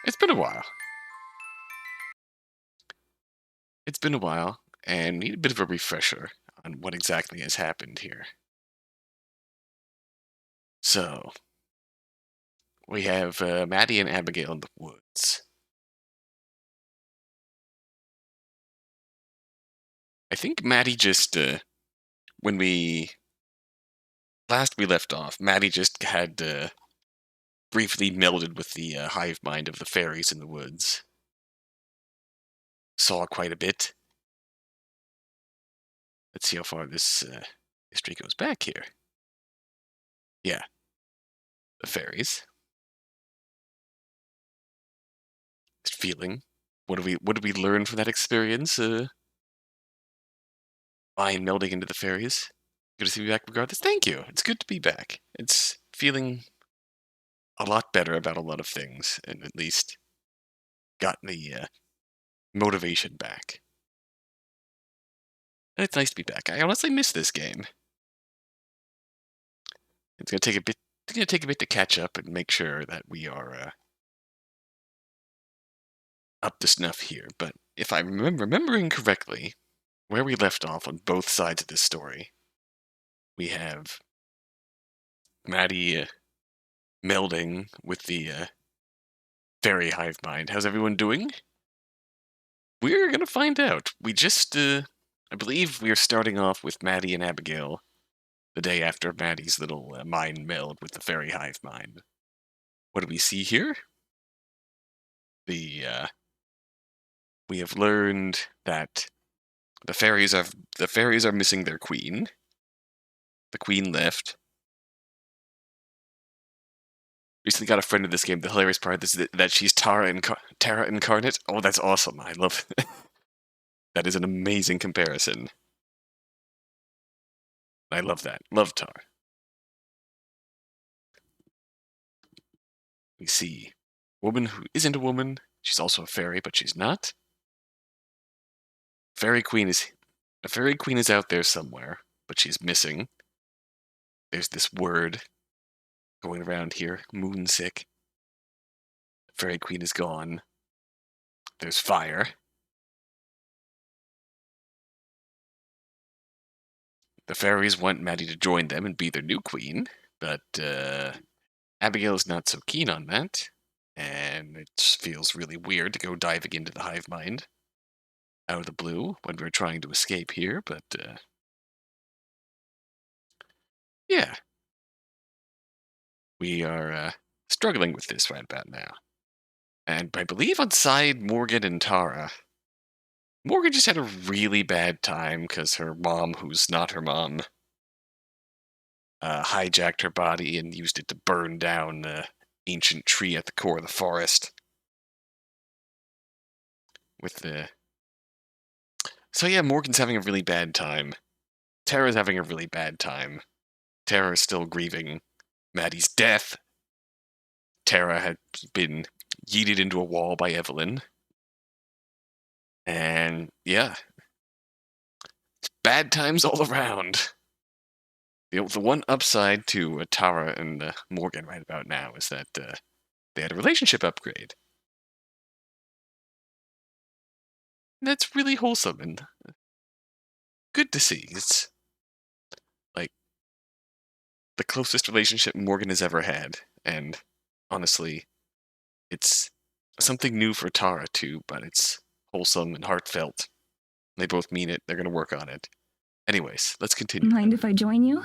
It's been a while. It's been a while, and need a bit of a refresher on what exactly has happened here. So, we have Maddie and Abigail in the woods. I think Maddie just, when last we left off, Maddie just had briefly melded with the hive mind of the fairies in the woods. Saw quite a bit. Let's see how far this history goes back here. Yeah, the fairies. Just feeling. What do we learn from that experience? Mind melding into the fairies. Good to see you back regardless. Thank you. It's good to be back. It's feeling a lot better about a lot of things, and at least gotten the motivation back. And it's nice to be back. I honestly miss this game. It's gonna take a bit. It's gonna take a bit to catch up and make sure that we are up to snuff here. But if I'm remembering correctly, where we left off on both sides of this story, we have Maddie melding with the fairy hive mind. How's everyone doing? We're gonna find out. We just, I believe we are starting off with Maddie and Abigail the day after Maddie's little mind meld with the fairy hive mind. What do we see here? We have learned that the fairies are missing their queen. The queen left. Recently got a friend in this game. The hilarious part is that she's Tara incarnate. Oh, that's awesome. I love it. That is an amazing comparison. I love that. Love Tara. We see a woman who isn't a woman. She's also a fairy, but she's not. A fairy queen is out there somewhere, but she's missing. There's this word going around here, moonsick. Fairy queen is gone. There's fire. The fairies want Maddie to join them and be their new queen, but Abigail's not so keen on that, and it feels really weird to go diving into the hive mind out of the blue when we're trying to escape here, but yeah. We are struggling with this right about now. And I believe on side Morgan and Tara, Morgan just had a really bad time because her mom, who's not her mom, hijacked her body and used it to burn down the ancient tree at the core of the forest. So yeah, Morgan's having a really bad time. Tara's having a really bad time. Tara's still grieving Maddie's death. Tara had been yeeted into a wall by Evelyn. And yeah, it's bad times all around. The one upside to Tara and Morgan right about now is that they had a relationship upgrade. And that's really wholesome and good to see. It's like the closest relationship Morgan has ever had. And honestly, it's something new for Tara too, but it's wholesome and heartfelt. They both mean it. They're going to work on it. Anyways, let's continue. Mind if I join you?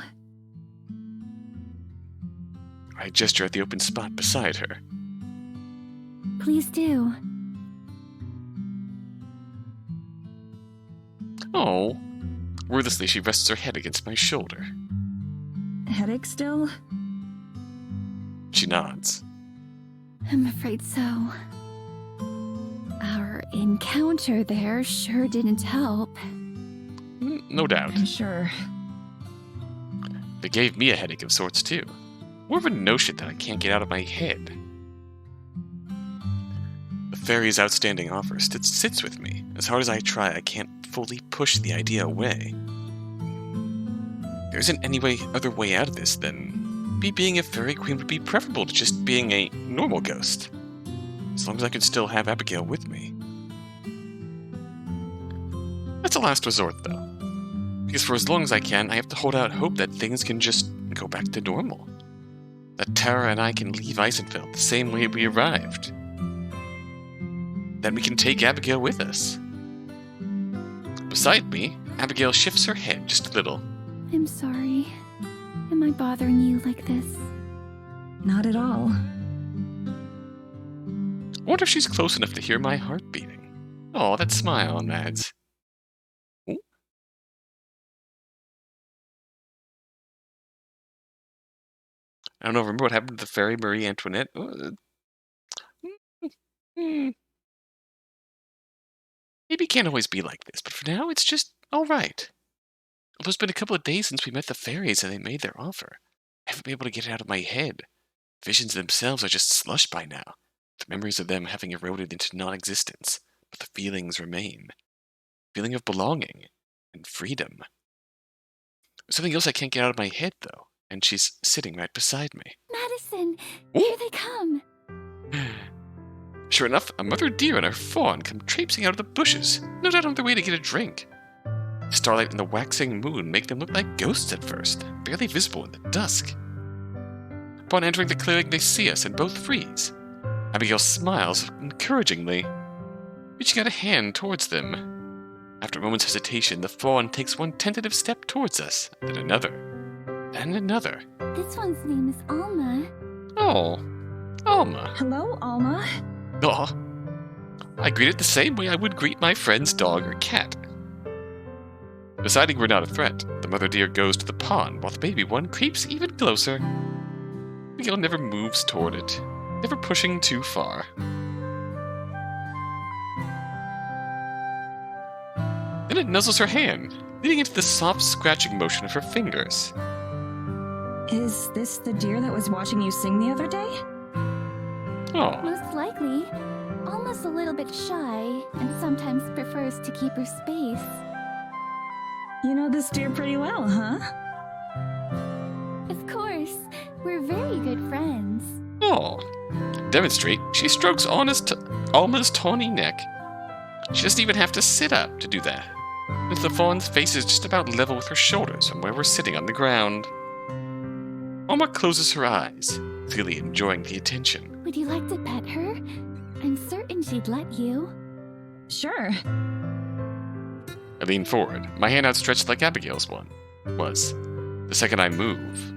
I gesture at the open spot beside her. Please do. Oh. Wordlessly, she rests her head against my shoulder. Headache still? She nods. I'm afraid so. Our encounter there sure didn't help. No doubt. I'm sure. It gave me a headache of sorts, too. More of a notion that I can't get out of my head. The fairy's outstanding offer sits with me. As hard as I try, I can't fully push the idea away. There isn't any other way out of this than me being a fairy queen would be preferable to just being a normal ghost. as long as I can still have Abigail with me. That's a last resort, though. Because for as long as I can, I have to hold out hope that things can just go back to normal. That Tara and I can leave Eisenfeld the same way we arrived. That we can take Abigail with us. Beside me, Abigail shifts her head just a little. I'm sorry. Am I bothering you like this? Not at all. I wonder if she's close enough to hear my heart beating. Oh, that smile on Mads. Ooh. I don't know, remember what happened to the fairy Marie Antoinette? Maybe it can't always be like this, but for now, it's just alright. Although it's been a couple of days since we met the fairies and they made their offer. I haven't been able to get it out of my head. Visions themselves are just slush by now. The memories of them having eroded into non-existence, but the feelings remain. Feeling of belonging and freedom. There's something else I can't get out of my head, though, and she's sitting right beside me. Madison, here they come. Sure enough, a mother deer and her fawn come traipsing out of the bushes, no doubt on their way to get a drink. The starlight and the waxing moon make them look like ghosts at first, barely visible in the dusk. Upon entering the clearing, they see us and both freeze. Abigail smiles encouragingly, reaching out a hand towards them. After a moment's hesitation, the fawn takes one tentative step towards us, then another, and another. This one's name is Alma. Oh, Alma. Hello, Alma. Aw. I greet it the same way I would greet my friend's dog or cat. Deciding we're not a threat, the mother deer goes to the pond while the baby one creeps even closer. Abigail never moves toward it, never pushing too far. Then it nuzzles her hand, leading into the soft scratching motion of her fingers. Is this the deer that was watching you sing the other day? Oh, Most likely. Alma's a little bit shy and sometimes prefers to keep her space. You know this deer pretty well, huh? Of course, we're very good friends. oh. To demonstrate, she strokes Alma's tawny neck. She doesn't even have to sit up to do that, since the fawn's face is just about level with her shoulders from where we're sitting on the ground. Alma closes her eyes, clearly enjoying the attention. Would you like to pet her? I'm certain she'd let you. Sure. I lean forward, my hand outstretched like Abigail's one was. The second I move,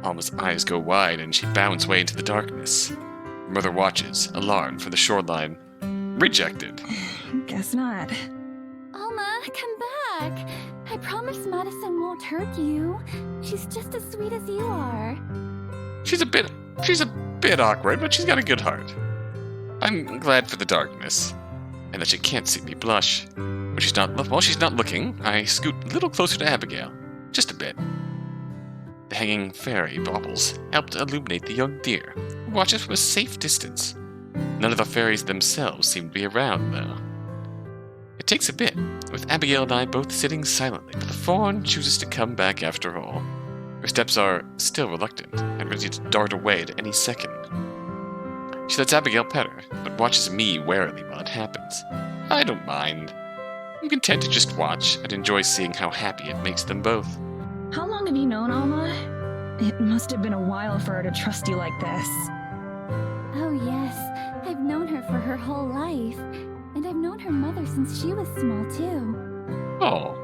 Alma's eyes go wide and she bounds away into the darkness. Her mother watches, alarmed for the shoreline. Rejected. Guess not. Alma, come back. I promise Madison won't hurt you. She's just as sweet as you are. She's a bit awkward, but she's got a good heart. I'm glad for the darkness, and that she can't see me blush. While she's not looking, I scoot a little closer to Abigail, just a bit. The hanging fairy baubles help to illuminate the young deer, who watches from a safe distance. None of the fairies themselves seem to be around, though. It takes a bit, with Abigail and I both sitting silently, but the fawn chooses to come back after all. Her steps are still reluctant, and ready to dart away at any second. She lets Abigail pet her, but watches me warily while it happens. I don't mind. I'm content to just watch and enjoy seeing how happy it makes them both. How long have you known Alma? It must have been a while for her to trust you like this. Oh yes, I've known her for her whole life. And I've known her mother since she was small too. Oh.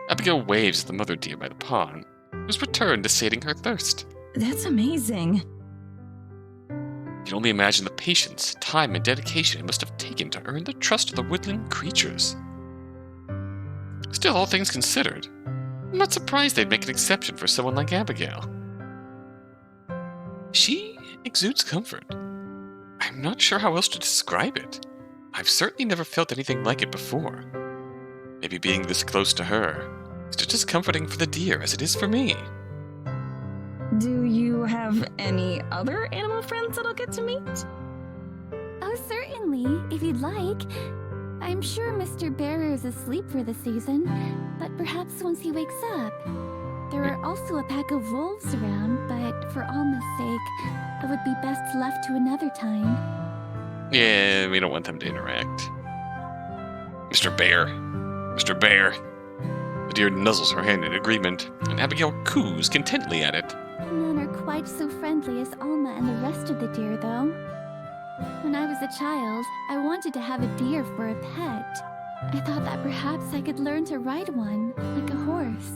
Abigail waves at the mother deer by the pond, who's returned to sating her thirst. That's amazing. You can only imagine the patience, time, and dedication it must have taken to earn the trust of the woodland creatures. Still, all things considered, I'm not surprised they'd make an exception for someone like Abigail. She exudes comfort. I'm not sure how else to describe it. I've certainly never felt anything like it before. Maybe being this close to her is just as comforting for the deer as it is for me. Do you have any other animal friends that I'll get to meet? Oh certainly, if you'd like. I'm sure Mr. Bearer is asleep for the season, but perhaps once he wakes up. There are also a pack of wolves around, but for Alma's sake, it would be best left to another time. Yeah, we don't want them to interact. Mr. Bear. Mr. Bear. The deer nuzzles her hand in agreement, and Abigail coos contentedly at it. None are quite so friendly as Alma and the rest of the deer, though. When I was a child, I wanted to have a deer for a pet. I thought that perhaps I could learn to ride one, like a horse.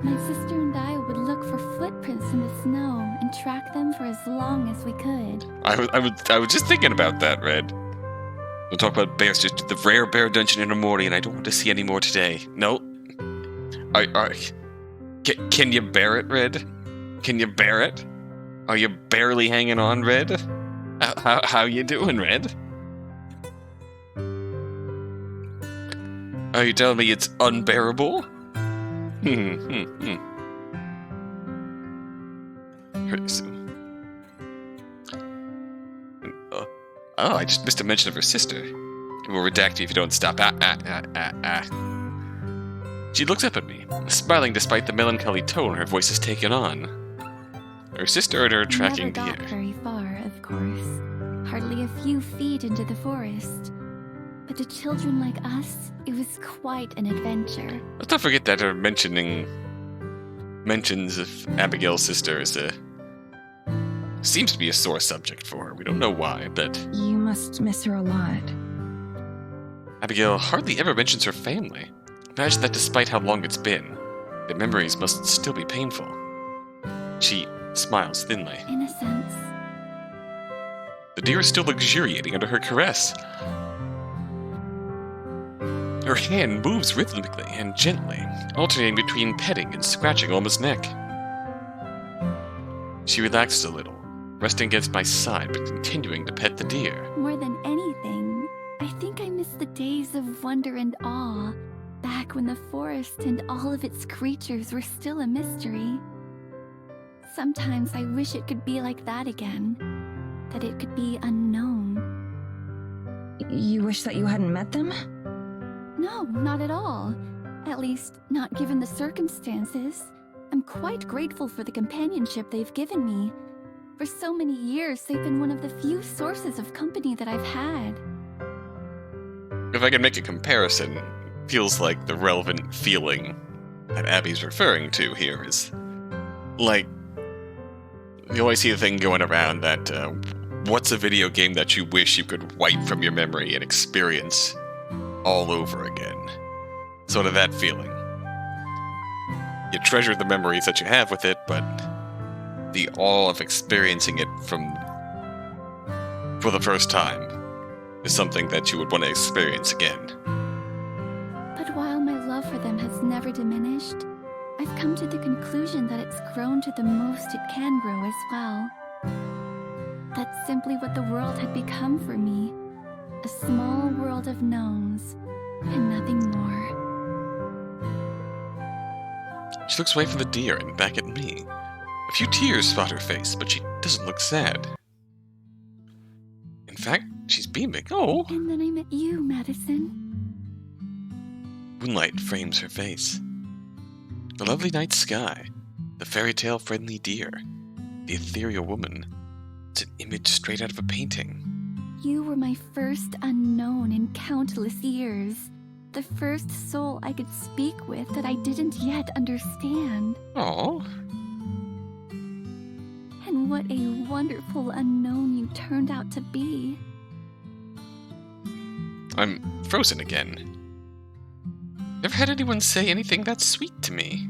My sister and I would look for footprints in the snow and track them for as long as we could. I was just thinking about that, Red. We'll talk about bears, just the rare bear dungeon in Amori, and I don't want to see any more today. No. Can you bear it, Red? Can you bear it? Are you barely hanging on, Red? How you doing, Red? Are you telling me it's unbearable? Oh, I just missed a mention of her sister. We'll redact you if you don't stop. She looks up at me, smiling despite the melancholy tone her voice has taken on. Her sister and her tracking deer. Never got very far, of course. Hardly a few feet into the forest. But to children like us, it was quite an adventure. Let's not forget that her mentions of Abigail's sister is seems to be a sore subject for her. We don't know why, but... You must miss her a lot. Abigail hardly ever mentions her family. Imagine that despite how long it's been, the memories must still be painful. She smiles thinly. In a sense. The deer is still luxuriating under her caress. Her hand moves rhythmically and gently, alternating between petting and scratching Alma's neck. She relaxes a little, resting against my side but continuing to pet the deer. More than anything, I think I miss the days of wonder and awe, back when the forest and all of its creatures were still a mystery. Sometimes I wish it could be like that again, that it could be unknown. You wish that you hadn't met them? No, not at all. At least, not given the circumstances. I'm quite grateful for the companionship they've given me. For so many years, they've been one of the few sources of company that I've had. If I can make a comparison, feels like the relevant feeling that Abby's referring to here is like, you always see the thing going around that what's a video game that you wish you could wipe from your memory and experience all over again? Sort of that feeling. You treasure the memories that you have with it, but the awe of experiencing it for the first time is something that you would want to experience again. But while my love for them has never diminished, I've come to the conclusion that it's grown to the most it can grow as well. That's simply what the world had become for me. A small world of knowns, and nothing more. She looks away from the deer and back at me. A few tears spot her face, but she doesn't look sad. In fact, she's beaming. Oh! And then I met you, Madison. Moonlight frames her face. The lovely night sky, the fairy tale friendly deer, the ethereal woman. It's an image straight out of a painting. You were my first unknown in countless years. The first soul I could speak with that I didn't yet understand. Aww. And what a wonderful unknown you turned out to be. I'm frozen again. Never had anyone say anything that sweet to me.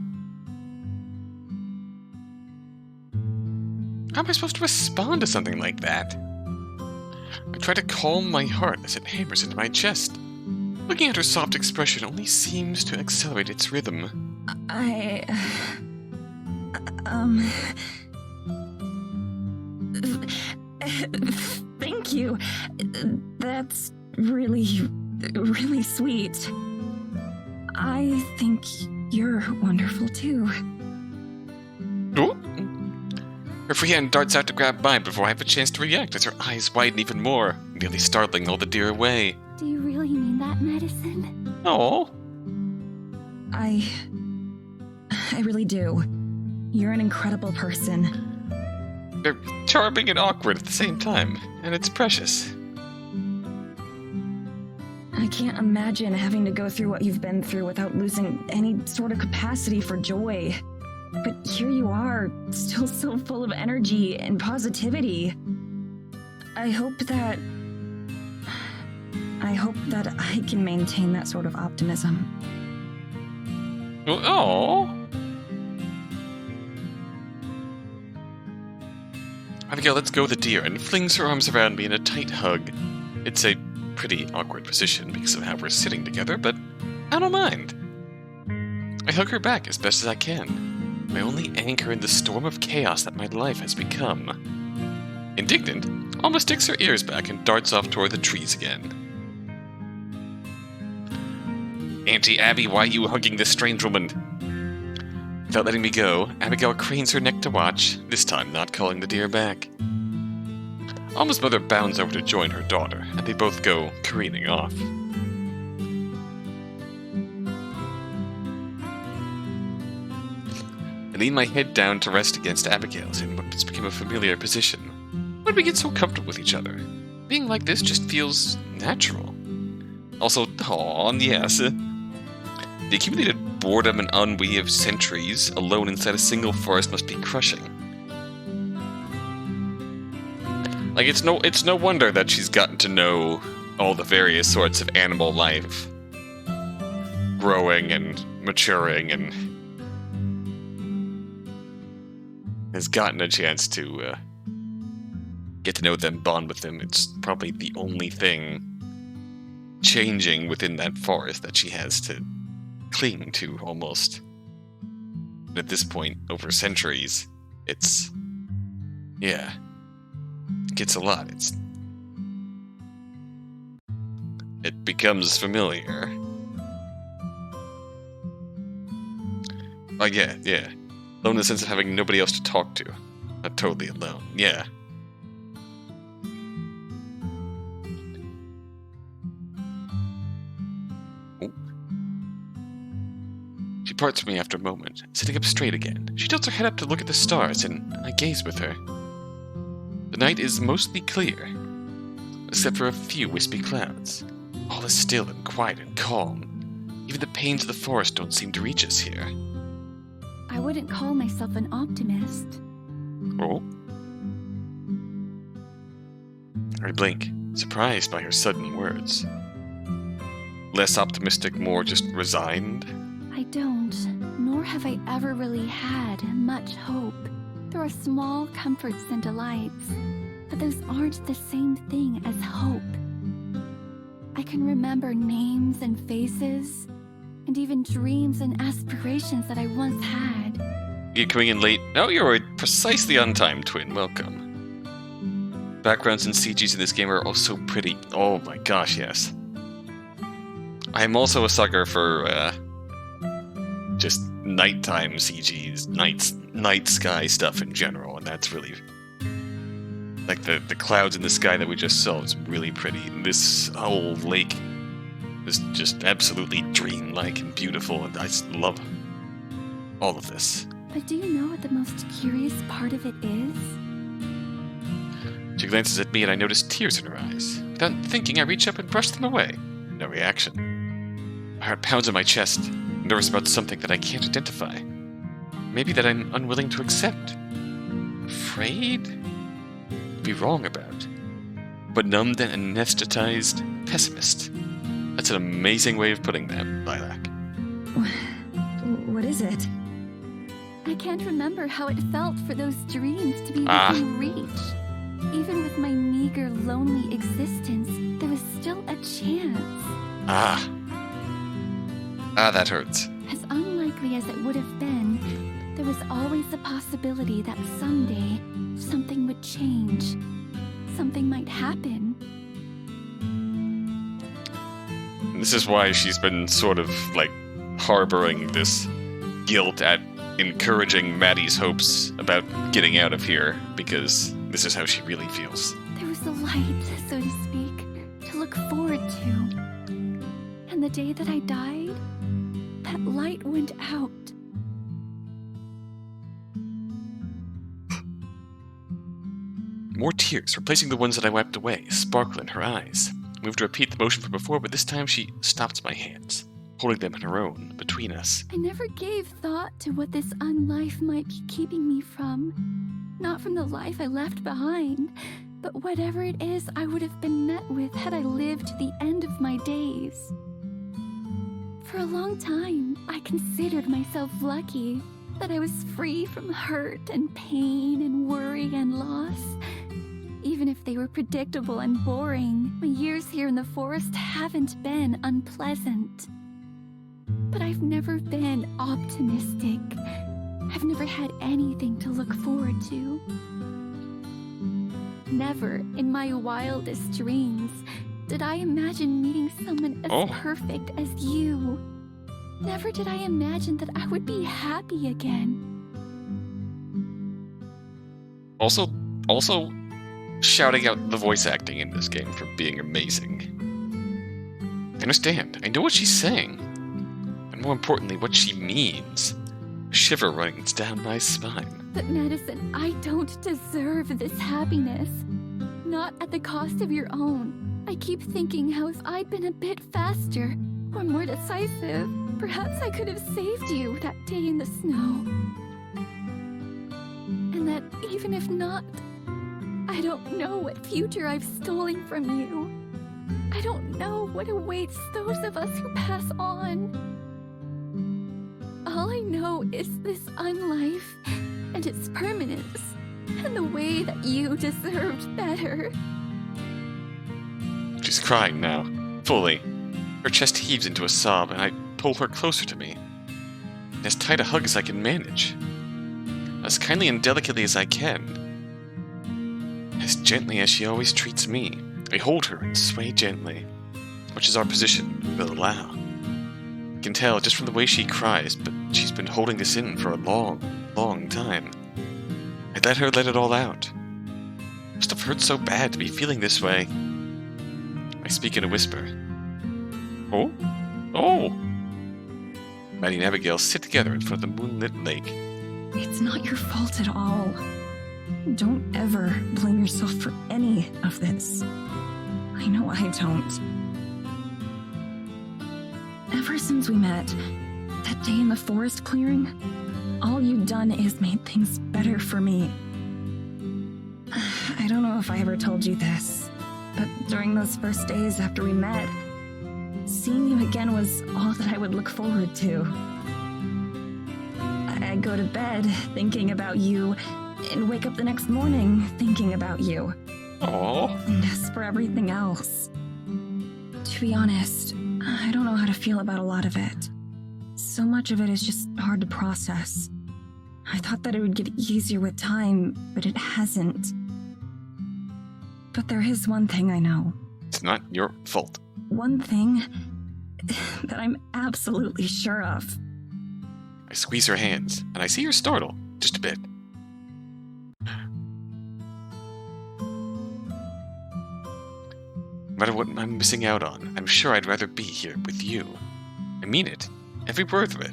How am I supposed to respond to something like that? I try to calm my heart as it hammers into my chest. Looking at her soft expression only seems to accelerate its rhythm. Thank you. That's really, really sweet. I think you're wonderful too. Oh. Her free hand darts out to grab mine before I have a chance to react as her eyes widen even more, nearly startling all the deer away. Do you really mean that, Madison? Oh. I really do. You're an incredible person. They're charming and awkward at the same time, and it's precious. I can't imagine having to go through what you've been through without losing any sort of capacity for joy. But here you are, still so full of energy and positivity. I hope that I can maintain that sort of optimism. Oh. Abigail lets go of the deer and flings her arms around me in a tight hug. It's a pretty awkward position because of how we're sitting together, but I don't mind. I hug her back as best as I can, my only anchor in the storm of chaos that my life has become. Indignant, Alma sticks her ears back and darts off toward the trees again. Auntie Abby, why are you hugging this strange woman? Without letting me go, Abigail cranes her neck to watch, this time not calling the deer back. Alma's mother bounds over to join her daughter, and they both go careening off. I lean my head down to rest against Abigail's in what has become a familiar position. When did we get so comfortable with each other? Being like this just feels natural. Also, yes. The accumulated boredom and ennui of centuries alone inside a single forest must be crushing. Like, it's no wonder that she's gotten to know all the various sorts of animal life. Growing and maturing and has gotten a chance to get to know them, bond with them. It's probably the only thing changing within that forest that she has to cling to almost. And at this point, over centuries, it's... yeah. It gets a lot. It becomes familiar. Oh, yeah. Alone in the sense of having nobody else to talk to. Not totally alone. Yeah. Oh. She parts from me after a moment, sitting up straight again. She tilts her head up to look at the stars, and I gaze with her. The night is mostly clear, except for a few wispy clouds. All is still and quiet and calm. Even the pains of the forest don't seem to reach us here. I wouldn't call myself an optimist. Oh? I blink, surprised by her sudden words. Less optimistic, more just resigned? I don't, nor have I ever really had much hope. There are small comforts and delights, but those aren't the same thing as hope. I can remember names and faces, and even dreams and aspirations that I once had. You coming in late? Oh, you're precisely on time, twin. Welcome. Backgrounds and CGs in this game are also pretty. Oh my gosh, yes. I am also a sucker for just nighttime CGs, night sky stuff in general, and that's really like the clouds in the sky that we just saw is really pretty. And this whole lake is just absolutely dreamlike and beautiful, and I just love all of this. But do you know what the most curious part of it is? She glances at me and I notice tears in her eyes. Without thinking, I reach up and brush them away. No reaction. My heart pounds in my chest, nervous about something that I can't identify. Maybe that I'm unwilling to accept. Afraid? Be wrong about. But numbed and anesthetized pessimist. That's an amazing way of putting that, Lilac. What is it? I can't remember how it felt for those dreams to be within reach. Even with my meager, lonely existence, there was still a chance. That hurts. As unlikely as it would have been, there was always the possibility that someday something would change. Something might happen. This is why she's been sort of, like, harboring this guilt at encouraging Maddie's hopes about getting out of here, because this is how she really feels. There was a light, so to speak, to look forward to. And the day that I died, that light went out. More tears, replacing the ones that I wiped away, sparkle in her eyes. I moved to repeat the motion from before, but this time she stopped my hands, holding them in her own, between us. I never gave thought to what this unlife might be keeping me from. Not from the life I left behind, but whatever it is I would have been met with had I lived to the end of my days. For a long time, I considered myself lucky that I was free from hurt and pain and worry and loss. Even if they were predictable and boring, my years here in the forest haven't been unpleasant. But I've never been optimistic. I've never had anything to look forward to. Never in my wildest dreams did I imagine meeting someone as perfect as you. Never did I imagine that I would be happy again. Also shouting out the voice acting in this game for being amazing. I understand. I know what she's saying. And more importantly, what she means. A shiver running down my spine. But Madison, I don't deserve this happiness. Not at the cost of your own. I keep thinking how if I'd been a bit faster, or more decisive, perhaps I could have saved you that day in the snow. And that even if not, I don't know what future I've stolen from you. I don't know what awaits those of us who pass on. All I know is this unlife and its permanence, and the way that you deserved better. She's crying now, fully. Her chest heaves into a sob, and I pull her closer to me. As tight a hug as I can manage. As kindly and delicately as I can. As gently as she always treats me. I hold her and sway gently, much as our position will allow. I can tell just from the way she cries, but she's been holding this in for a long, long time. I let her let it all out. It must have hurt so bad to be feeling this way. I speak in a whisper. Oh? Oh! Maddie and Abigail sit together in front of the moonlit lake. It's not your fault at all. Don't ever blame yourself for any of this. I know I don't. Ever since we met, that day in the forest clearing, all you've done is made things better for me. I don't know if I ever told you this, but during those first days after we met, seeing you again was all that I would look forward to. I'd go to bed thinking about you, and wake up the next morning thinking about you. Aww. And as for everything else, to be honest, I don't know how to feel about a lot of it. So much of it is just hard to process. I thought that it would get easier with time, but it hasn't. But there is one thing I know. It's not your fault. One thing that I'm absolutely sure of. I squeeze her hands, and I see her startle, just a bit. No matter what I'm missing out on, I'm sure I'd rather be here with you. I mean it. Every word of it.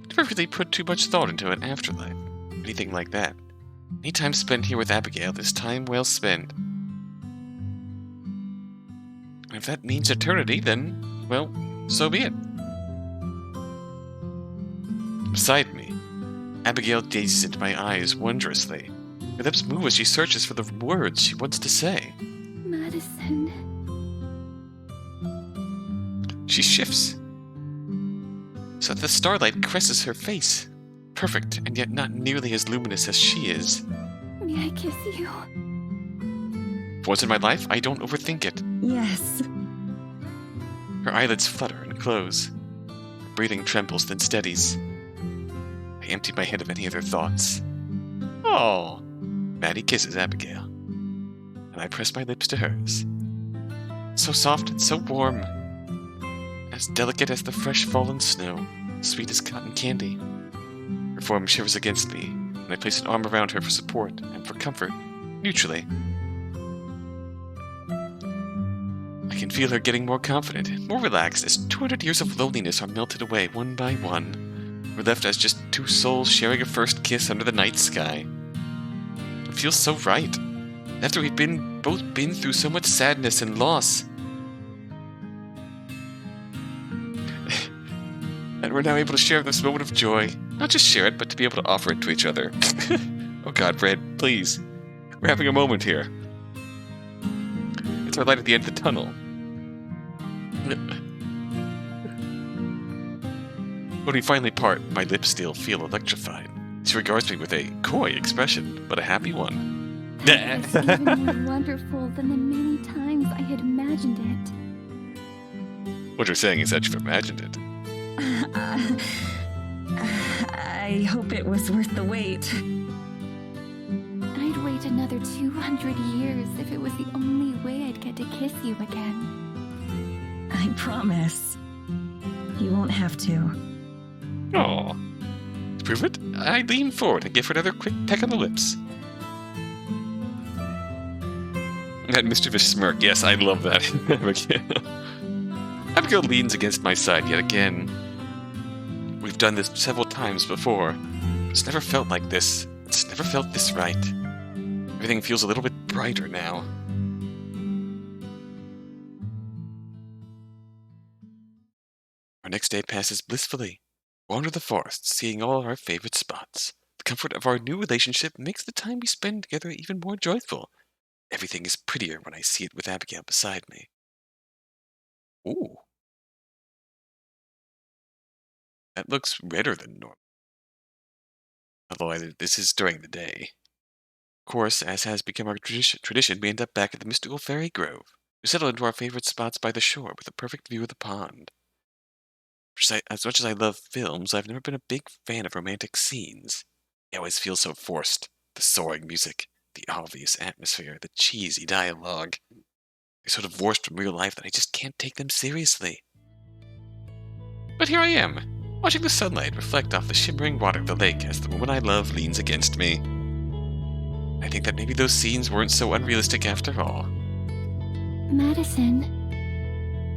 Never really put too much thought into an afterlife. Anything like that. Any time spent here with Abigail is time well spent. And if that means eternity, then, well, so be it. Beside me, Abigail gazes into my eyes wondrously. Her lips move as she searches for the words she wants to say. Madison. She shifts, so that the starlight caresses her face, perfect and yet not nearly as luminous as she is. May I kiss you? Once in my life, I don't overthink it. Yes. Her eyelids flutter and close. Her breathing trembles, then steadies. I empty my head of any other thoughts. Oh! Maddie kisses Abigail, and I press my lips to hers. So soft and so warm. As delicate as the fresh fallen snow, sweet as cotton candy. Her form shivers against me, and I place an arm around her for support and for comfort, neutrally. I can feel her getting more confident, more relaxed, as 200 years of loneliness are melted away one by one. We're left as just two souls sharing a first kiss under the night sky. It feels so right. After we've both been through so much sadness and loss. And we're now able to share this moment of joy. Not just share it, but to be able to offer it to each other. Oh God, Brad, please. We're having a moment here. It's our light at the end of the tunnel. When we finally part, my lips still feel electrified. She regards me with a coy expression, but a happy one. It's even more wonderful than the many times I had imagined it. What you're saying is that you've imagined it. I hope it was worth the wait. I'd wait another 200 years if it was the only way I'd get to kiss you again. I promise. You won't have to. Aw. To prove it, I lean forward and give her another quick peck on the lips. That mischievous smirk, yes, I love that. Abigail leans against my side yet again. We've done this several times before. It's never felt like this. It's never felt this right. Everything feels a little bit brighter now. Our next day passes blissfully. Wander the forest, seeing all our favorite spots. The comfort of our new relationship makes the time we spend together even more joyful. Everything is prettier when I see it with Abigail beside me. Ooh. That looks redder than normal. Although this is during the day. Of course, as has become our tradition, we end up back at the mystical fairy grove. We settle into our favorite spots by the shore with a perfect view of the pond. As much as I love films, I've never been a big fan of romantic scenes. They always feel so forced. The soaring music, the obvious atmosphere, the cheesy dialogue. They're so divorced from real life that I just can't take them seriously. But here I am, watching the sunlight reflect off the shimmering water of the lake as the woman I love leans against me. I think that maybe those scenes weren't so unrealistic after all. Madison.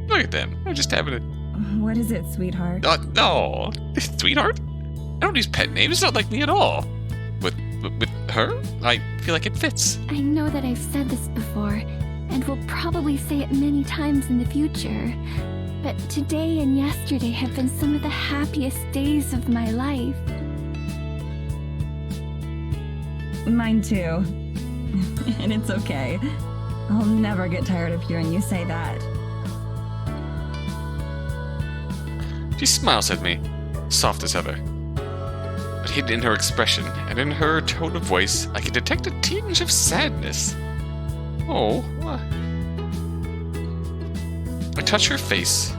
Look at them. They're just having a... What is it, sweetheart? No. Sweetheart? I don't use pet names. It's not like me at all. With her, I feel like it fits. I know that I've said this before, and will probably say it many times in the future, but today and yesterday have been some of the happiest days of my life. Mine too. And it's okay. I'll never get tired of hearing you say that. She smiles at me, soft as ever. But hidden in her expression and in her tone of voice, I can detect a tinge of sadness. Oh. I touch her face.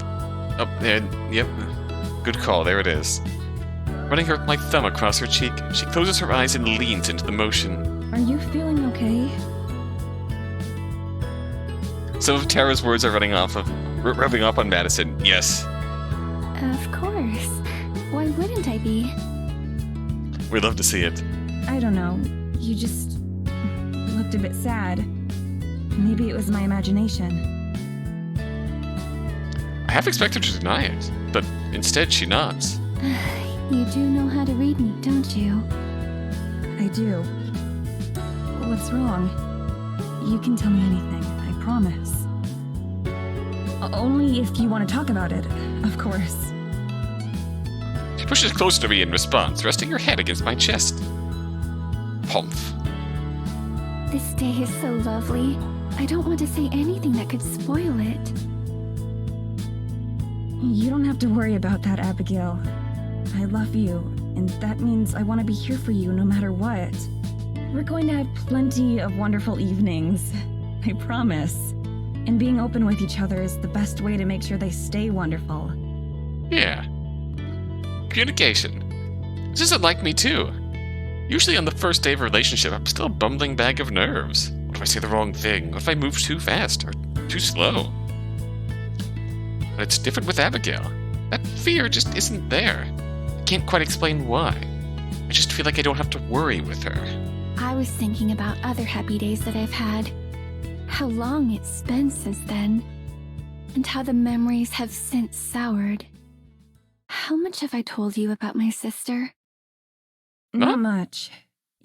Oh, there, yep. Good call, there it is. Running my thumb across her cheek, she closes her eyes and leans into the motion. Are you feeling okay? Some of Tara's words are rubbing off on Madison. Yes. Of course. Why wouldn't I be? We'd love to see it. I don't know. You just looked a bit sad. Maybe it was my imagination. I half expected her to deny it, but instead she nods. You do know how to read me, don't you? I do. What's wrong? You can tell me anything, I promise. Only if you want to talk about it, of course. She pushes close to me in response, resting her head against my chest. Humph. This day is so lovely. I don't want to say anything that could spoil it. You don't have to worry about that, Abigail. I love you, and that means I want to be here for you no matter what. We're going to have plenty of wonderful evenings, I promise. And being open with each other is the best way to make sure they stay wonderful. Yeah. Communication. This isn't like me too. Usually on the first day of a relationship, I'm still a bumbling bag of nerves. What if I say the wrong thing? What if I move too fast or too slow? But it's different with Abigail. That fear just isn't there. I can't quite explain why. I just feel like I don't have to worry with her. I was thinking about other happy days that I've had. How long it's been since then. And how the memories have since soured. How much have I told you about my sister? Not much.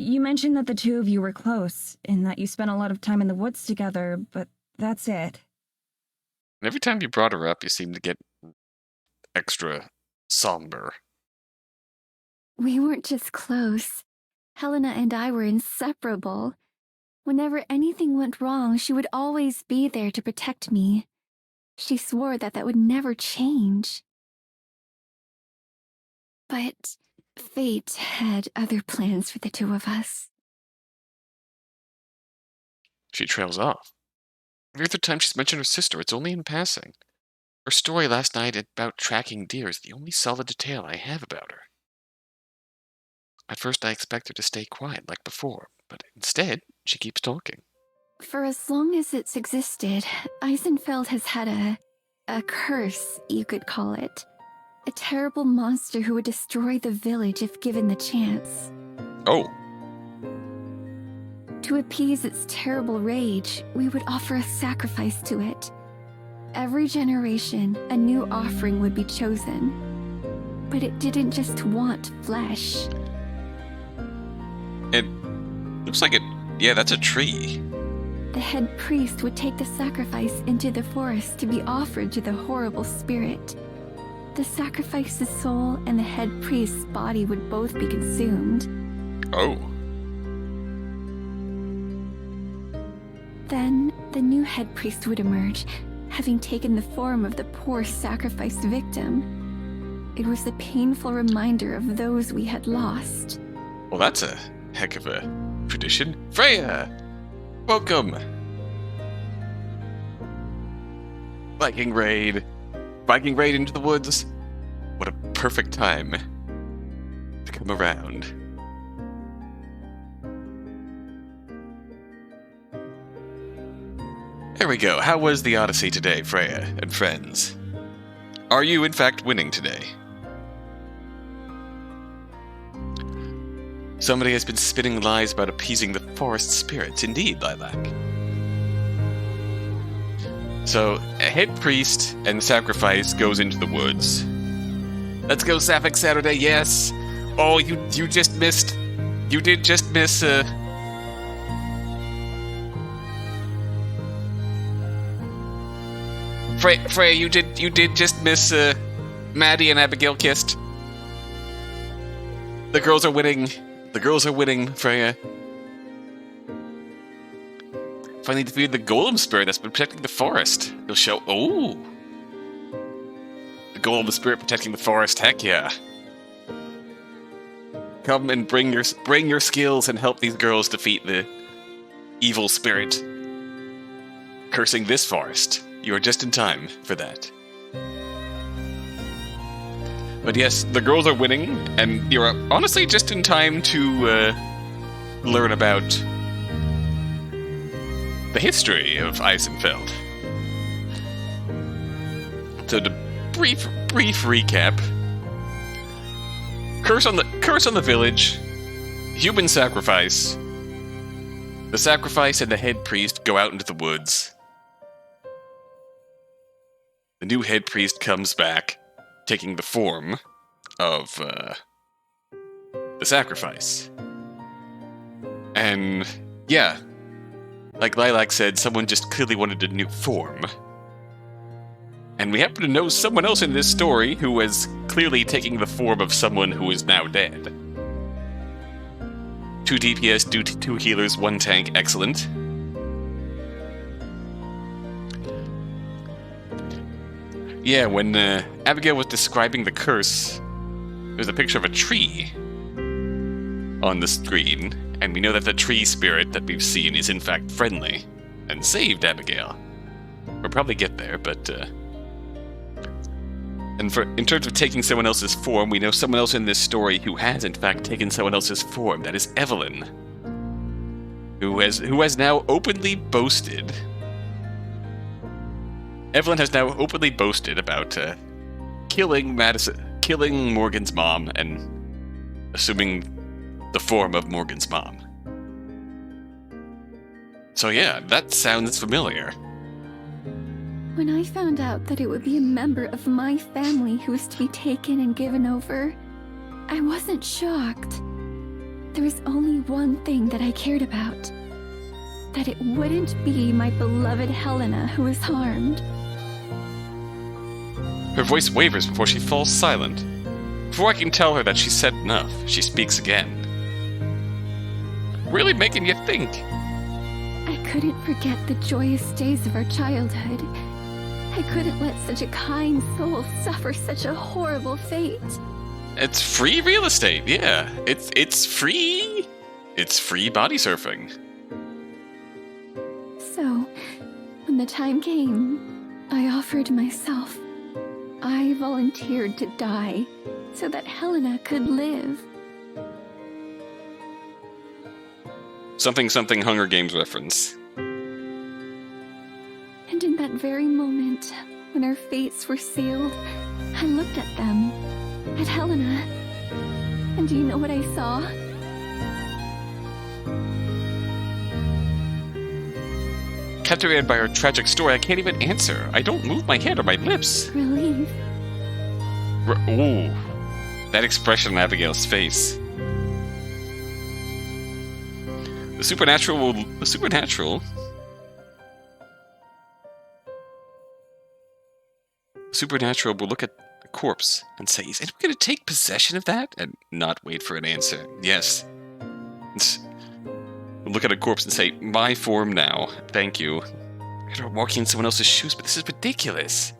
You mentioned that the two of you were close, and that you spent a lot of time in the woods together, but that's it. And every time you brought her up, you seemed to get extra somber. We weren't just close. Helena and I were inseparable. Whenever anything went wrong, she would always be there to protect me. She swore that would never change. But fate had other plans for the two of us. She trails off. Every other time she's mentioned her sister, it's only in passing. Her story last night about tracking deer is the only solid detail I have about her. At first I expect her to stay quiet like before, but instead, she keeps talking. For as long as it's existed, Eisenfeld has had a curse, you could call it. A terrible monster who would destroy the village if given the chance. Oh. To appease its terrible rage, we would offer a sacrifice to it. Every generation, a new offering would be chosen. But it didn't just want flesh. It looks like it... Yeah, that's a tree. The head priest would take the sacrifice into the forest to be offered to the horrible spirit. The sacrifice's soul and the head priest's body would both be consumed. Oh. Then, the new head priest would emerge, having taken the form of the poor sacrificed victim. It was a painful reminder of those we had lost. Well, that's a heck of a tradition. Freya! Welcome! Viking raid! Viking raid into the woods! What a perfect time to come around. There we go. How was the Odyssey today, Freya and friends? Are you, in fact, winning today? Somebody has been spinning lies about appeasing the forest spirits. Indeed, Lilac. So, a head priest and sacrifice goes into the woods. Let's go, Sapphic Saturday, yes! Oh, you just missed... You did just miss, Freya, you did just miss, Maddie and Abigail kissed. The girls are winning. The girls are winning, Freya. Finally defeated the golem spirit that's been protecting the forest. You'll show... Oh! The golem spirit protecting the forest, heck yeah. Come and bring your skills and help these girls defeat the evil spirit cursing this forest. You are just in time for that. But yes, the girls are winning, and you're honestly just in time to learn about the history of Eisenfeld. So the brief recap. Curse on the village, human sacrifice. The sacrifice and the head priest go out into the woods. The new head priest comes back, taking the form of the sacrifice. And yeah, like Lilac said, someone just clearly wanted a new form. And we happen to know someone else in this story who is clearly taking the form of someone who is now dead. 2 DPS, 2 healers, 1 tank, excellent. Yeah, when Abigail was describing the curse, there's a picture of a tree on the screen, and we know that the tree spirit that we've seen is in fact friendly, and saved Abigail. We'll probably get there, but... And in terms of taking someone else's form, we know someone else in this story who has in fact taken someone else's form. That is Evelyn, who has now openly boasted... Evelyn has now openly boasted about killing Morgan's mom and assuming the form of Morgan's mom. So yeah, that sounds familiar. When I found out that it would be a member of my family who was to be taken and given over, I wasn't shocked. there was only one thing that I cared about. That it wouldn't be my beloved Helena who was harmed. Her voice wavers before she falls silent. Before I can tell her that she's said enough, she speaks again. Really making you think. I couldn't forget the joyous days of our childhood. I couldn't let such a kind soul suffer such a horrible fate. It's free real estate, yeah. It's free. It's free body surfing. So, when the time came, I offered myself. I volunteered to die so that Helena could live. Something Hunger Games reference. And in that very moment, when our fates were sealed, I looked at them, at Helena. And do you know what I saw? Captivated by her tragic story, I can't even answer. I don't move my head or my lips. Relief. Ooh, that expression on Abigail's face. The supernatural will look at the corpse and say, "Is anyone going to take possession of that?" And not wait for an answer. Yes. We'll look at a corpse and say, "My form now. Thank you." I don't walking in someone else's shoes, but this is ridiculous.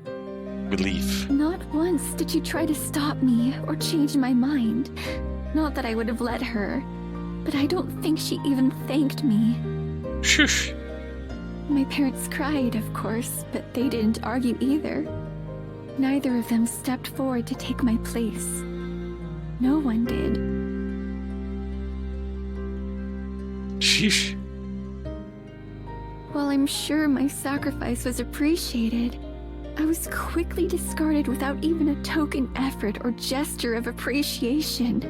Relief. Not once did you try to stop me or change my mind. Not that I would have let her, but I don't think she even thanked me. Shush. My parents cried, of course, but they didn't argue either. Neither of them stepped forward to take my place. No one did. Sheesh. While I'm sure my sacrifice was appreciated, I was quickly discarded without even a token effort or gesture of appreciation.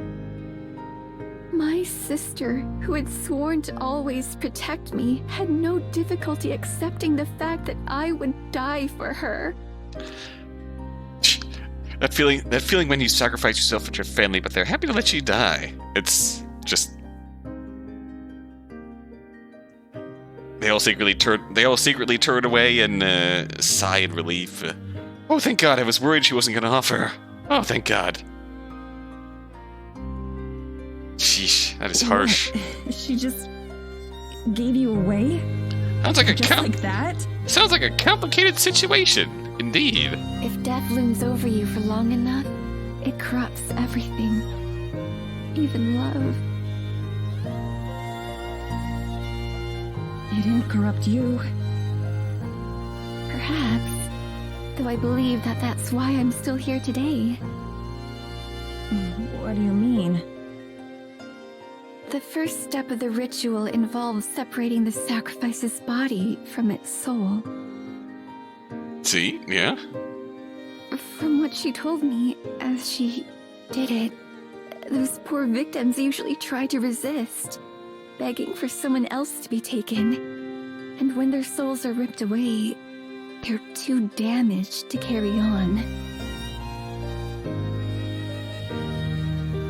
My sister, who had sworn to always protect me, had no difficulty accepting the fact that I would die for her. That feeling when you sacrifice yourself for your family, but they're happy to let you die. It's just... They all secretly turn away and sigh in relief. Oh, thank God! I was worried she wasn't going to offer. Oh, thank God. Sheesh, that is harsh. What? She just gave you away? Sounds like like that? Sounds like a complicated situation. Indeed. If death looms over you for long enough, it corrupts everything. Even love. It didn't corrupt you. Perhaps. Though I believe that that's why I'm still here today. What do you mean? The first step of the ritual involves separating the sacrifice's body from its soul. See? Yeah? From what she told me, as she did it, those poor victims usually try to resist, begging for someone else to be taken. And when their souls are ripped away, they're too damaged to carry on.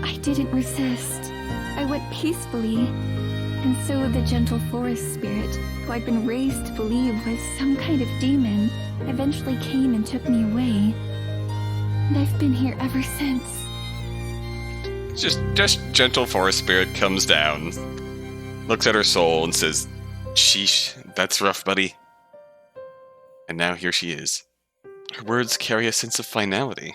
I didn't resist. I went peacefully. And so the gentle forest spirit, who I'd been raised to believe was some kind of demon, eventually came and took me away. And I've been here ever since. Just gentle forest spirit comes down, looks at her soul and says, "Sheesh, that's rough, buddy." And now here she is. Her words carry a sense of finality.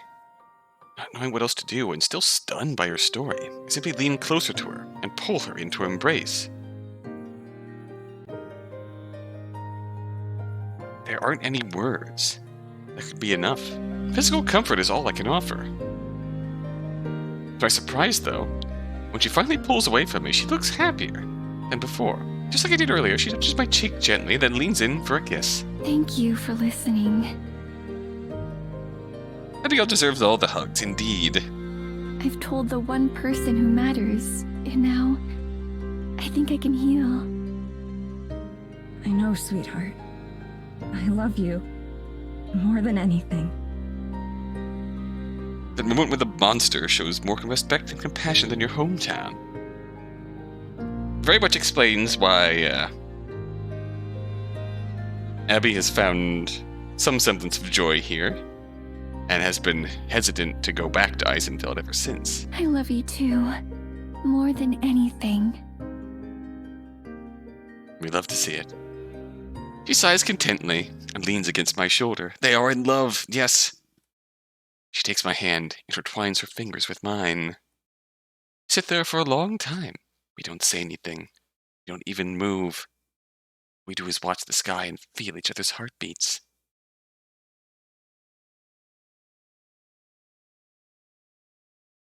Not knowing what else to do and still stunned by her story, I simply lean closer to her and pull her into her embrace. There aren't any words that could be enough. Physical comfort is all I can offer. To my surprise, though, when she finally pulls away from me, she looks happier than before. Just like I did earlier, she touches my cheek gently, then leans in for a kiss. Thank you for listening. Abigail deserves all the hugs, indeed. I've told the one person who matters, and now I think I can heal. I know, sweetheart. I love you. More than anything. That moment when the monster shows more respect and compassion than your hometown. Very much explains why Abby has found some semblance of joy here, and has been hesitant to go back to Eisenfeld ever since. I love you too. More than anything. We love to see it. She sighs contently and leans against my shoulder. They are in love, yes. She takes my hand, intertwines her fingers with mine. Sit there for a long time. We don't say anything. We don't even move. We do is watch the sky and feel each other's heartbeats.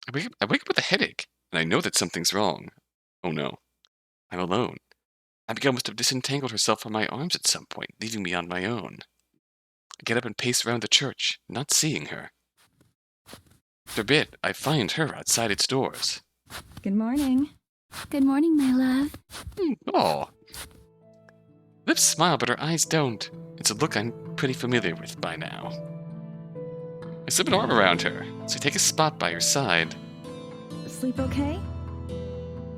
I wake up with a headache, and I know that something's wrong. Oh no, I'm alone. Abigail must have disentangled herself from my arms at some point, leaving me on my own. I get up and pace around the church, not seeing her. After a bit, I find her outside its doors. Good morning. Good morning, my love. Oh. Lips smile, but her eyes don't. It's a look I'm pretty familiar with by now. I slip an arm around her, so I take a spot by her side. Sleep okay?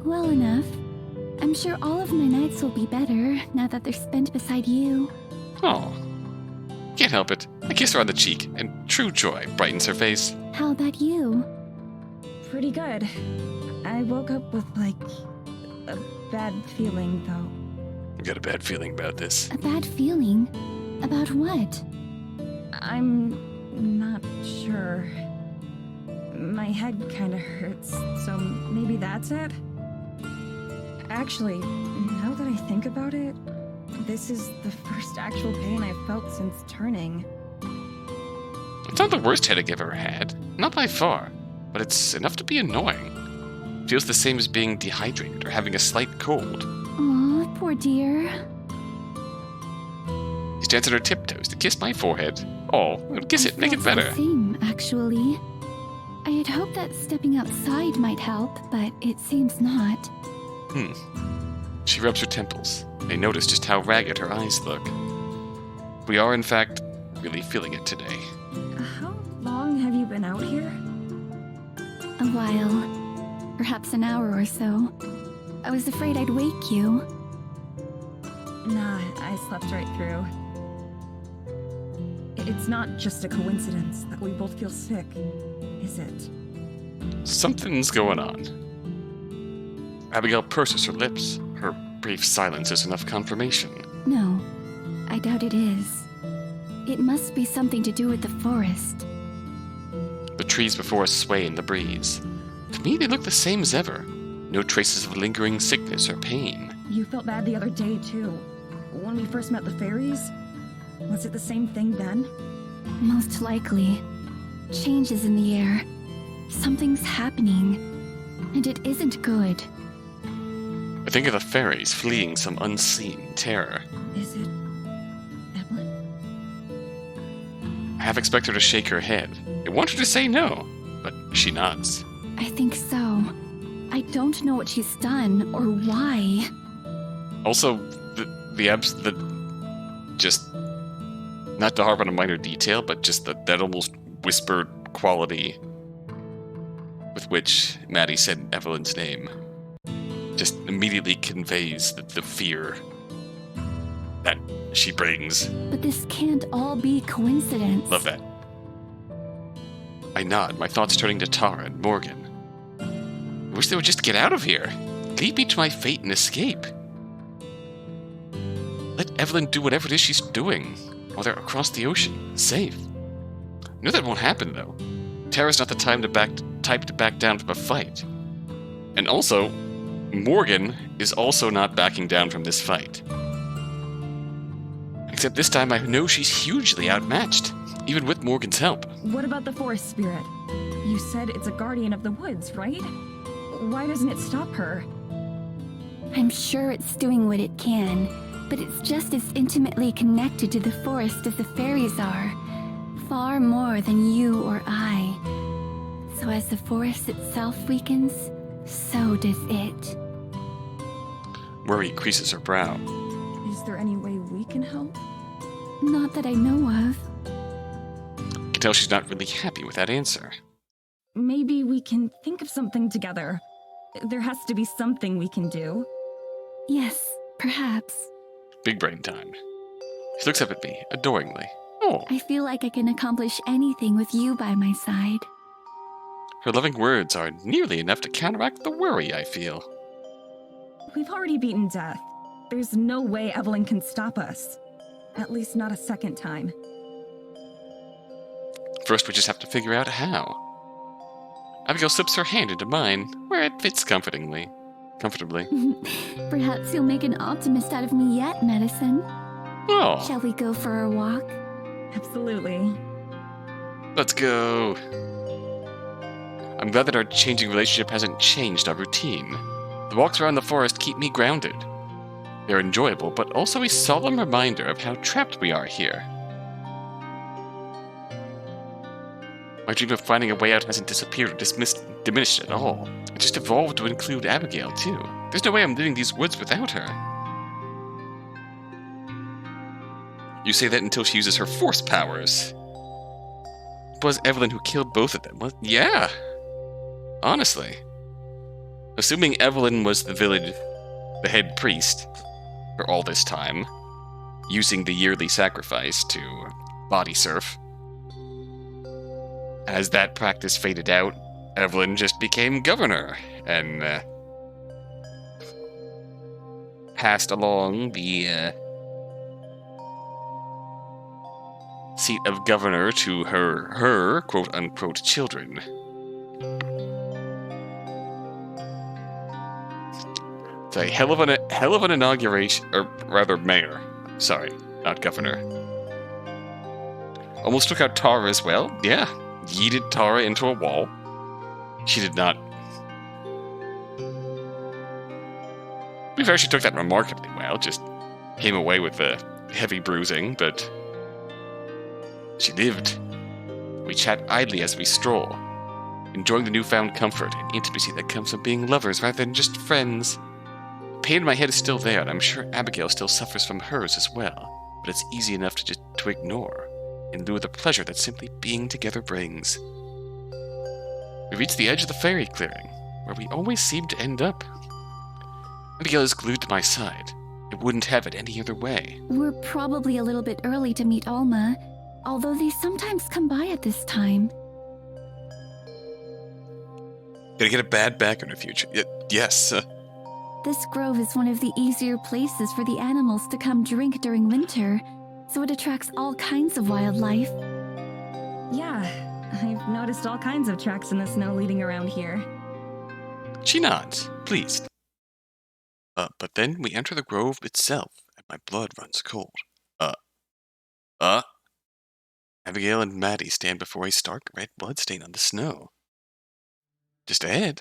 Well enough. I'm sure all of my nights will be better now that they're spent beside you. Oh. Can't help it. I kiss her on the cheek, and true joy brightens her face. How about you? Pretty good. I woke up with, a bad feeling, though. I've got a bad feeling about this. A bad feeling? About what? I'm not sure. My head kinda hurts, so maybe that's it? Actually, now that I think about it, this is the first actual pain I've felt since turning. It's not the worst headache I've ever had. Not by far. But it's enough to be annoying. Feels the same as being dehydrated or having a slight cold. Aw, poor dear. She stands on her tiptoes to kiss my forehead. Oh, kiss it, make it felt better. the same, actually. I had hoped that stepping outside might help, but it seems not. She rubs her temples. I notice just how ragged her eyes look. We are, in fact, really feeling it today. How long have you been out here? A while. Perhaps an hour or so. I was afraid I'd wake you. Nah, I slept right through. It's not just a coincidence that we both feel sick, is it? Something's going on. Abigail purses her lips. Her brief silence is enough confirmation. No, I doubt it is. It must be something to do with the forest. The trees before us sway in the breeze. To me, they look the same as ever. No traces of lingering sickness or pain. You felt bad the other day, too. When we first met the fairies? Was it the same thing then? Most likely. Changes in the air. Something's happening. And it isn't good. I think of the fairies fleeing some unseen terror. Is it Evelyn? I half expect her to shake her head. I want her to say no, but she nods. I think so. I don't know what she's done or why. Also, just not to harp on a minor detail, but just that almost whispered quality with which Maddie said Evelyn's name just immediately conveys the fear that she brings. But this can't all be coincidence. Love that. I nod, my thoughts turning to Tara and Morgan. I wish they would just get out of here. Leave me to my fate and escape. Let Evelyn do whatever it is she's doing while they're across the ocean, safe. I know that won't happen, though. Tara's not the type to back down from a fight. And also, Morgan is also not backing down from this fight. Except this time I know she's hugely outmatched, even with Morgan's help. What about the forest spirit? You said it's a guardian of the woods, right? Why doesn't it stop her? I'm sure it's doing what it can, but it's just as intimately connected to the forest as the fairies are. Far more than you or I. So as the forest itself weakens, so does it. Worry creases her brow. Is there any way we can help? Not that I know of. I can tell she's not really happy with that answer. maybe we can think of something together. There has to be something we can do. Yes, perhaps. Big brain time. She looks up at me, adoringly. Oh, I feel like I can accomplish anything with you by my side. her loving words are nearly enough to counteract the worry I feel. We've already beaten death. There's no way Evelyn can stop us. At least not a second time. First, we just have to figure out how. Abigail slips her hand into mine, where it fits comfortably. Perhaps you'll make an optimist out of me yet, Medicine. Oh, Shall we go for a walk? Absolutely. let's go. I'm glad that our changing relationship hasn't changed our routine. The walks around the forest keep me grounded. They're enjoyable, but also a solemn reminder of how trapped we are here. My dream of finding a way out hasn't disappeared or diminished at all. It just evolved to include Abigail, too. There's no way I'm leaving these woods without her. You say that until she uses her force powers. It was Evelyn who killed both of them. Well, yeah. Honestly. Assuming Evelyn was the head priest for all this time, using the yearly sacrifice to body surf. As that practice faded out, Evelyn just became governor and passed along the seat of governor to her quote-unquote children. It's a hell of an inauguration, or rather mayor. Sorry, not governor. Almost took out Tara as well. Yeah, yeeted Tara into a wall. She did not. To be fair, she took that remarkably well. Just came away with a heavy bruising, but she lived. We chat idly as we stroll, enjoying the newfound comfort and intimacy that comes from being lovers rather than just friends. The pain in my head is still there, and I'm sure Abigail still suffers from hers as well, but it's easy enough to ignore, in lieu of the pleasure that simply being together brings. We reach the edge of the fairy clearing, where we always seem to end up. Abigail is glued to my side. It wouldn't have it any other way. We're probably a little bit early to meet Alma, although they sometimes come by at this time. Gonna get a bad back in the future. Yes. This grove is one of the easier places for the animals to come drink during winter, so it attracts all kinds of wildlife. Yeah, I've noticed all kinds of tracks in the snow leading around here. She nods, pleased. But then we enter the grove itself, and my blood runs cold. Abigail and Maddie stand before a stark red bloodstain on the snow. Just ahead,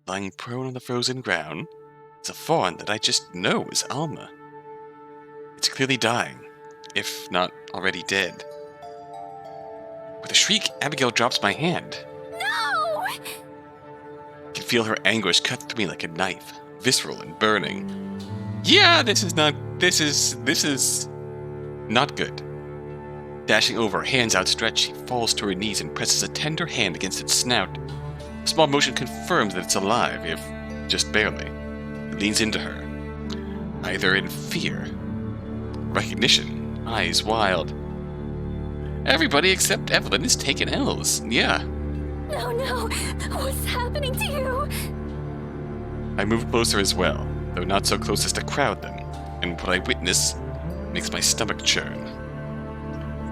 lying prone on the frozen ground, is a fawn that I just know is Alma. It's clearly dying, if not already dead. With a shriek, Abigail drops my hand. No! I can feel her anguish cut through me like a knife, visceral and burning. Yeah, this is not good. Dashing over, hands outstretched, she falls to her knees and presses a tender hand against its snout. A small motion confirms that it's alive, if just barely. It leans into her, either in fear, recognition, eyes wild. Everybody except Evelyn is taking L's. Yeah. No, what's happening to you? I move closer as well, though not so close as to crowd them, and what I witness makes my stomach churn.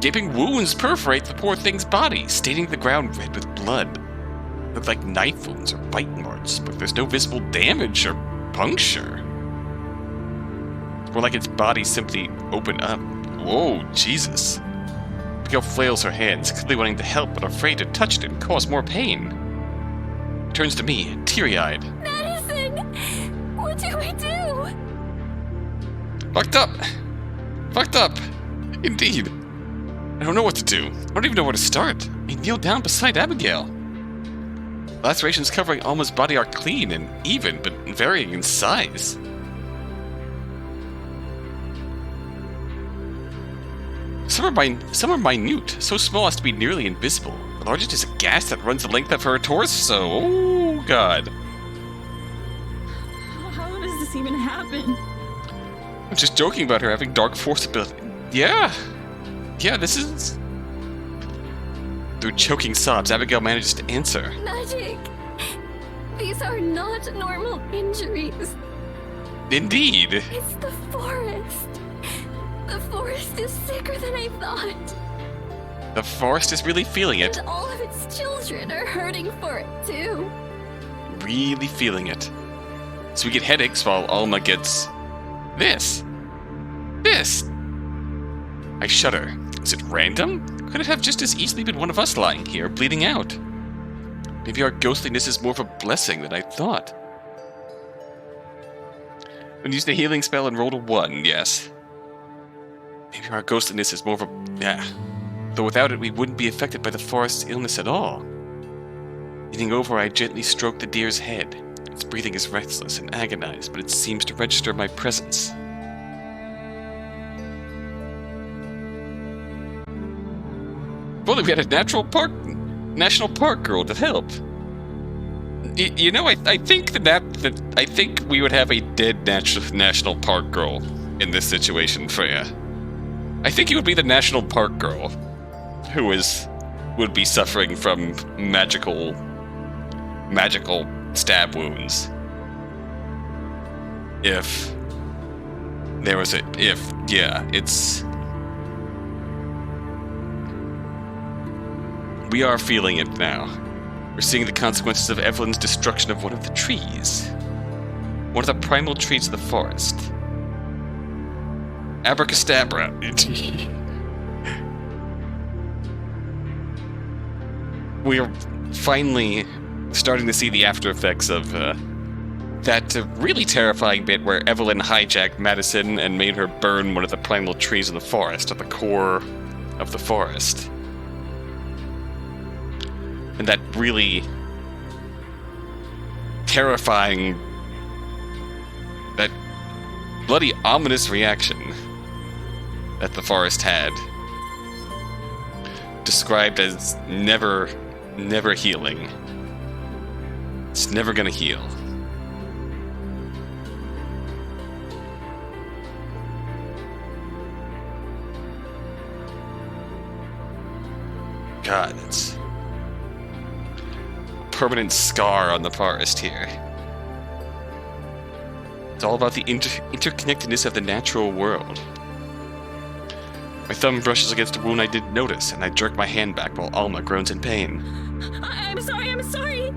Gaping wounds perforate the poor thing's body, staining the ground red with blood. Look like knife wounds or bite marks, but there's no visible damage or puncture. It's more like its body simply opened up. Whoa, Jesus. Abigail flails her hands, clearly wanting to help, but afraid to touch it and cause more pain. Turns to me, teary-eyed. Madison! What do I do? Fucked up! Indeed. I don't know what to do. I don't even know where to start. I kneel down beside Abigail. Lacerations covering Alma's body are clean and even, but varying in size. Some are minute, so small as to be nearly invisible, The largest is a gas that runs the length of her torso. Oh, God. How does this even happen? I'm just joking about her having dark force ability. Yeah. Yeah, this is... Through choking sobs, Abigail manages to answer. Magic! These are not normal injuries. Indeed. It's the forest. The forest is sicker than I thought. The forest is really feeling it. And all of its children are hurting for it, too. Really feeling it. So we get headaches while Alma gets... This. I shudder. Is it random? Could it have just as easily been one of us lying here, bleeding out? Maybe our ghostliness is more of a blessing than I thought. When used a healing spell and rolled a 1, yes. Maybe our ghostliness is more of a... Yeah. Though without it, we wouldn't be affected by the forest's illness at all. Leaning over, I gently stroke the deer's head. Its breathing is restless and agonized, but it seems to register my presence. If only we had a national park girl to help. You know, I think I think we would have a dead national park girl in this situation, Freya. I think it would be the national park girl who would be suffering from magical stab wounds. If there was it's... We are feeling it now. We're seeing the consequences of Evelyn's destruction of one of the trees. One of the primal trees of the forest. Abracadabra. We are finally starting to see the after effects of that really terrifying bit where Evelyn hijacked Madison and made her burn one of the primal trees in the forest, at the core of the forest. And that really terrifying, that bloody ominous reaction that the forest had, described as never healing. It's never gonna heal. God, it's permanent scar on the forest here. It's all about the interconnectedness of the natural world. My thumb brushes against a wound I didn't notice, and I jerk my hand back while Alma groans in pain. I'm sorry!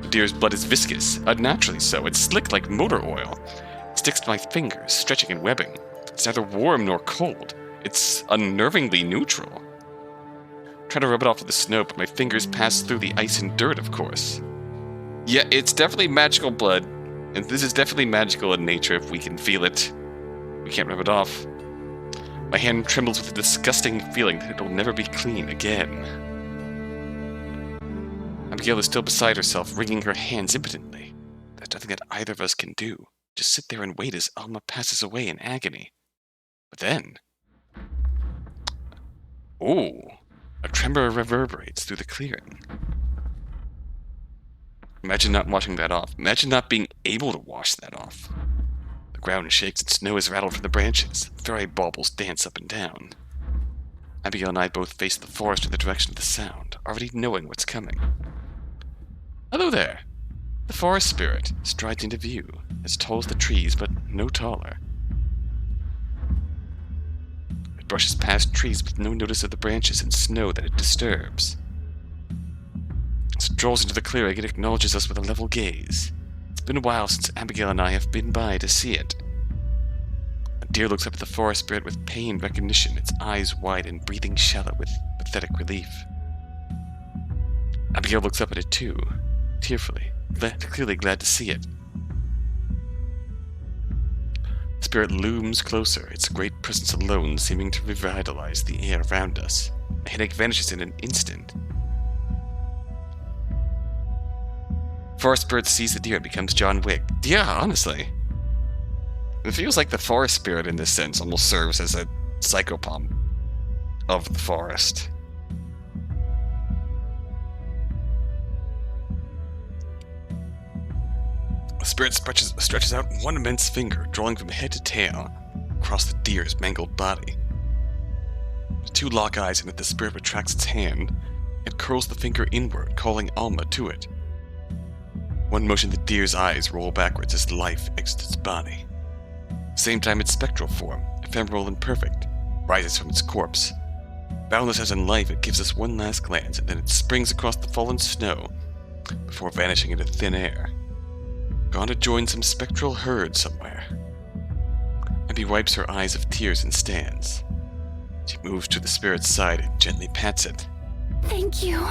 The deer's blood is viscous, unnaturally so. It's slick like motor oil. It sticks to my fingers, stretching and webbing. It's neither warm nor cold. It's unnervingly neutral. Try to rub it off with the snow, but my fingers pass through the ice and dirt, of course. Yeah, it's definitely magical blood, and this is definitely magical in nature if we can feel it. We can't rub it off. My hand trembles with a disgusting feeling that it'll never be clean again. Abigail is still beside herself, wringing her hands impotently. There's nothing that either of us can do. Just sit there and wait as Alma passes away in agony. But then... Ooh. A tremor reverberates through the clearing. Imagine not washing that off. Imagine not being able to wash that off. The ground shakes and snow is rattled from the branches. Fairy baubles dance up and down. Abigail and I both face the forest in the direction of the sound, already knowing what's coming. Hello there! The forest spirit strides into view, as tall as the trees, but no taller. It brushes past trees with no notice of the branches and snow that it disturbs. It strolls into the clearing and acknowledges us with a level gaze. It's been a while since Abigail and I have been by to see it. The deer looks up at the forest spirit with pained recognition, its eyes wide and breathing shallow with pathetic relief. Abigail looks up at it too, tearfully, clearly glad to see it. The spirit looms closer, its great presence alone seeming to revitalize the air around us. My headache vanishes in an instant. Forest spirit sees the deer and becomes John Wick. Yeah, honestly. It feels like the forest spirit in this sense almost serves as a psychopomp of the forest. The spirit stretches out one immense finger, drawing from head to tail across the deer's mangled body. The two lock eyes, and as the spirit retracts its hand, it curls the finger inward, calling Alma to it. One motion, the deer's eyes roll backwards as life exits its body. At the same time, its spectral form, ephemeral and perfect, rises from its corpse. Boundless as in life, it gives us one last glance, and then it springs across the fallen snow before vanishing into thin air. Gone to join some spectral herd somewhere. Abby wipes her eyes of tears and stands. She moves to the spirit's side and gently pats it. Thank you.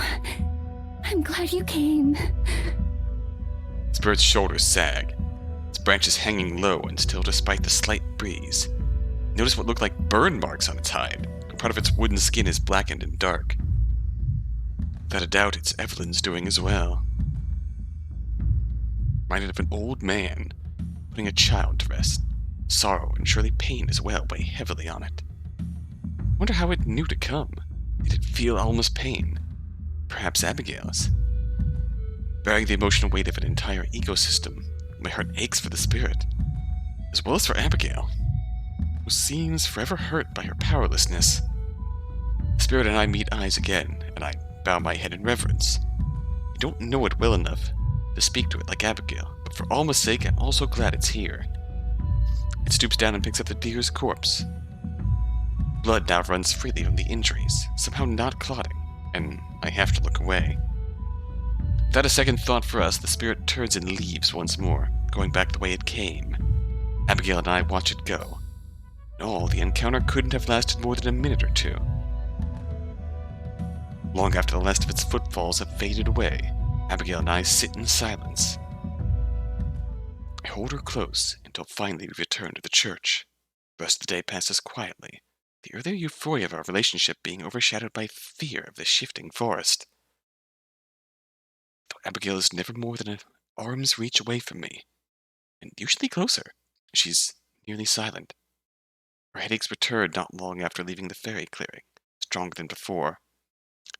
I'm glad you came. The spirit's shoulders sag, its branches hanging low and still despite the slight breeze. Notice what look like burn marks on its hide, and part of its wooden skin is blackened and dark. Without a doubt, it's Evelyn's doing as well. Reminded of an old man putting a child to rest. Sorrow and surely pain as well weigh heavily on it. Wonder how it knew to come. Did it feel Alma's pain? Perhaps Abigail's? Bearing the emotional weight of an entire ecosystem, my heart aches for the spirit, as well as for Abigail, who seems forever hurt by her powerlessness. The spirit and I meet eyes again, and I bow my head in reverence. I don't know it well enough to speak to it like Abigail, but for Alma's sake, I'm also glad it's here. It stoops down and picks up the deer's corpse. Blood now runs freely from the injuries, somehow not clotting, and I have to look away. Without a second thought for us, the spirit turns and leaves once more, going back the way it came. Abigail and I watch it go. In all, the encounter couldn't have lasted more than a minute or two. Long after the last of its footfalls have faded away, Abigail and I sit in silence. I hold her close until finally we return to the church. The rest of the day passes quietly, the earlier euphoria of our relationship being overshadowed by fear of the shifting forest. Though Abigail is never more than an arm's reach away from me, and usually closer, she's nearly silent. Her headaches returned not long after leaving the fairy clearing, stronger than before.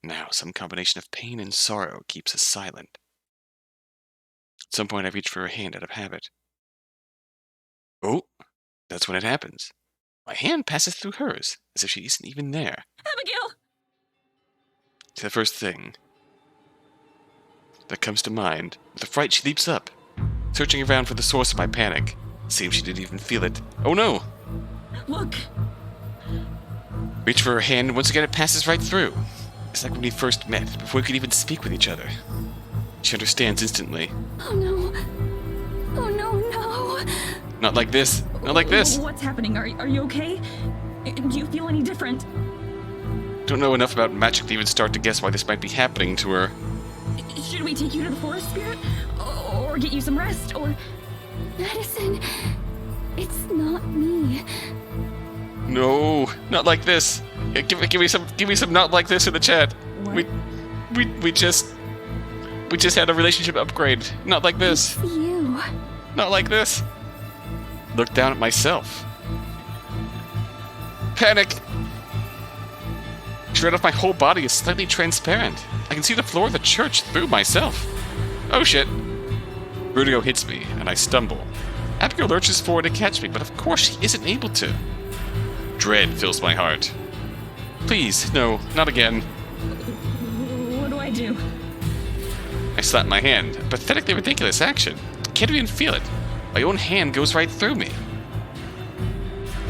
Now, some combination of pain and sorrow keeps us silent. At some point, I reach for her hand out of habit. Oh, that's when it happens. My hand passes through hers, as if she isn't even there. Abigail! It's the first thing that comes to mind. With a fright, she leaps up, searching around for the source of my panic. Seems she didn't even feel it. Oh no! Look! Reach for her hand, and once again it passes right through. It's like when we first met, before we could even speak with each other. She understands instantly. Oh no. Oh no, no. Not like this. Not like this. What's happening? Are you okay? Do you feel any different? Don't know enough about magic to even start to guess why this might be happening to her. Should we take you to the forest, Spirit? Or get you some rest? Or... Madison, it's not me. No, not like this. Give me some not like this in the chat. What? We just had a relationship upgrade. Not like this. It's you. Not like this. Look down at myself. Panic. Shred off my whole body is slightly transparent. I can see the floor of the church through myself. Oh shit. Rudigo hits me, and I stumble. Abigail lurches forward to catch me, but of course she isn't able to. Dread fills my heart. Please, no, not again. What do I do? I slap my hand. A pathetically ridiculous action. Can't even feel it. My own hand goes right through me.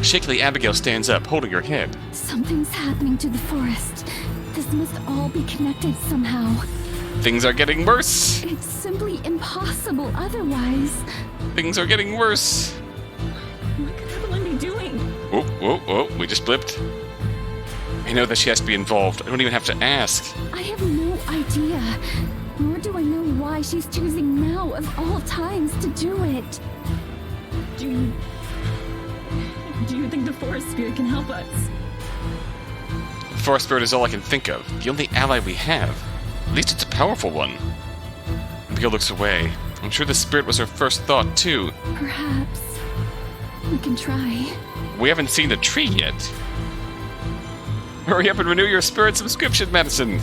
Shakily, Abigail stands up, holding her head. Something's happening to the forest. This must all be connected somehow. Things are getting worse. It's simply impossible otherwise. Things are getting worse. What could Evelyn be doing? Whoa, we just blipped. I know that she has to be involved. I don't even have to ask. I have no idea. Nor do I know why she's choosing now of all times to do it. Do you think the forest spirit can help us? The forest spirit is all I can think of. The only ally we have. At least it's a powerful one. Abigail looks away. I'm sure the spirit was her first thought, too. Perhaps. We can try. We haven't seen the tree yet. Hurry up and renew your spirit subscription, Madison.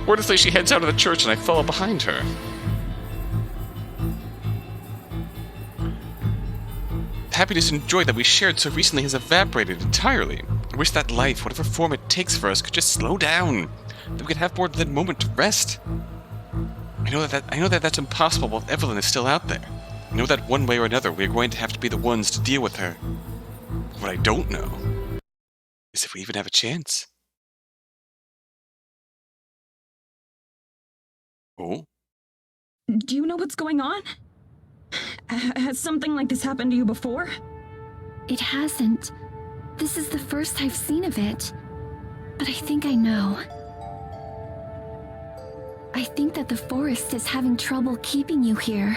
Wordlessly, she heads out of the church and I follow behind her. The happiness and joy that we shared so recently has evaporated entirely. I wish that life, whatever form it takes for us, could just slow down. That we could have more than that moment to rest. I know that that's impossible while Evelyn is still out there. I know that one way or another we're going to have to be the ones to deal with her. What I don't know is if we even have a chance. Oh? Do you know what's going on? Has something like this happened to you before? It hasn't. This is the first I've seen of it. But I think I know. I think that the forest is having trouble keeping you here.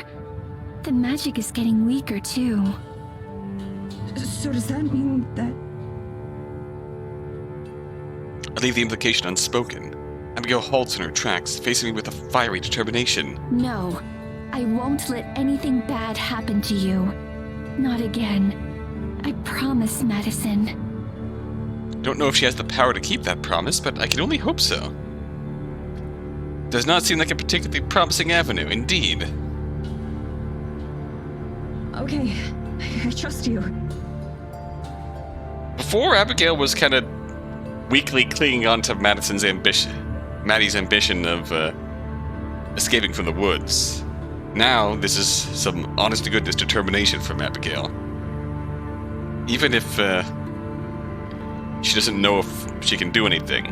The magic is getting weaker, too. So does that mean that... I leave the implication unspoken. Abigail halts in her tracks, facing me with a fiery determination. No, I won't let anything bad happen to you. Not again. I promise, Madison. Don't know if she has the power to keep that promise, but I can only hope so. Does not seem like a particularly promising avenue, indeed. Okay, I trust you. Before, Abigail was kind of weakly clinging on to Maddie's ambition of escaping from the woods. Now, this is some honest-to-goodness determination from Abigail. Even if she doesn't know if she can do anything.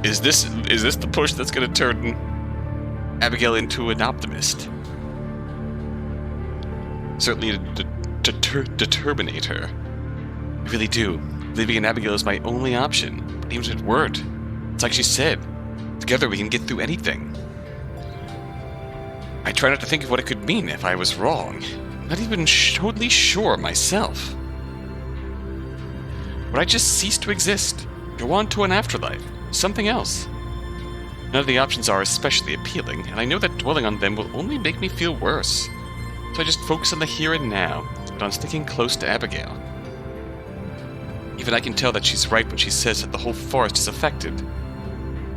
Is this the push that's going to turn Abigail into an optimist? Certainly to determinate her. I really do. Leaving in Abigail is my only option. But even if it weren't, it's like she said, together we can get through anything. I try not to think of what it could mean if I was wrong. I'm not even totally sure myself. Would I just cease to exist? Go on to an afterlife? Something else? None of the options are especially appealing, and I know that dwelling on them will only make me feel worse. So I just focus on the here and now, and on sticking close to Abigail. Even I can tell that she's right when she says that the whole forest is affected.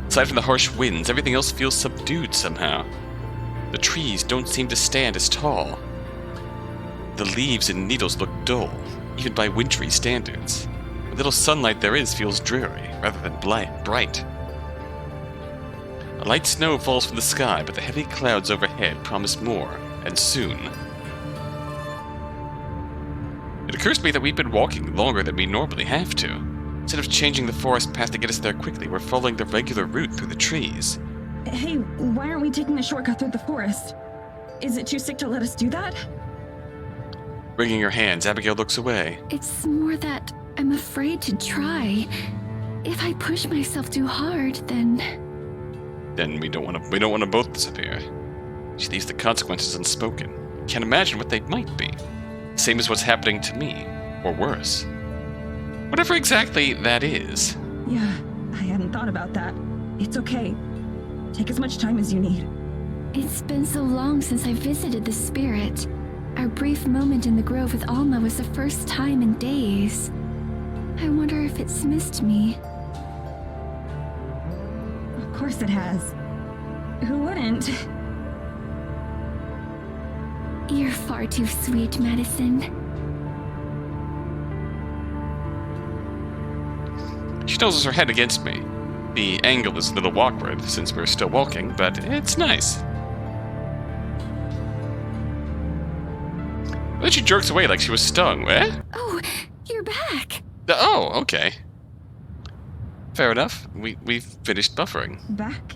Aside from the harsh winds, everything else feels subdued somehow. The trees don't seem to stand as tall. The leaves and needles look dull, even by wintry standards. The little sunlight there is feels dreary, rather than bright. A light snow falls from the sky, but the heavy clouds overhead promise more, and soon. It occurs to me that we've been walking longer than we normally have to. Instead of changing the forest path to get us there quickly, we're following the regular route through the trees. Hey, why aren't we taking the shortcut through the forest? Is it too sick to let us do that? Wringing her hands, Abigail looks away. It's more that I'm afraid to try. If I push myself too hard, then we don't want to both disappear. She leaves the consequences unspoken. Can't imagine what they might be. Same as what's happening to me, or worse. Whatever exactly that is. Yeah, I hadn't thought about that. It's okay. Take as much time as you need. it's been so long since I visited the spirit. Our brief moment in the grove with Alma was the first time in days. I wonder if it's missed me. Of course it has. Who wouldn't? You're far too sweet, Madison. She noses her head against me. The angle is a little awkward since we're still walking, but it's nice. Then she jerks away like she was stung. Eh? Oh, you're back. Oh, okay. Fair enough. We've finished buffering. Back?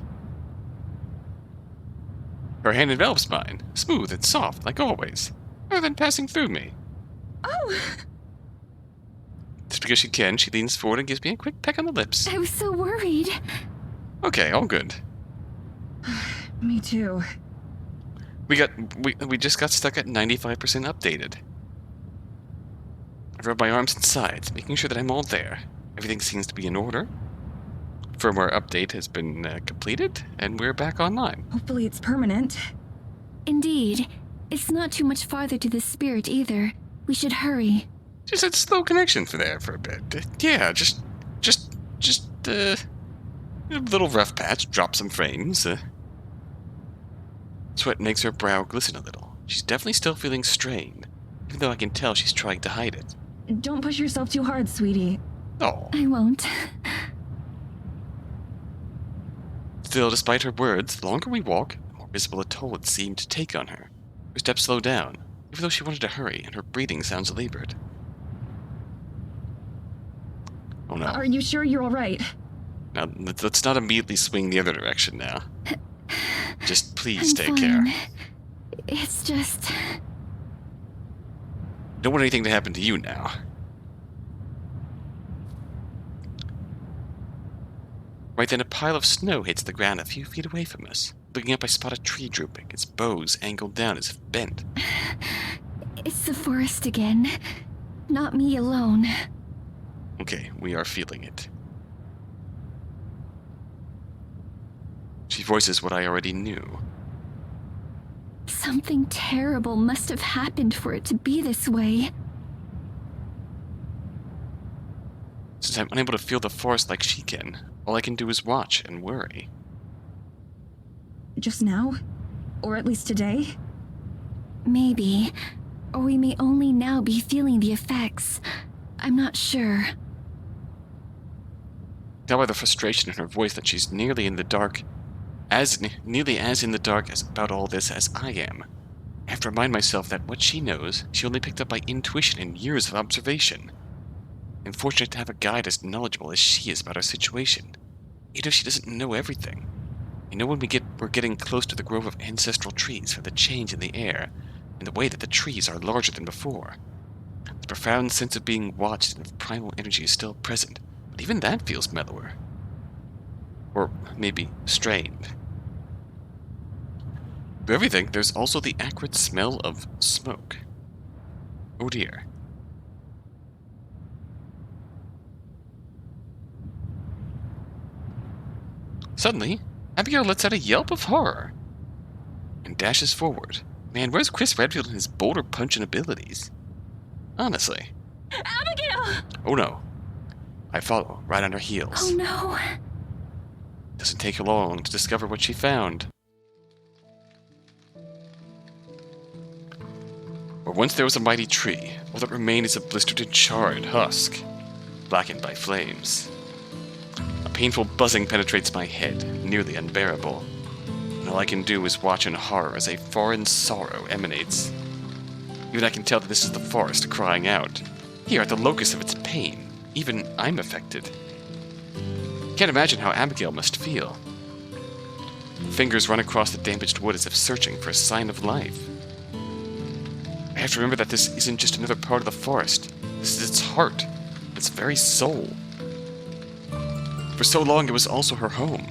Her hand envelops mine, smooth and soft, like always, rather than passing through me. Oh! Just because she can, she leans forward and gives me a quick peck on the lips. I was so worried. Okay, all good. Me too. We just got stuck at 95% updated. I rub my arms and sides, making sure that I'm all there. Everything seems to be in order. Firmware update has been completed, and we're back online. Hopefully it's permanent. Indeed. It's not too much farther to the spirit either. We should hurry. Just had slow connection for a bit. Yeah, just A little rough patch, drop some frames. Sweat makes her brow glisten a little. She's definitely still feeling strained, even though I can tell she's trying to hide it. Don't push yourself too hard, sweetie. Oh. I won't. Still, despite her words, the longer we walk, the more visible a toll it seemed to take on her. Her steps slow down, even though she wanted to hurry, and her breathing sounds labored. Oh no. Are you sure you're alright? Now, let's not immediately swing the other direction now. Just please I'm take fine. care. It's just... Don't want anything to happen to you now. Right then, a pile of snow hits the ground a few feet away from us. Looking up, I spot a tree drooping, its boughs angled down as if bent. It's the forest again. Not me alone. Okay, we are feeling it. She voices what I already knew. Something terrible must have happened for it to be this way. Since I'm unable to feel the forest like she can, all I can do is watch and worry. Just now? Or at least today? Maybe. Or we may only now be feeling the effects. I'm not sure. Tell by the frustration in her voice that she's nearly in the dark, nearly as in the dark as about all this as I am. I have to remind myself that what she knows, she only picked up by intuition and years of observation. I'm fortunate to have a guide as knowledgeable as she is about our situation, even if she doesn't know everything. I know when we're getting close to the grove of ancestral trees for the change in the air, and the way that the trees are larger than before. The profound sense of being watched and of primal energy is still present, but even that feels mellower. Or maybe strained. Through everything, there's also the acrid smell of smoke. Oh dear. Suddenly, Abigail lets out a yelp of horror and dashes forward. Man, where's Chris Redfield and his boulder punching abilities? Honestly. Abigail! Oh no. I follow, right on her heels. Oh no. Doesn't take her long to discover what she found. Where once there was a mighty tree, all that remained is a blistered and charred husk, blackened by flames. A painful buzzing penetrates my head, nearly unbearable, and all I can do is watch in horror as a foreign sorrow emanates. Even I can tell that this is the forest crying out. Here at the locus of its pain, even I'm affected. Can't imagine how Abigail must feel. Fingers run across the damaged wood as if searching for a sign of life. I have to remember that this isn't just another part of the forest. This is its heart, its very soul. For so long, it was also her home.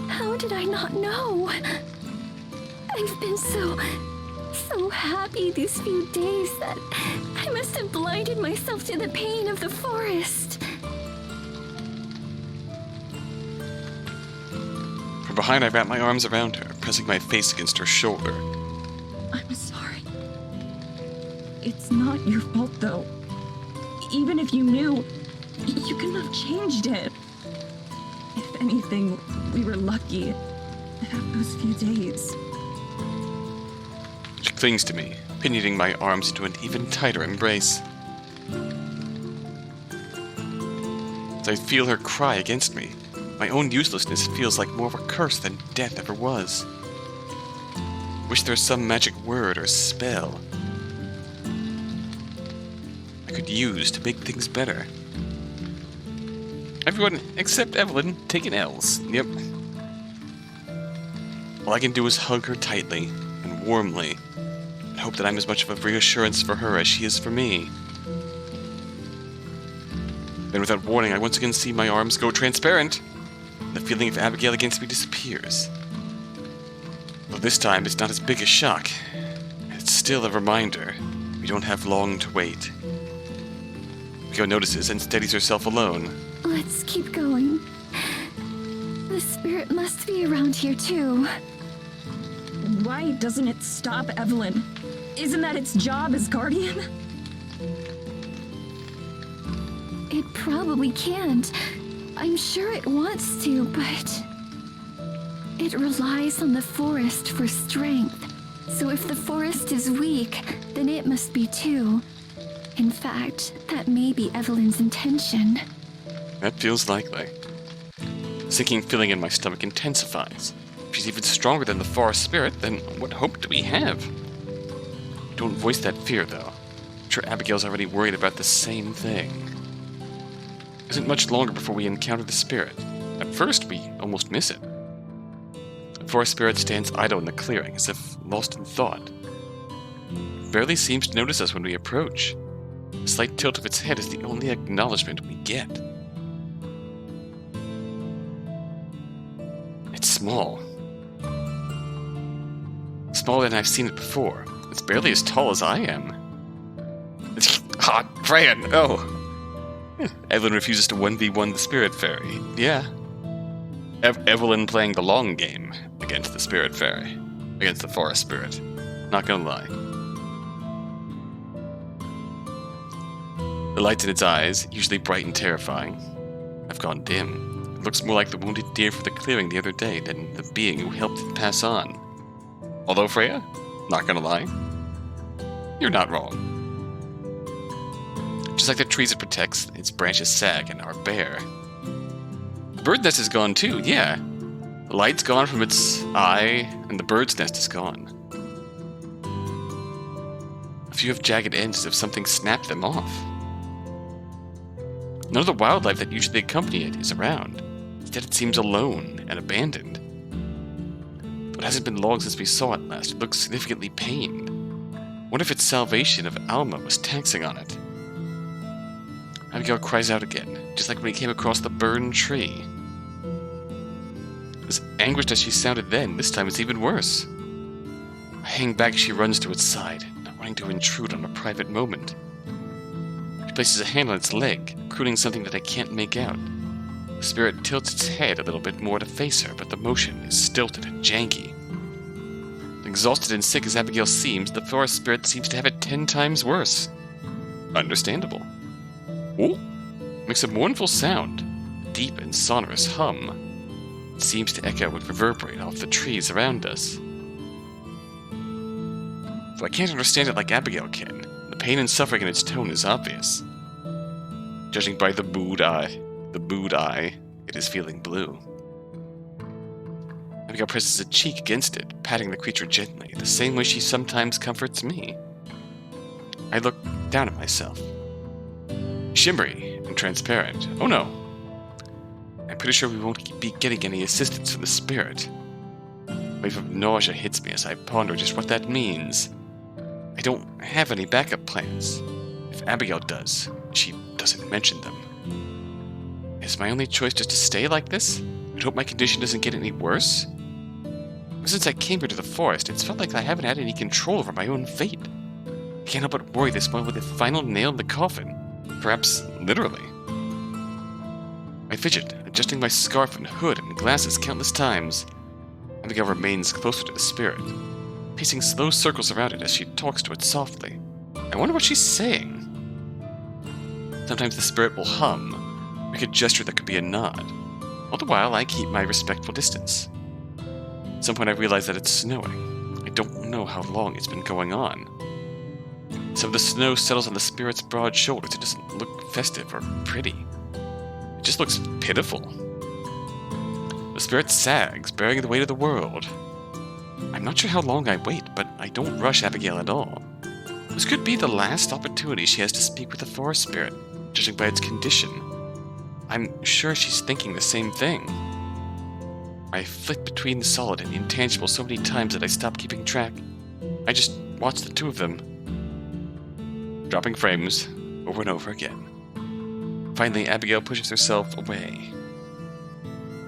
How did I not know? I've been so happy these few days that I must have blinded myself to the pain of the forest. From behind, I wrap my arms around her, pressing my face against her shoulder. I'm sorry. It's not your fault, though. Even if you knew, you couldn't have changed it. If anything, we were lucky to have those few days. She clings to me, pinioning my arms into an even tighter embrace. As I feel her cry against me, my own uselessness feels like more of a curse than death ever was. Wish there was some magic word or spell I could use to make things better. Everyone except Evelyn taking L's. Yep. All I can do is hug her tightly and warmly and hope that I'm as much of a reassurance for her as she is for me. Then without warning, I once again see my arms go transparent, and the feeling of Abigail against me disappears. Though this time it's not as big a shock. It's still a reminder we don't have long to wait. Abigail notices and steadies herself alone. Let's keep going. The spirit must be around here too. Why doesn't it stop, Evelyn? Isn't that its job as guardian? It probably can't. I'm sure it wants to, but it relies on the forest for strength. So if the forest is weak, then it must be too. In fact, that may be Evelyn's intention. That feels likely. The sinking feeling in my stomach intensifies. If she's even stronger than the forest spirit, then what hope do we have? Don't voice that fear, though. I'm sure Abigail's already worried about the same thing. It isn't much longer before we encounter the spirit. At first, we almost miss it. The forest spirit stands idle in the clearing, as if lost in thought. It barely seems to notice us when we approach. The slight tilt of its head is the only acknowledgement we get. It's small. Smaller than I've seen it before. It's barely as tall as I am. It's hot, Fran! Oh! Evelyn refuses to 1v1 the Spirit Fairy. Yeah. Evelyn playing the long game against the Spirit Fairy. Against the Forest Spirit. Not gonna lie. The lights in its eyes, usually bright and terrifying, have gone dim. It looks more like the wounded deer from the clearing the other day than the being who helped it pass on. Although, Freya, not gonna lie, you're not wrong. Just like the trees it protects, its branches sag and are bare. The bird nest is gone too, yeah. The light's gone from its eye, and the bird's nest is gone. A few have jagged ends as if something snapped them off. None of the wildlife that usually accompany it is around. Instead, it seems alone and abandoned. Though it hasn't been long since we saw it last, it looks significantly pained. What if its salvation of Alma was taxing on it? Abigail cries out again, just like when we came across the burned tree. As anguished as she sounded then, this time it's even worse. I hang back as she runs to its side, not wanting to intrude on a private moment. She places a hand on its leg, crooning something that I can't make out. The spirit tilts its head a little bit more to face her, but the motion is stilted and janky. Exhausted and sick as Abigail seems, the forest spirit seems to have it 10 times worse. Understandable. Ooh, makes a mournful sound, a deep and sonorous hum. It seems to echo and reverberate off the trees around us. Though I can't understand it like Abigail can, the pain and suffering in its tone is obvious. Judging by the mood eye, it is feeling blue. Abigail presses a cheek against it, patting the creature gently, the same way she sometimes comforts me. I look down at myself. Shimmery and transparent. Oh no. I'm pretty sure we won't be getting any assistance from the spirit. A wave of nausea hits me as I ponder just what that means. I don't have any backup plans. If Abigail does, she doesn't mention them. Is my only choice just to stay like this? And hope my condition doesn't get any worse? Ever since I came here to the forest, it's felt like I haven't had any control over my own fate. I can't help but worry this moment with the final nail in the coffin. Perhaps literally. I fidget, adjusting my scarf and hood and glasses countless times. Abigail remains closer to the spirit, pacing slow circles around it as she talks to it softly. I wonder what she's saying. Sometimes the spirit will hum, make a gesture that could be a nod. All the while, I keep my respectful distance. At some point, I realize that it's snowing. I don't know how long it's been going on. Some of the snow settles on the spirit's broad shoulders. It doesn't look festive or pretty. It just looks pitiful. The spirit sags, bearing the weight of the world. I'm not sure how long I wait, but I don't rush Abigail at all. This could be the last opportunity she has to speak with the forest spirit, judging by its condition. I'm sure she's thinking the same thing. I flit between the solid and the intangible so many times that I stop keeping track. I just watch the two of them, dropping frames over and over again. Finally, Abigail pushes herself away.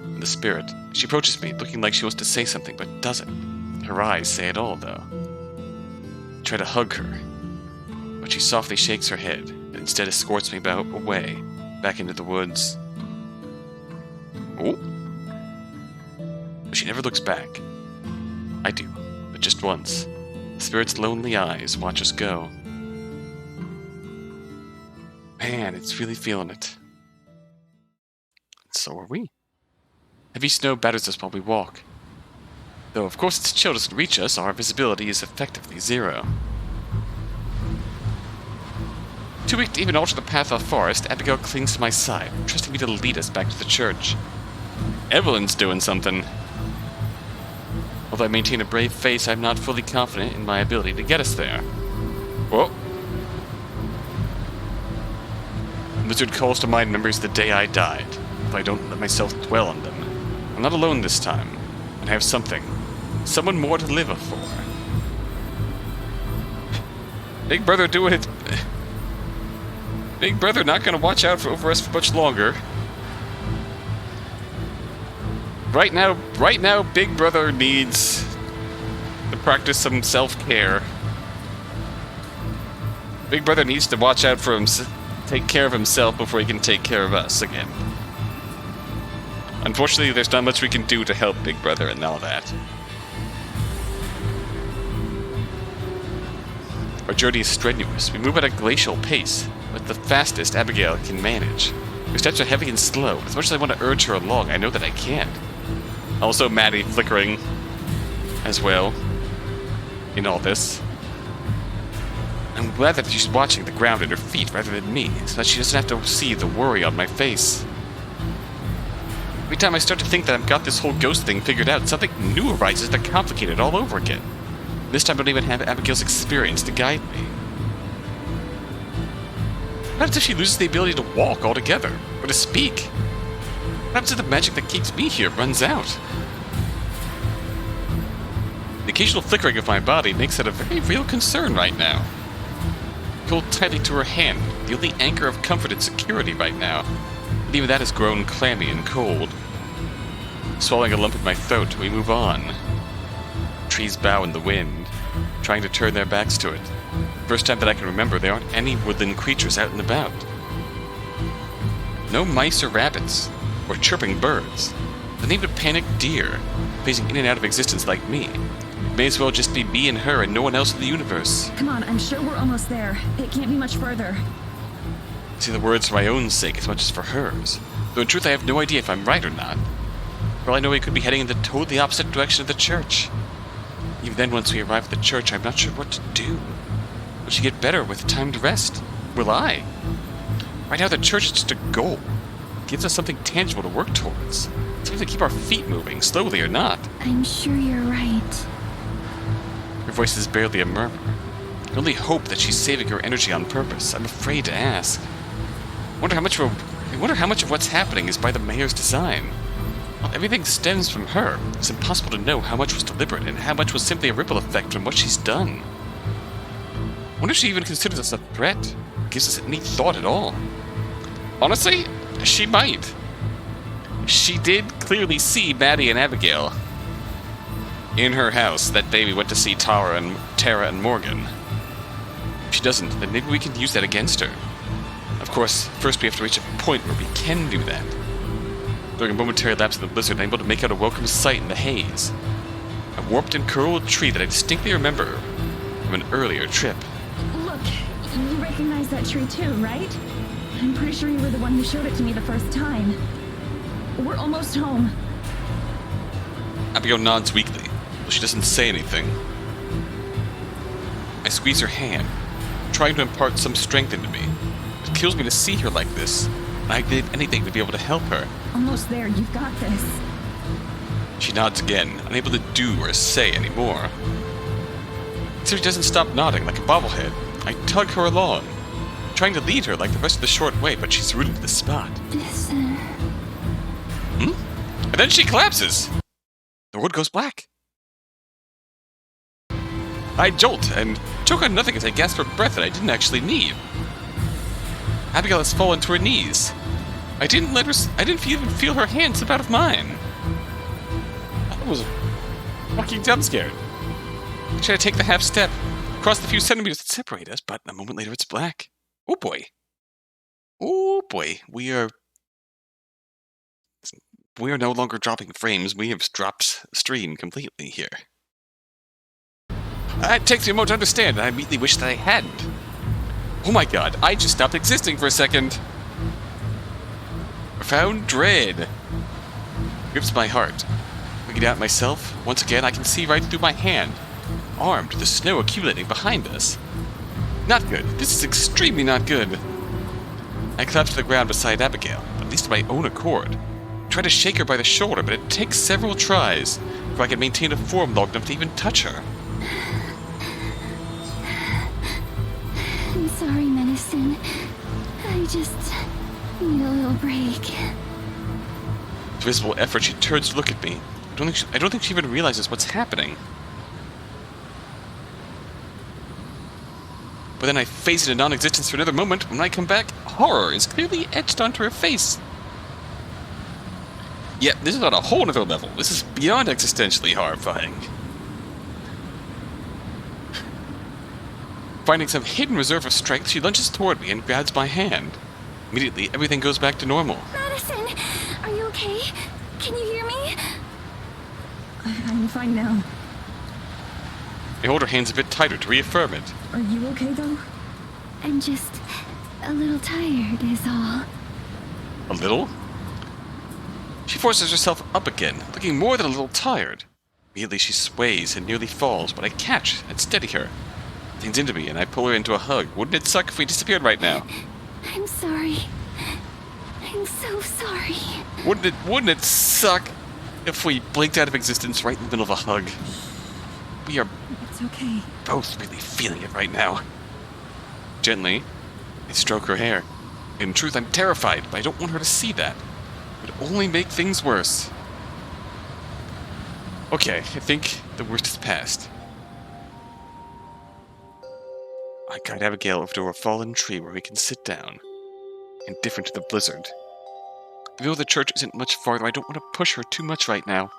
And the spirit, she approaches me, looking like she wants to say something, but doesn't. Her eyes say it all, though. I try to hug her, but she softly shakes her head, and instead escorts me away, back into the woods. Oh? But she never looks back. I do, but just once. The spirit's lonely eyes watch us go. Man, it's really feeling it. so are we. Heavy snow batters us while we walk. Though, of course, its chill doesn't reach us, our visibility is effectively zero. Too weak to even alter the path of the forest, Abigail clings to my side, trusting me to lead us back to the church. Evelyn's doing something. Although I maintain a brave face, I'm not fully confident in my ability to get us there. Whoa. Lizard calls to mind memories of the day I died, if I don't let myself dwell on them. I'm not alone this time, and I have someone more to live for. Big Brother doing it. Big Brother not gonna watch out over us for much longer. Right now, Big Brother needs to practice some self-care. Big Brother needs to watch out for himself. Take care of himself before he can take care of us again. Unfortunately, there's not much we can do to help Big Brother and all that. Our journey is strenuous. We move at a glacial pace, but the fastest Abigail can manage. Her steps are heavy and slow. As much as I want to urge her along, I know that I can't. Also, Maddie flickering as well in all this. I'm glad that she's watching the ground at her feet rather than me, so that she doesn't have to see the worry on my face. Every time I start to think that I've got this whole ghost thing figured out, something new arises that complicates it all over again. This time I don't even have Abigail's experience to guide me. What happens if she loses the ability to walk altogether, or to speak? What happens if the magic that keeps me here runs out? The occasional flickering of my body makes it a very real concern right now. I hold tightly to her hand, the only anchor of comfort and security right now. But even that has grown clammy and cold. Swallowing a lump in my throat, we move on. Trees bow in the wind, trying to turn their backs to it. First time that I can remember, there aren't any woodland creatures out and about. No mice or rabbits, or chirping birds. The named a panicked deer, phasing in and out of existence like me. It may as well just be me and her and no one else in the universe. Come on, I'm sure we're almost there. It can't be much further. I say the words for my own sake as much as for hers. Though in truth I have no idea if I'm right or not. For all I know, we could be heading in the totally opposite direction of the church. Even then, once we arrive at the church, I'm not sure what to do. Will she get better with time to rest? Will I? Right now, the church is just a goal. It gives us something tangible to work towards. Something to keep our feet moving, slowly or not. I'm sure you're right. Her voice is barely a murmur. I only hope that she's saving her energy on purpose. I'm afraid to ask. I wonder how much of what's happening is by the mayor's design. While everything stems from her, it's impossible to know how much was deliberate and how much was simply a ripple effect from what she's done. I wonder if she even considers us a threat, or gives us any thought at all. Honestly, she might. She did clearly see Maddie and Abigail in her house that day we went to see Tara and Morgan. If she doesn't, then maybe we can use that against her. Of course, first we have to reach a point where we can do that. During a momentary lapse in the blizzard, I'm able to make out a welcome sight in the haze. A warped and curled tree that I distinctly remember from an earlier trip. Look, you recognize that tree too, right? I'm pretty sure you were the one who showed it to me the first time. We're almost home. Abigail nods weakly, but she doesn't say anything. I squeeze her hand, trying to impart some strength into me. It kills me to see her like this, and I did anything to be able to help her. Almost there, you've got this. She nods again, unable to do or say any more. So she doesn't stop nodding like a bobblehead. I tug her along, trying to lead her like the rest of the short way, but she's rooted to the spot. Listen. And then she collapses. The wood goes black. I jolt and choke on nothing as I gasp for breath that I didn't actually need. Abigail has fallen to her knees. I didn't even feel her hand slip out of mine. I was fucking jump scared. I try to take the half step, cross the few centimeters that separate us, but a moment later it's black. Oh boy. Oh boy. We are no longer dropping frames. We have dropped stream completely here. It takes me a moment to understand, and I immediately wish that I hadn't. Oh my god, I just stopped existing for a second. Profound dread grips my heart. Looking at myself, once again I can see right through my hand, armed to the snow accumulating behind us. Not good. This is extremely not good. I collapse to the ground beside Abigail, at least of my own accord. I try to shake her by the shoulder, but it takes several tries before I can maintain a form long enough to even touch her. I'm sorry, Medicine. I just need a little break. With visible effort, she turns to look at me. I don't think she even realizes what's happening. But then I phase into non-existence for another moment. When I come back, horror is clearly etched onto her face. Yet, this is on a whole other level. This is beyond existentially horrifying. Finding some hidden reserve of strength, she lunges toward me and grabs my hand. Immediately, everything goes back to normal. Madison, are you okay? Can you hear me? I'm fine now. I hold her hands a bit tighter to reaffirm it. Are you okay, though? I'm just a little tired, is all. A little? She forces herself up again, looking more than a little tired. Immediately she sways and nearly falls, but I catch and steady her. Leans into me and I pull her into a hug. Wouldn't it suck if we disappeared right now? I'm sorry. I'm so sorry. Wouldn't it suck if we blinked out of existence right in the middle of a hug? We are It's okay. both really feeling it right now. Gently, I stroke her hair. In truth, I'm terrified, but I don't want her to see that. It would only make things worse. Okay, I think the worst is past. I guide Abigail over to a fallen tree where we can sit down, indifferent to the blizzard. Though the church isn't much farther, I don't want to push her too much right now.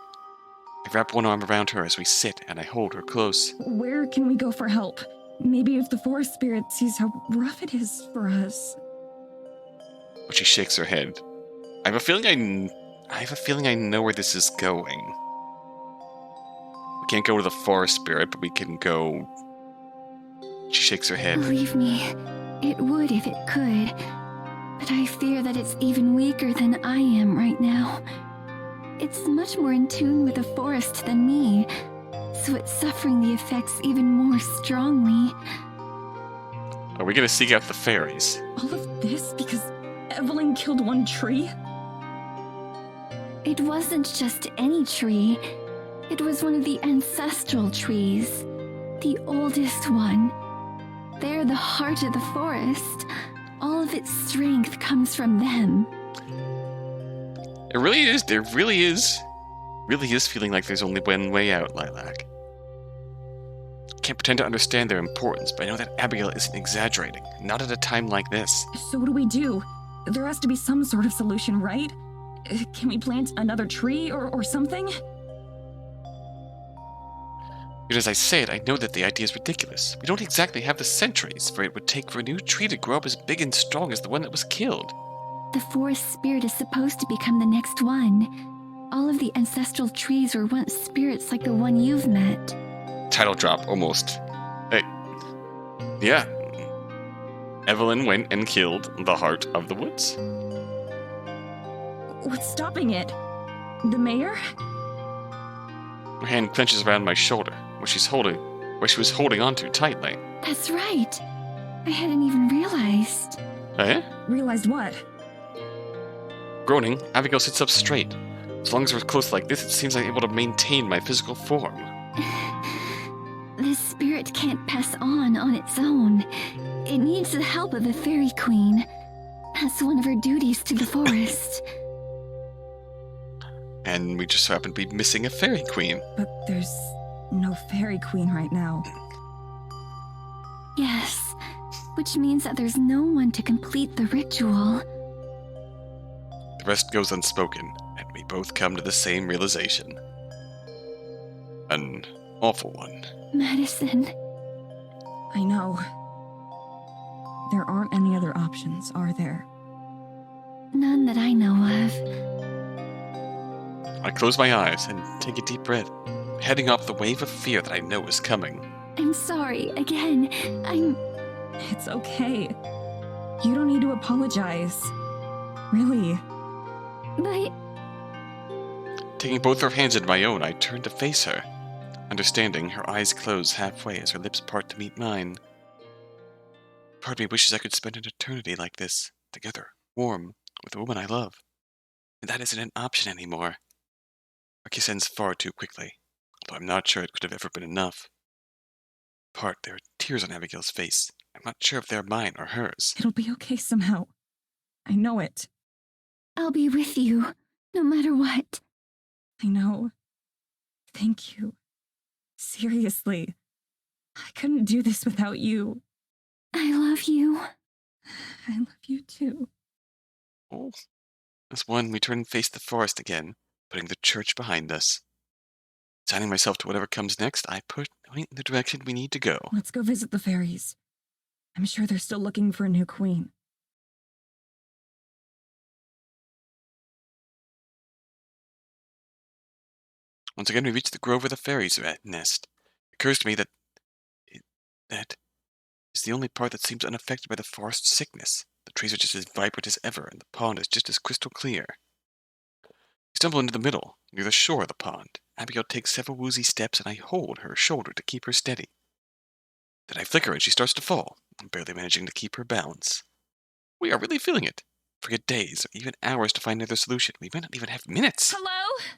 I wrap one arm around her as we sit, and I hold her close. Where can we go for help? Maybe if the forest spirit sees how rough it is for us. But she shakes her head. I have a feeling I know where this is going. We can't go to the forest spirit, but we can go... She shakes her head. Believe me, it would if it could. But I fear that it's even weaker than I am right now. It's much more in tune with the forest than me, so it's suffering the effects even more strongly. Are we going to seek out the fairies? All of this because Evelyn killed one tree? It wasn't just any tree. It was one of the ancestral trees. The oldest one. They're the heart of the forest. All of its strength comes from them. It really is. There really is feeling like there's only one way out, Lilac. Can't pretend to understand their importance, but I know that Abigail isn't exaggerating. Not at a time like this. So what do we do? There has to be some sort of solution, right? Can we plant another tree or something? But as I say it, I know that the idea is ridiculous. We don't exactly have the centuries for it would take for a new tree to grow up as big and strong as the one that was killed. The forest spirit is supposed to become the next one. All of the ancestral trees were once spirits like the one you've met. Title drop, almost. Hey. Yeah. Evelyn went and killed the heart of the woods. What's stopping it? The mayor? Her hand clenches around my shoulder, where she was holding onto tightly. That's right. I hadn't even realized. Eh? Realized what? Groaning, Abigail sits up straight. As long as we're close like this, it seems I'm able to maintain my physical form. This spirit can't pass on its own. It needs the help of the Fairy Queen. That's one of her duties to the forest. And we just happen to be missing a fairy queen. But there's no fairy queen right now. Yes, which means that there's no one to complete the ritual. The rest goes unspoken, and we both come to the same realization. An awful one. Madison. I know. There aren't any other options, are there? None that I know of. I close my eyes and take a deep breath, heading off the wave of fear that I know is coming. I'm sorry, again. It's okay. You don't need to apologize. Really. But Taking both her hands in my own, I turned to face her. Understanding, her eyes close halfway as her lips part to meet mine. Part of me wishes I could spend an eternity like this, together, warm, with a woman I love. And that isn't an option anymore. Our kiss ends far too quickly, although I'm not sure it could have ever been enough. There are tears on Abigail's face. I'm not sure if they're mine or hers. It'll be okay somehow. I know it. I'll be with you, no matter what. I know. Thank you. Seriously. I couldn't do this without you. I love you. I love you too. Oh. As one, we turn and face the forest again, putting the church behind us. Signing myself to whatever comes next, I point in the direction we need to go. Let's go visit the fairies. I'm sure they're still looking for a new queen. Once again, we reach the grove where the fairies nest. It occurs to me that is the only part that seems unaffected by the forest sickness. The trees are just as vibrant as ever, and the pond is just as crystal clear. We stumble into the middle, near the shore of the pond. Abigail takes several woozy steps, and I hold her shoulder to keep her steady. Then I flicker, and she starts to fall, barely managing to keep her balance. We are really feeling it. Forget days, or even hours to find another solution. We might not even have minutes. Hello?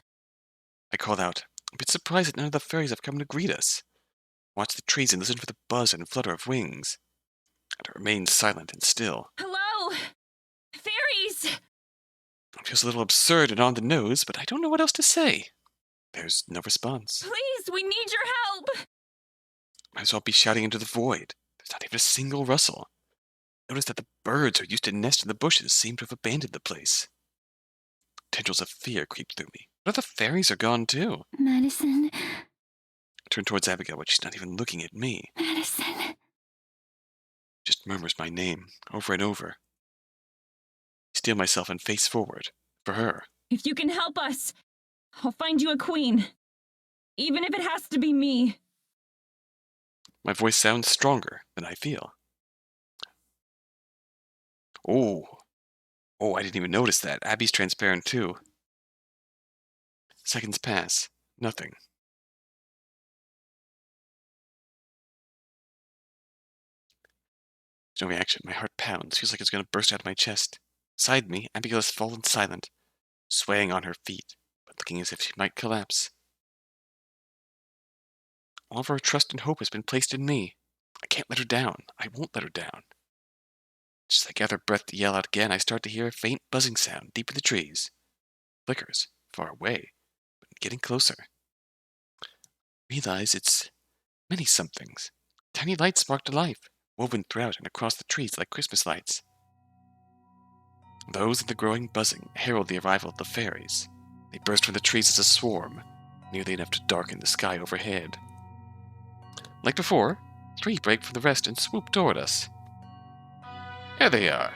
I called out, a bit surprised that none of the fairies have come to greet us. Watch the trees and listen for the buzz and flutter of wings. And it remains silent and still. Hello? Fairies! It feels a little absurd and on the nose, but I don't know what else to say. There's no response. Please, we need your help! Might as well be shouting into the void. There's not even a single rustle. Notice that the birds who used to nest in the bushes seem to have abandoned the place. Tendrils of fear creep through me. What if the fairies are gone too? Madison. I turn towards Abigail, but she's not even looking at me. Madison. Just murmurs my name over and over. I steel myself and face forward. For her. If you can help us, I'll find you a queen. Even if it has to be me. My voice sounds stronger than I feel. Oh, I didn't even notice that. Abby's transparent too. Seconds pass. Nothing. There's no reaction. My heart pounds. Feels like it's going to burst out of my chest. Beside me, Abigail has fallen silent, swaying on her feet, but looking as if she might collapse. All of her trust and hope has been placed in me. I can't let her down. I won't let her down. Just as I gather breath to yell out again, I start to hear a faint buzzing sound deep in the trees. Flickers, far away, but getting closer. I realize it's many somethings. Tiny lights spark to life, woven throughout and across the trees like Christmas lights. Those and the growing buzzing herald the arrival of the fairies. They burst from the trees as a swarm, nearly enough to darken the sky overhead. Like before, 3 break from the rest and swoop toward us. There they are.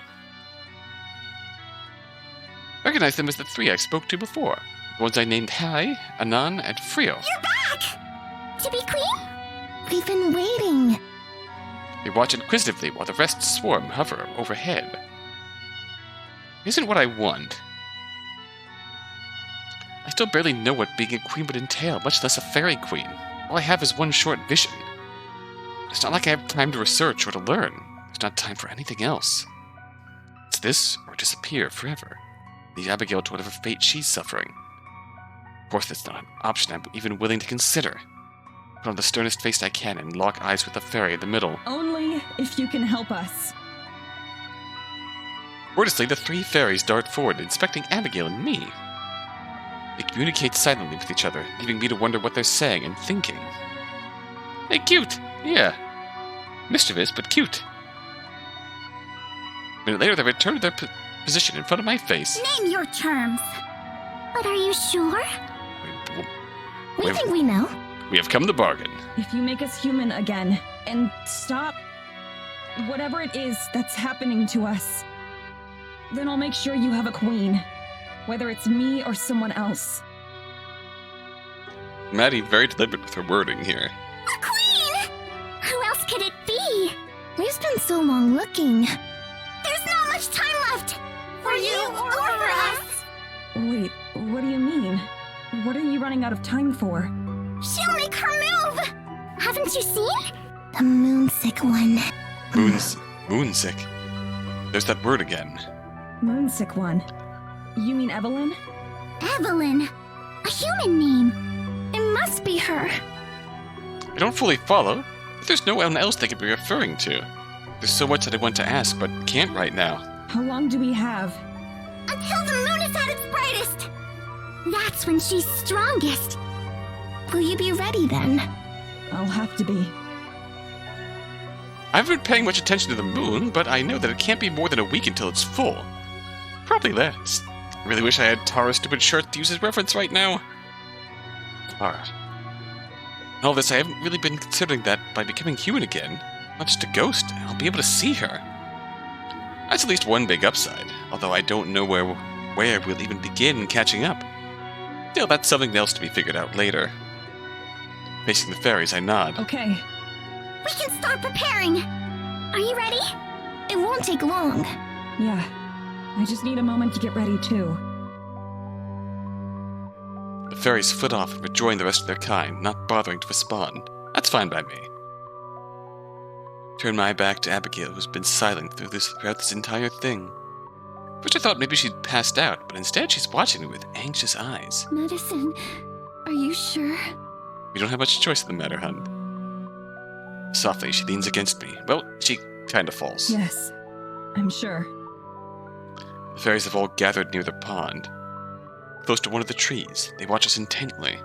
Recognize them as the 3 I spoke to before. The ones I named Hai, Anan, and Frio. You're back! To be queen? We've been waiting. They watch inquisitively while the rest swarm hover overhead. Isn't what I want. I still barely know what being a queen would entail, much less a fairy queen. All I have is one short vision. It's not like I have time to research or to learn. There's not time for anything else. It's this or disappear forever. Lead Abigail to whatever fate she's suffering. Of course, that's not an option I'm even willing to consider. Put on the sternest face I can and lock eyes with the fairy in the middle. Only if you can help us. Wordlessly, the 3 fairies dart forward, inspecting Abigail and me. They communicate silently with each other, leaving me to wonder what they're saying and thinking. Hey, cute! Yeah. Mischievous, but cute. A minute later, they return to their position in front of my face. Name your terms. But are you sure? We think we know. We have come to bargain. If you make us human again, and stop whatever it is that's happening to us, then I'll make sure you have a queen. Whether it's me or someone else. Maddie very deliberate with her wording here. A queen! Who else could it be? We've spent so long looking. There's not much time left! For you or for us! What do you mean? What are you running out of time for? She'll make her move! Haven't you seen? The moonsick one. Moonsick? There's that word again. Moonsick one. You mean Evelyn? Evelyn! A human name! It must be her. I don't fully follow, but there's no one else they could be referring to. There's so much that I want to ask, but can't right now. How long do we have? Until the moon is at its brightest! That's when she's strongest. Will you be ready then? I'll have to be. I haven't been paying much attention to the moon, but I know that it can't be more than a week until it's full. Probably less. I really wish I had Tara's stupid shirt to use as reference right now. Tara. All this, I haven't really been considering that by becoming human again, not just a ghost, I'll be able to see her. That's at least one big upside, although I don't know where we'll even begin catching up. Still, that's something else to be figured out later. Facing the fairies, I nod. Okay. We can start preparing. Are you ready? It won't take long. Yeah. I just need a moment to get ready, too. The fairies flit off and rejoin the rest of their kind, not bothering to respond. That's fine by me. Turn my back to Abigail, who's been silent throughout this entire thing. First I thought maybe she'd passed out, but instead she's watching me with anxious eyes. Medicine, are you sure? We don't have much choice in the matter, hun. Softly, she leans against me. Well, she kind of falls. Yes, I'm sure. The fairies have all gathered near the pond. Close to one of the trees, they watch us intently,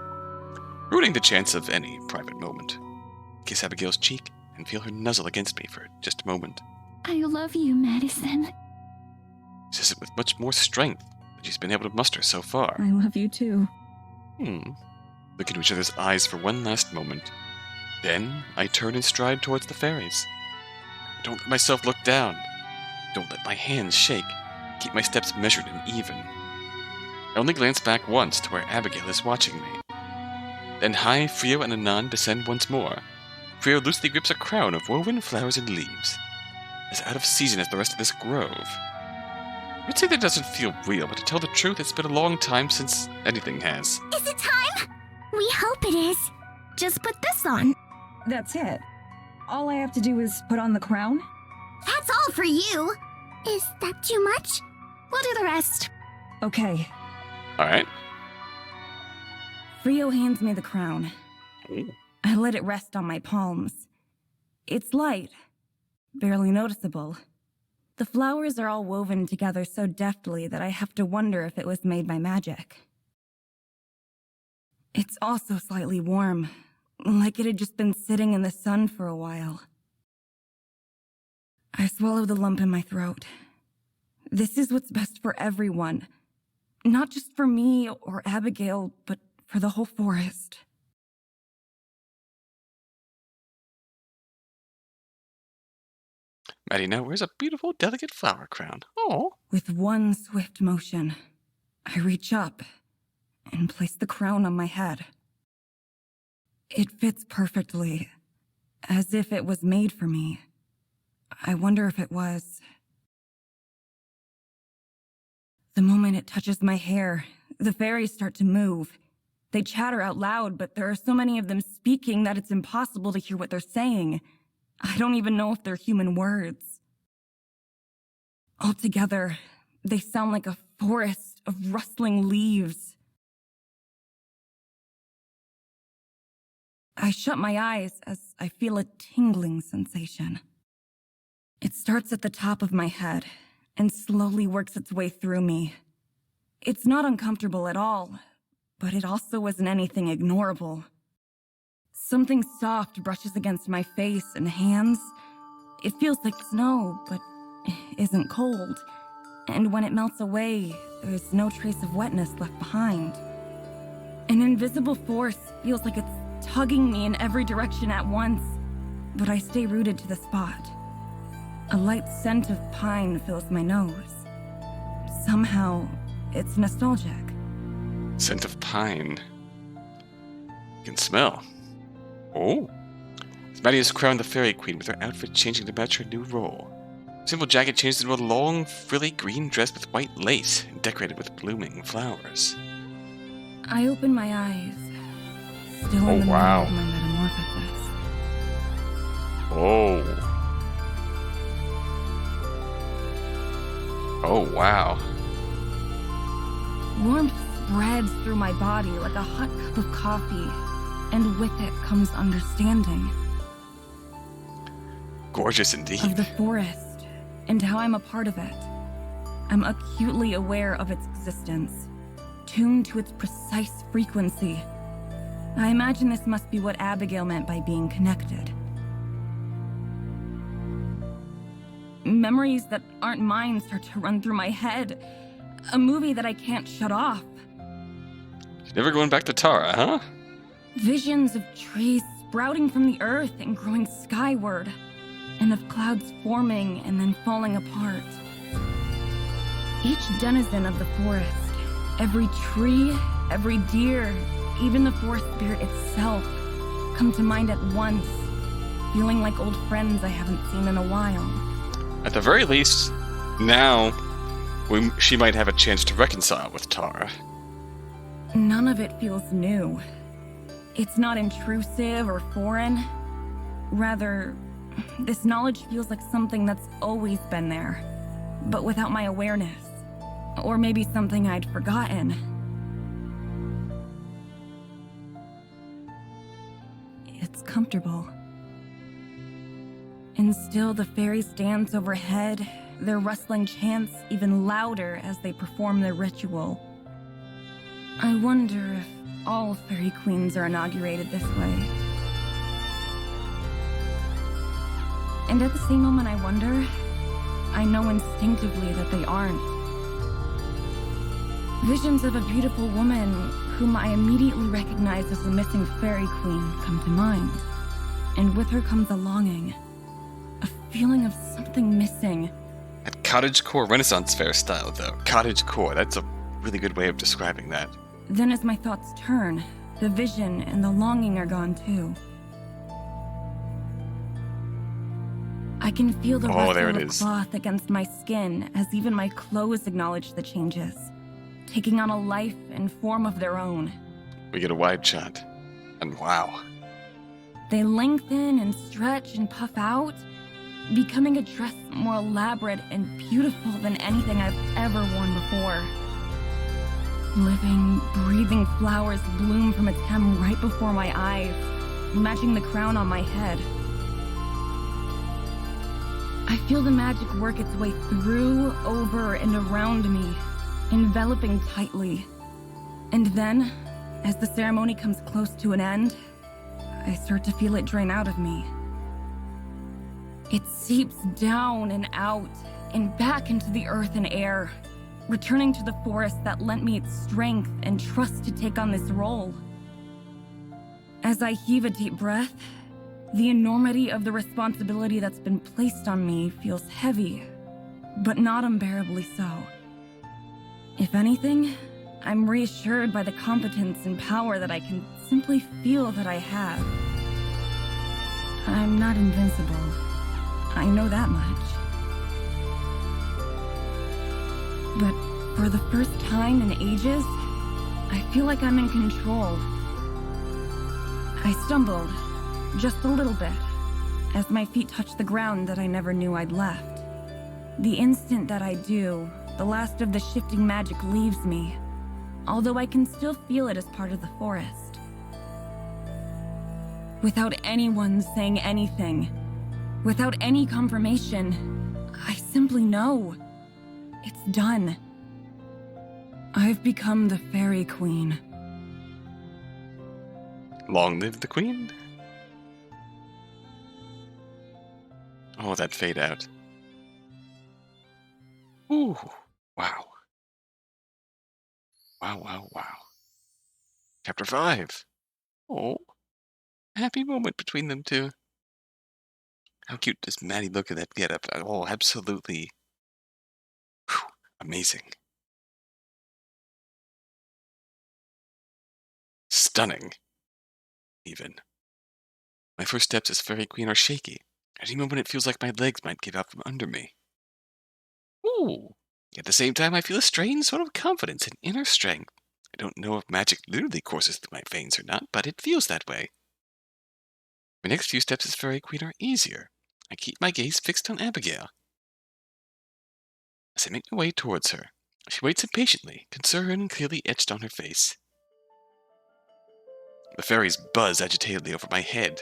ruining the chance of any private moment. Kiss Abigail's cheek and feel her nuzzle against me for just a moment. I love you, Madison. She says it with much more strength than she's been able to muster so far. I love you, too. Look into each other's eyes for one last moment. Then I turn and stride towards the fairies. Don't let myself look down. Don't let my hands shake. Keep my steps measured and even. I only glance back once to where Abigail is watching me. Then Hai, Frio, and Anan descend once more. Frio loosely grips a crown of woven flowers and leaves, as out of season as the rest of this grove. I would say that it doesn't feel real, but to tell the truth, it's been a long time since anything has. Is it time? We hope it is. Just put this on. That's it. All I have to do is put on the crown? That's all for you. Is that too much? We'll do the rest. Okay. Alright. Frio hands me the crown. Ooh. I let it rest on my palms. It's light, barely noticeable. The flowers are all woven together so deftly that I have to wonder if it was made by magic. It's also slightly warm, like it had just been sitting in the sun for a while. I swallow the lump in my throat. This is what's best for everyone. Not just for me or Abigail, but for the whole forest. Maddie now wears a beautiful, delicate flower crown. Oh. With one swift motion, I reach up and place the crown on my head. It fits perfectly, as if it was made for me. I wonder if it was. The moment it touches my hair, the fairies start to move. They chatter out loud, but there are so many of them speaking that it's impossible to hear what they're saying. I don't even know if they're human words. Altogether, they sound like a forest of rustling leaves. I shut my eyes as I feel a tingling sensation. It starts at the top of my head and slowly works its way through me. It's not uncomfortable at all, but it also isn't anything ignorable. Something soft brushes against my face and hands. It feels like snow, but isn't cold. And when it melts away, there's no trace of wetness left behind. An invisible force feels like it's tugging me in every direction at once, but I stay rooted to the spot. A light scent of pine fills my nose. Somehow, it's nostalgic. Scent of pine. You can smell. Oh. Maddie is crowned the Fairy Queen with her outfit changing to match her new role. Her simple jacket changed into a long, frilly green dress with white lace and decorated with blooming flowers. I open my eyes, still Oh, in the middle wow. of my metamorphosis. Oh. Oh, wow. Warmth spreads through my body like a hot cup of coffee, and with it comes understanding Gorgeous of indeed. the forest and how I'm a part of it. I'm acutely aware of its existence, tuned to its precise frequency. I imagine this must be what Abigail meant by being connected. Memories that aren't mine start to run through my head. A movie that I can't shut off. Never going back to Tara, huh? Visions of trees sprouting from the earth and growing skyward, and of clouds forming and then falling apart. Each denizen of the forest, every tree, every deer, even the forest spirit itself, come to mind at once, feeling like old friends I haven't seen in a while. At the very least, now she might have a chance to reconcile with Tara. None of it feels new. It's not intrusive or foreign. Rather, this knowledge feels like something that's always been there, but without my awareness. Or maybe something I'd forgotten. It's comfortable. And still the fairies dance overhead, their rustling chants even louder as they perform their ritual. I wonder if all fairy queens are inaugurated this way. And at the same moment I wonder, I know instinctively that they aren't. Visions of a beautiful woman whom I immediately recognize as the missing fairy queen come to mind. And with her comes a longing, a feeling of something missing. At cottagecore Renaissance fair style, though. Cottagecore, that's a really good way of describing that. Then as my thoughts turn, the vision and the longing are gone too. I can feel the Oh, there rustle it of is. cloth against my skin as even my clothes acknowledge the changes, taking on a life and form of their own. We get a wide shot. And wow. They lengthen and stretch and puff out, becoming a dress more elaborate and beautiful than anything I've ever worn before. Living, breathing flowers bloom from its hem right before my eyes, matching the crown on my head. I feel the magic work its way through, over, and around me, enveloping tightly. And then, as the ceremony comes close to an end, I start to feel it drain out of me. It seeps down and out, and back into the earth and air, returning to the forest that lent me its strength and trust to take on this role. As I heave a deep breath, the enormity of the responsibility that's been placed on me feels heavy, but not unbearably so. If anything, I'm reassured by the competence and power that I can simply feel that I have. I'm not invincible. I know that much. But for the first time in ages, I feel like I'm in control. I stumbled, just a little bit, as my feet touched the ground that I never knew I'd left. The instant that I do, the last of the shifting magic leaves me, although I can still feel it as part of the forest. Without anyone saying anything, without any confirmation, I simply know. It's done. I've become the fairy queen. Long live the queen? Oh, that fade out. Ooh, wow. Wow, wow, wow. Chapter 5. Oh, happy moment between them two. How cute does Maddie look at that getup? Oh, absolutely. Whew, amazing. Stunning, even. My first steps as fairy queen are shaky. At any moment it feels like my legs might give out from under me. Ooh. At the same time, I feel a strange sort of confidence and inner strength. I don't know if magic literally courses through my veins or not, but it feels that way. My next few steps as Fairy Queen are easier. I keep my gaze fixed on Abigail. As I make my way towards her, she waits impatiently, concern clearly etched on her face. The fairies buzz agitatedly over my head,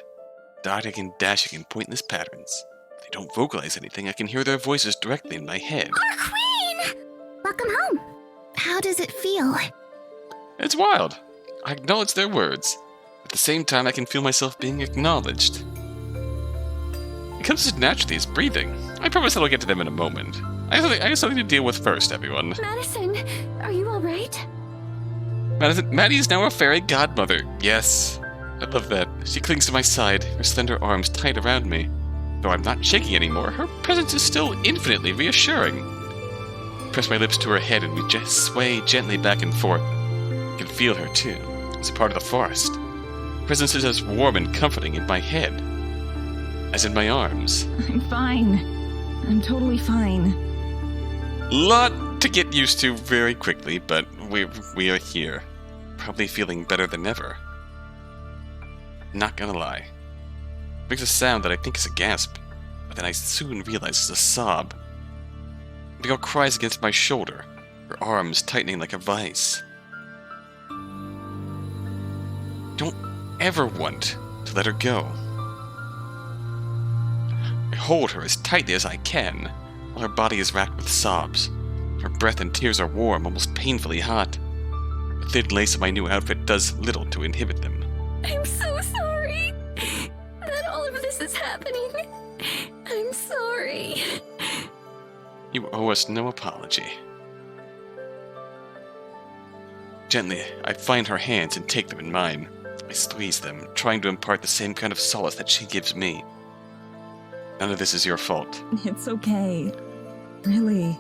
darting and dashing in pointless patterns. If they don't vocalize anything, I can hear their voices directly in my head. Our queen! Welcome home. How does it feel? It's wild. I acknowledge their words. At the same time, I can feel myself being acknowledged. It comes as naturally as breathing. I promise I'll get to them in a moment. I have something to deal with first, everyone. Madison, are you alright? Maddie is now a fairy godmother. Yes. I love that. She clings to my side, her slender arms tight around me. Though I'm not shaking anymore, her presence is still infinitely reassuring. I press my lips to her head and we just sway gently back and forth. I can feel her, too, as a part of the forest. Her presence is as warm and comforting in my head as in my arms. I'm fine. I'm totally fine. Lot to get used to very quickly, but we are here. Probably feeling better than ever. Not gonna lie. It makes a sound that I think is a gasp, but then I soon realize it's a sob. Abigail cries against my shoulder, her arms tightening like a vice. Don't ever want to let her go. I hold her as tightly as I can, while her body is racked with sobs. Her breath and tears are warm, almost painfully hot. The thin lace of my new outfit does little to inhibit them. I'm so sorry that all of this is happening. I'm sorry. You owe us no apology. Gently, I find her hands and take them in mine. I squeeze them, trying to impart the same kind of solace that she gives me. None of this is your fault. It's okay. Really.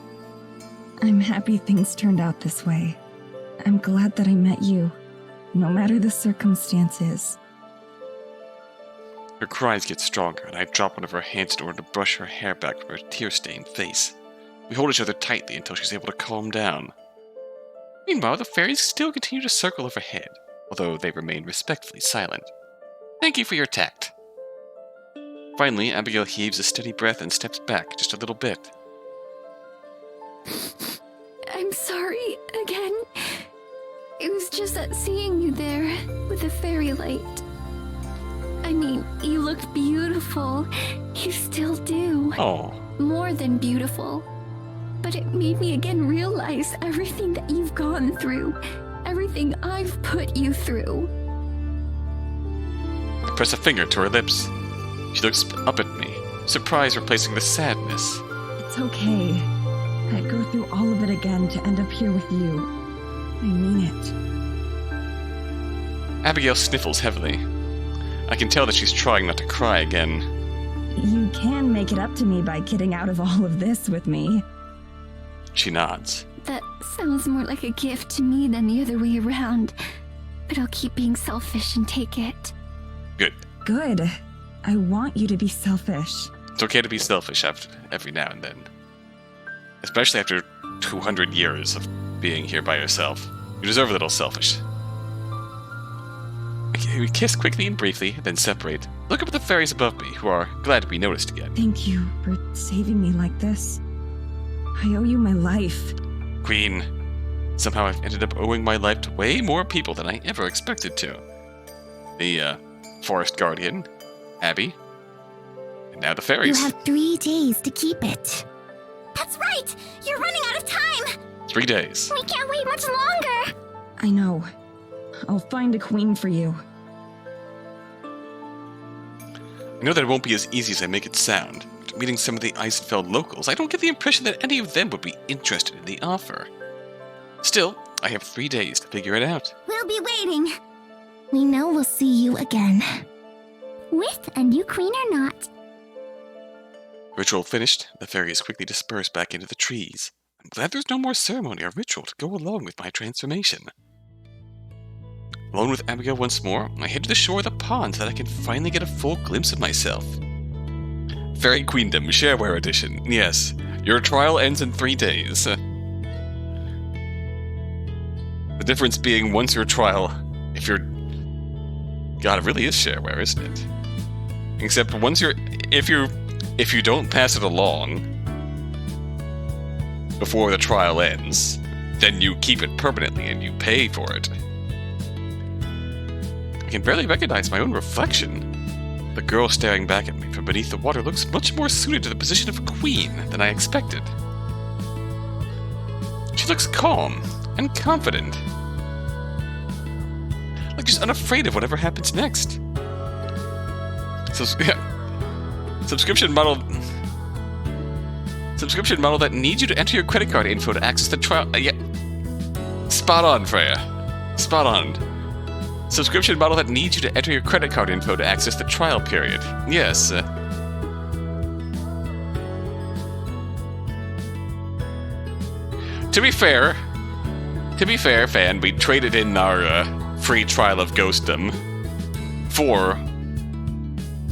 I'm happy things turned out this way. I'm glad that I met you, no matter the circumstances. Her cries get stronger, and I drop one of her hands in order to brush her hair back from her tear-stained face. We hold each other tightly until she's able to calm down. Meanwhile, the fairies still continue to circle overhead, although they remain respectfully silent. Thank you for your tact. Finally, Abigail heaves a steady breath and steps back just a little bit. I'm sorry again. It was just that seeing you there with the fairy light. I mean, you looked beautiful. You still do. Oh. More than beautiful. But it made me again realize everything that you've gone through. Everything I've put you through. I press a finger to her lips. She looks up at me, surprise replacing the sadness. It's okay. I'd go through all of it again to end up here with you. I mean it. Abigail sniffles heavily. I can tell that she's trying not to cry again. You can make it up to me by getting out of all of this with me. She nods. That sounds more like a gift to me than the other way around. But I'll keep being selfish and take it. Good. Good. I want you to be selfish. It's okay to be selfish every now and then. Especially after 200 years of being here by yourself. You deserve a little selfish. Okay, we kiss quickly and briefly, then separate. Look up at the fairies above me, who are glad to be noticed again. Thank you for saving me like this. I owe you my life. Queen, somehow I've ended up owing my life to way more people than I ever expected to. The, forest guardian, Abby, and now the fairies. You have 3 days to keep it. That's right! You're running out of time! 3 days. We can't wait much longer! I know. I'll find a queen for you. I know that it won't be as easy as I make it sound. After meeting some of the Eisenfeld locals, I don't get the impression that any of them would be interested in the offer. Still, I have 3 days to figure it out. We'll be waiting. We know we'll see you again. With a new queen or not. Ritual finished, the fairies quickly disperse back into the trees. I'm glad there's no more ceremony or ritual to go along with my transformation. Alone with Abigail once more, I head to the shore of the pond so that I can finally get a full glimpse of myself. Fairy Queendom, Shareware Edition. Yes, your trial ends in 3 days. The difference being once your trial, if you're... God, it really is shareware, isn't it? Except if you don't pass it along before the trial ends, then you keep it permanently and you pay for it. I can barely recognize my own reflection. The girl staring back at me from beneath the water looks much more suited to the position of queen than I expected. She looks calm and confident. Like she's unafraid of whatever happens next. So, yeah. Subscription model that needs you to enter your credit card info to access the trial. Yeah. Spot on, Freya. Spot on. Subscription model that needs you to enter your credit card info to access the trial period. Yes. To be fair, fan, we traded in our free trial of Ghostdom for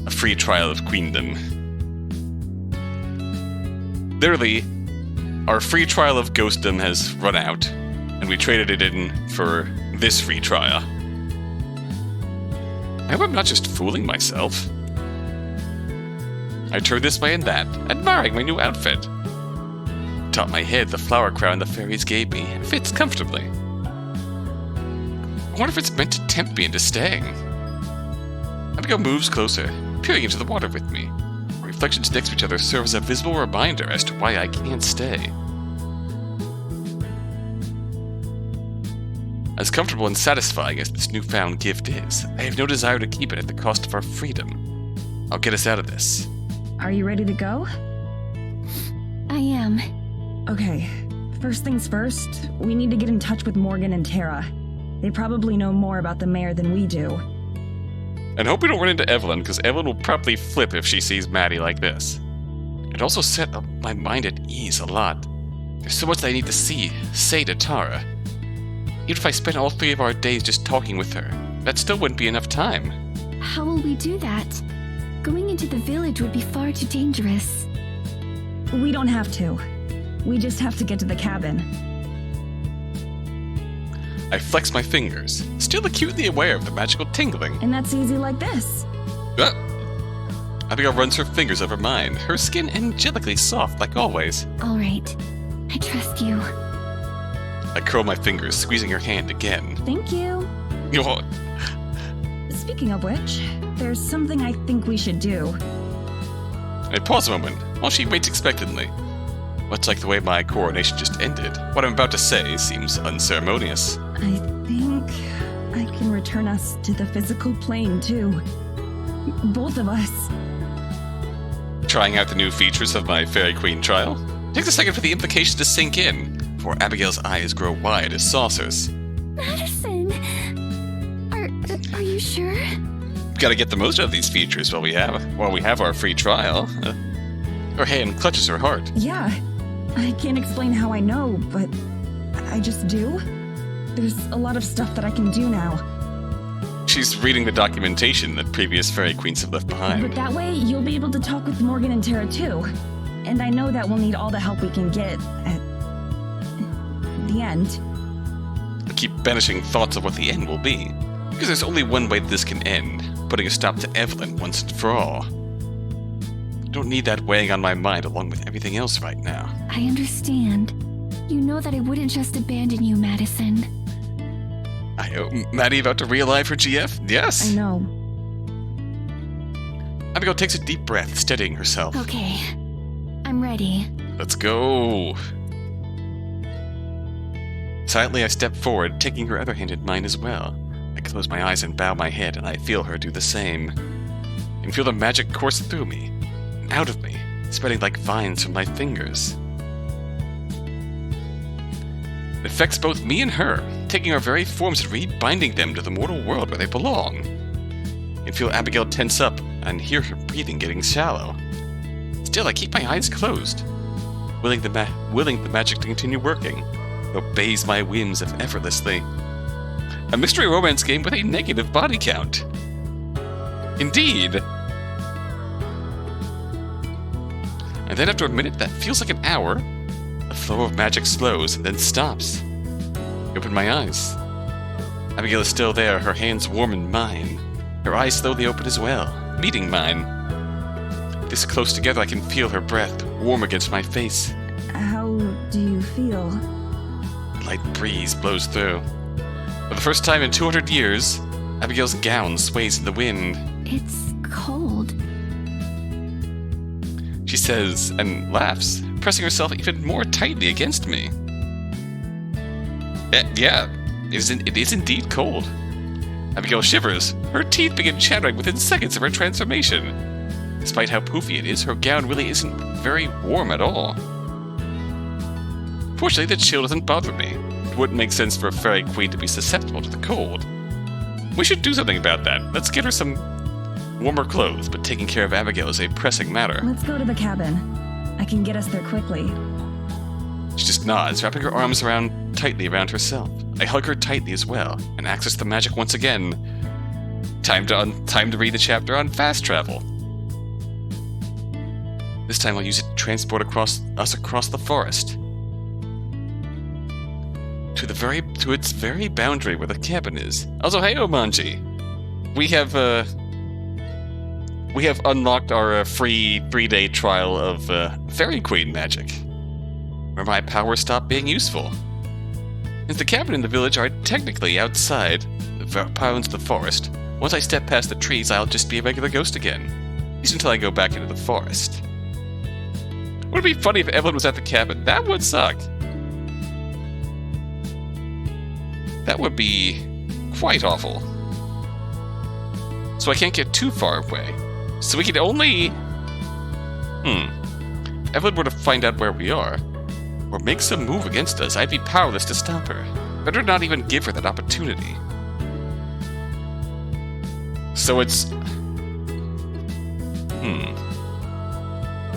a free trial of Queendom. Literally, our free trial of Ghostdom has run out, and we traded it in for this free trial. I hope I'm not just fooling myself. I turned this way and that, admiring my new outfit. Atop my head, the flower crown the fairies gave me fits comfortably. I wonder if it's meant to tempt me into staying. Abigail moves closer, peering into the water with me. Our reflections next to each other serve as a visible reminder as to why I can't stay. As comfortable and satisfying as this newfound gift is, I have no desire to keep it at the cost of our freedom. I'll get us out of this. Are you ready to go? I am. Okay, first things first, we need to get in touch with Morgan and Tara. They probably know more about the mayor than we do. And hope we don't run into Evelyn, because Evelyn will probably flip if she sees Maddie like this. It also set my mind at ease a lot. There's so much that I need to say to Tara. Even if I spent all 3 of our days just talking with her, that still wouldn't be enough time. How will we do that? Going into the village would be far too dangerous. We don't have to. We just have to get to the cabin. I flex my fingers, still acutely aware of the magical tingling. And that's easy like this. Abigail runs her fingers over mine, her skin angelically soft like always. All right. I trust you. I curl my fingers, squeezing her hand again. Thank you. Oh. Speaking of which, there's something I think we should do. I pause a moment, while she waits expectantly. Much like the way my coronation just ended, what I'm about to say seems unceremonious. I think I can return us to the physical plane, too. Both of us. Trying out the new features of my Fairy Queen trial? Takes a second for the implications to sink in, before Abigail's eyes grow wide as saucers. Madison! Are you sure? Gotta get the most out of these features while we have our free trial. Her hand clutches her heart. Yeah. I can't explain how I know, but I just do. There's a lot of stuff that I can do now. She's reading the documentation that previous Fairy Queens have left behind. But that way, you'll be able to talk with Morgan and Tara too. And I know that we'll need all the help we can get at the end. I keep banishing thoughts of what the end will be, because there's only one way this can end, putting a stop to Evelyn once and for all. I don't need that weighing on my mind along with everything else right now. I understand. You know that I wouldn't just abandon you, Madison. Maddie about to realign her GF? Yes. I know. Abigail takes a deep breath, steadying herself. Okay. I'm ready. Let's go. Silently, I step forward, taking her other hand in mine as well. I close my eyes and bow my head, and I feel her do the same. I can feel the magic course through me, and out of me, spreading like vines from my fingers. It affects both me and her, taking our very forms and rebinding them to the mortal world where they belong. I can feel Abigail tense up, and hear her breathing getting shallow. Still, I keep my eyes closed, willing the magic to continue working. It obeys my whims effortlessly. A mystery romance game with a negative body count. Indeed. And then after a minute that feels like an hour, the flow of magic slows and then stops. I open my eyes. Abigail is still there, her hands warm in mine. Her eyes slowly open as well, meeting mine. This close together, I can feel her breath, warm against my face. How do you feel? A light breeze blows through. For the first time in 200 years, Abigail's gown sways in the wind. It's cold. She says, and laughs, pressing herself even more tightly against me. Yeah, it is indeed cold. Abigail shivers. Her teeth begin chattering within seconds of her transformation. Despite how poofy it is, her gown really isn't very warm at all. Fortunately, the chill doesn't bother me. It wouldn't make sense for a fairy queen to be susceptible to the cold. We should do something about that. Let's get her some warmer clothes, but taking care of Abigail is a pressing matter. Let's go to the cabin. I can get us there quickly. She just nods, wrapping her arms tightly around herself. I hug her tightly as well, and access the magic once again. Time to read the chapter on fast travel. This time I'll use it to transport us across the forest. To its very boundary where the cabin is. Also, hey Omanji! We have unlocked our free 3-day trial of Fairy Queen magic, where my powers stop being useful. Since the cabin and the village are technically outside the bounds of the forest, once I step past the trees, I'll just be a regular ghost again. At least until I go back into the forest. Would it be funny if Evelyn was at the cabin? That would suck. That would be quite awful. So I can't get too far away. So we could only... Evelyn were to find out where we are, or make some move against us, I'd be powerless to stop her. Better not even give her that opportunity. So it's...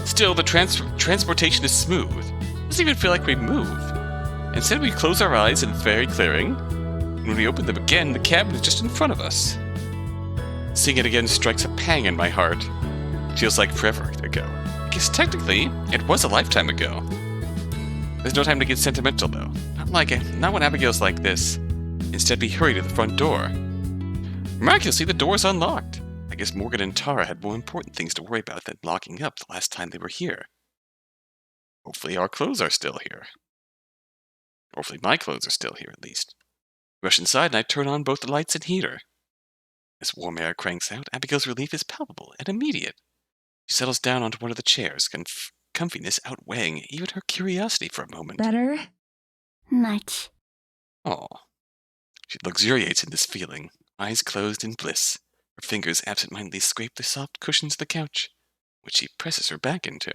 Still, the transportation is smooth. Doesn't even feel like we move. Instead, we close our eyes in the fairy clearing. When we open them again, the cabin is just in front of us. Seeing it again strikes a pang in my heart. Feels like forever ago. I guess technically, it was a lifetime ago. There's no time to get sentimental, though. Not when Abigail's like this. Instead, we hurry to the front door. Miraculously, the door's unlocked. I guess Morgan and Tara had more important things to worry about than locking up the last time they were here. Hopefully our clothes are still here. Hopefully my clothes are still here, at least. Rush inside and I turn on both the lights and heater. As warm air cranks out, Abigail's relief is palpable and immediate. She settles down onto one of the chairs, comfiness outweighing even her curiosity for a moment. Better? Much. Aw. She luxuriates in this feeling, eyes closed in bliss. Her fingers absentmindedly scrape the soft cushions of the couch, which she presses her back into.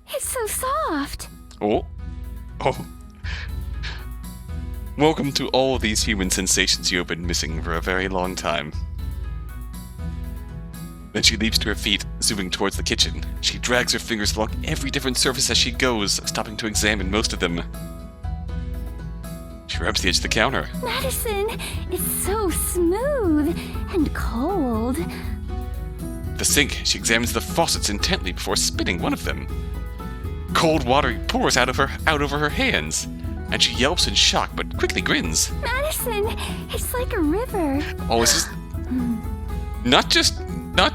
It's so soft. Oh. Welcome to all these human sensations you have been missing for a very long time. Then she leaps to her feet, zooming towards the kitchen. She drags her fingers along every different surface as she goes, stopping to examine most of them. She rubs the edge of the counter. Madison, it's so smooth and cold. The sink, she examines the faucets intently before spinning one of them. Cold water pours out over her hands, and she yelps in shock but quickly grins. Madison, it's like a river. Oh, is this... Not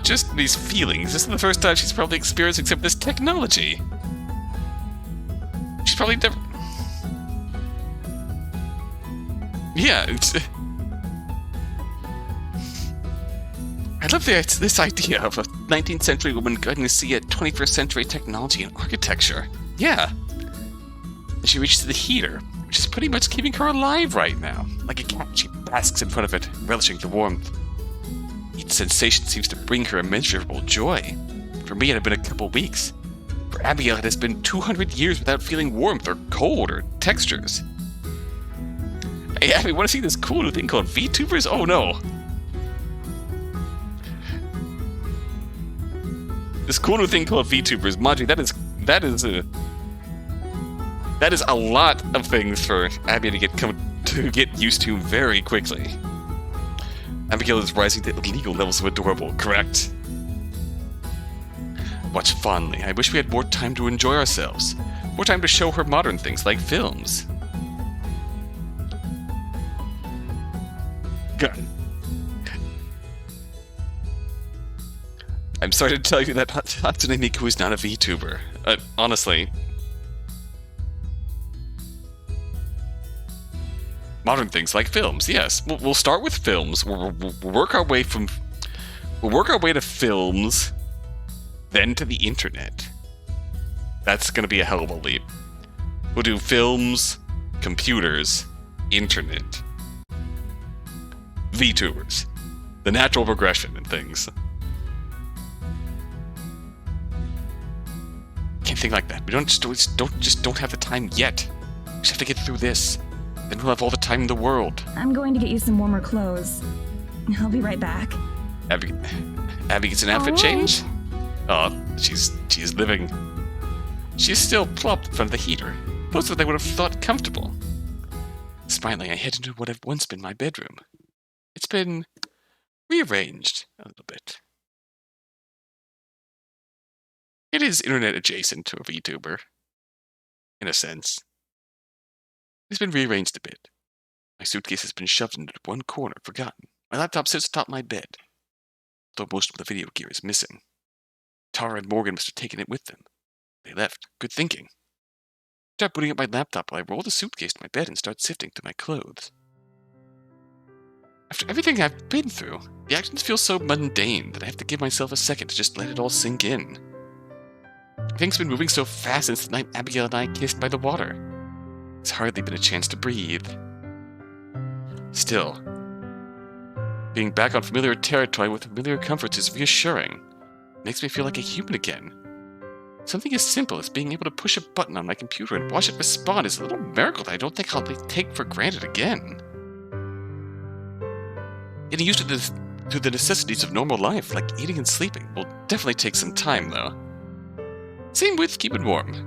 just these feelings. This is the first time she's probably experiencing some of this technology. She's probably never... Yeah, it's... I love this idea of a 19th century woman getting to see a 21st century technology and architecture. Yeah. And she reaches to the heater, which is pretty much keeping her alive right now. Like a cat, she basks in front of it, relishing the warmth. Each sensation seems to bring her immeasurable joy. For me, it had been a couple weeks. For Abigail, it has been 200 years without feeling warmth or cold or textures. Hey, Abby, want to see this cool new thing called VTubers? Oh no! This cool new thing called VTubers, Maji, that is a lot of things for Abby to get used to very quickly. Abigail is rising to illegal levels of adorable, correct? Watch fondly. I wish we had more time to enjoy ourselves. More time to show her modern things like films. God. I'm sorry to tell you that Hatsune Miku is not a VTuber. Honestly. Modern things like films, yes. We'll start with films. We'll work our way to films, then to the internet. That's gonna be a hell of a leap. We'll do films, computers, internet, VTubers, the natural progression and things. Can't think like that. We don't have the time yet. We just have to get through this. Then we'll have all the time in the world. I'm going to get you some warmer clothes. I'll be right back. Abby gets an outfit change? Oh, she's living. She's still plump in front of the heater. Clothes that I would have thought comfortable. Smiling, I head into what had once been my bedroom. It's been rearranged a little bit. It is internet adjacent to a VTuber, in a sense. It's been rearranged a bit. My suitcase has been shoved into one corner, forgotten. My laptop sits atop my bed, though most of the video gear is missing. Tara and Morgan must have taken it with them. They left. Good thinking. I start booting up my laptop while I roll the suitcase to my bed and start sifting through my clothes. After everything I've been through, the actions feel so mundane that I have to give myself a second to just let it all sink in. Everything's been moving so fast since the night Abigail and I kissed by the water. It's hardly been a chance to breathe. Still, being back on familiar territory with familiar comforts is reassuring. It makes me feel like a human again. Something as simple as being able to push a button on my computer and watch it respond is a little miracle that I don't think I'll take for granted again. Getting used to the necessities of normal life, like eating and sleeping, will definitely take some time, though. Same with keeping warm.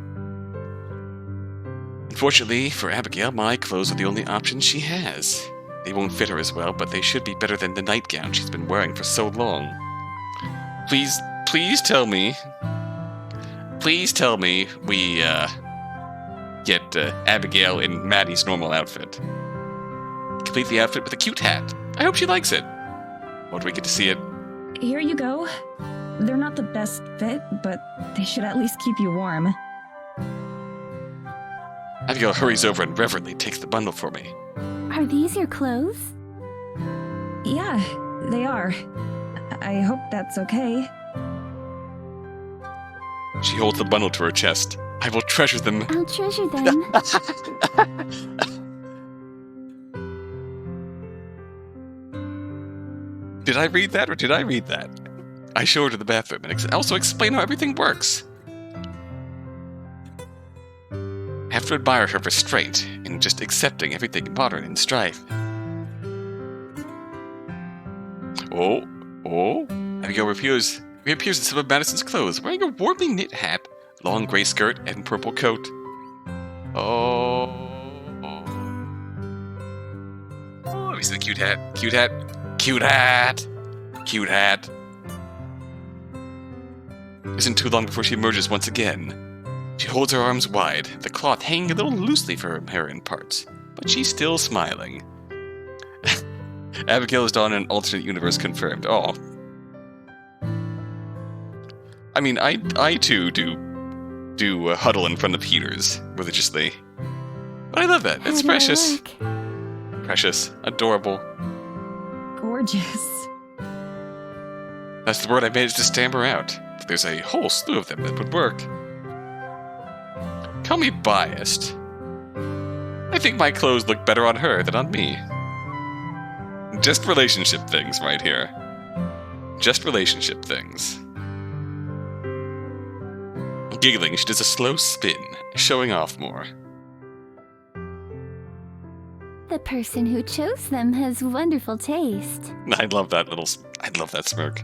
Unfortunately for Abigail, my clothes are the only options she has. They won't fit her as well, but they should be better than the nightgown she's been wearing for so long. Please tell me we, get Abigail in Maddie's normal outfit. Complete the outfit with a cute hat. I hope she likes it. Won't we get to see it? Here you go. They're not the best fit, but they should at least keep you warm. Abigail hurries over and reverently takes the bundle for me. Are these your clothes? Yeah, they are. I hope that's okay. She holds the bundle to her chest. I will treasure them. I'll treasure them. Did I read that or did I read that? I show her to the bathroom and also explain how everything works. I have to admire her restraint in just accepting everything modern in strife. Oh. Abigail reappears in some of Madison's clothes, wearing a warmly knit hat, long gray skirt, and purple coat. Oh, let me see the cute hat. Isn't too long before she emerges once again. She holds her arms wide, the cloth hanging a little loosely for her hair in parts, but she's still smiling. Abigail is on an alternate universe confirmed. Oh. I mean, I too do huddle in front of heaters religiously. But I love that. It's precious. Precious. Adorable. Gorgeous. That's the word I managed to stammer out. There's a whole slew of them that would work. Call me biased. I think my clothes look better on her than on me. Just relationship things right here. Just relationship things. Giggling, she does a slow spin, showing off more. The person who chose them has wonderful taste. I love that smirk.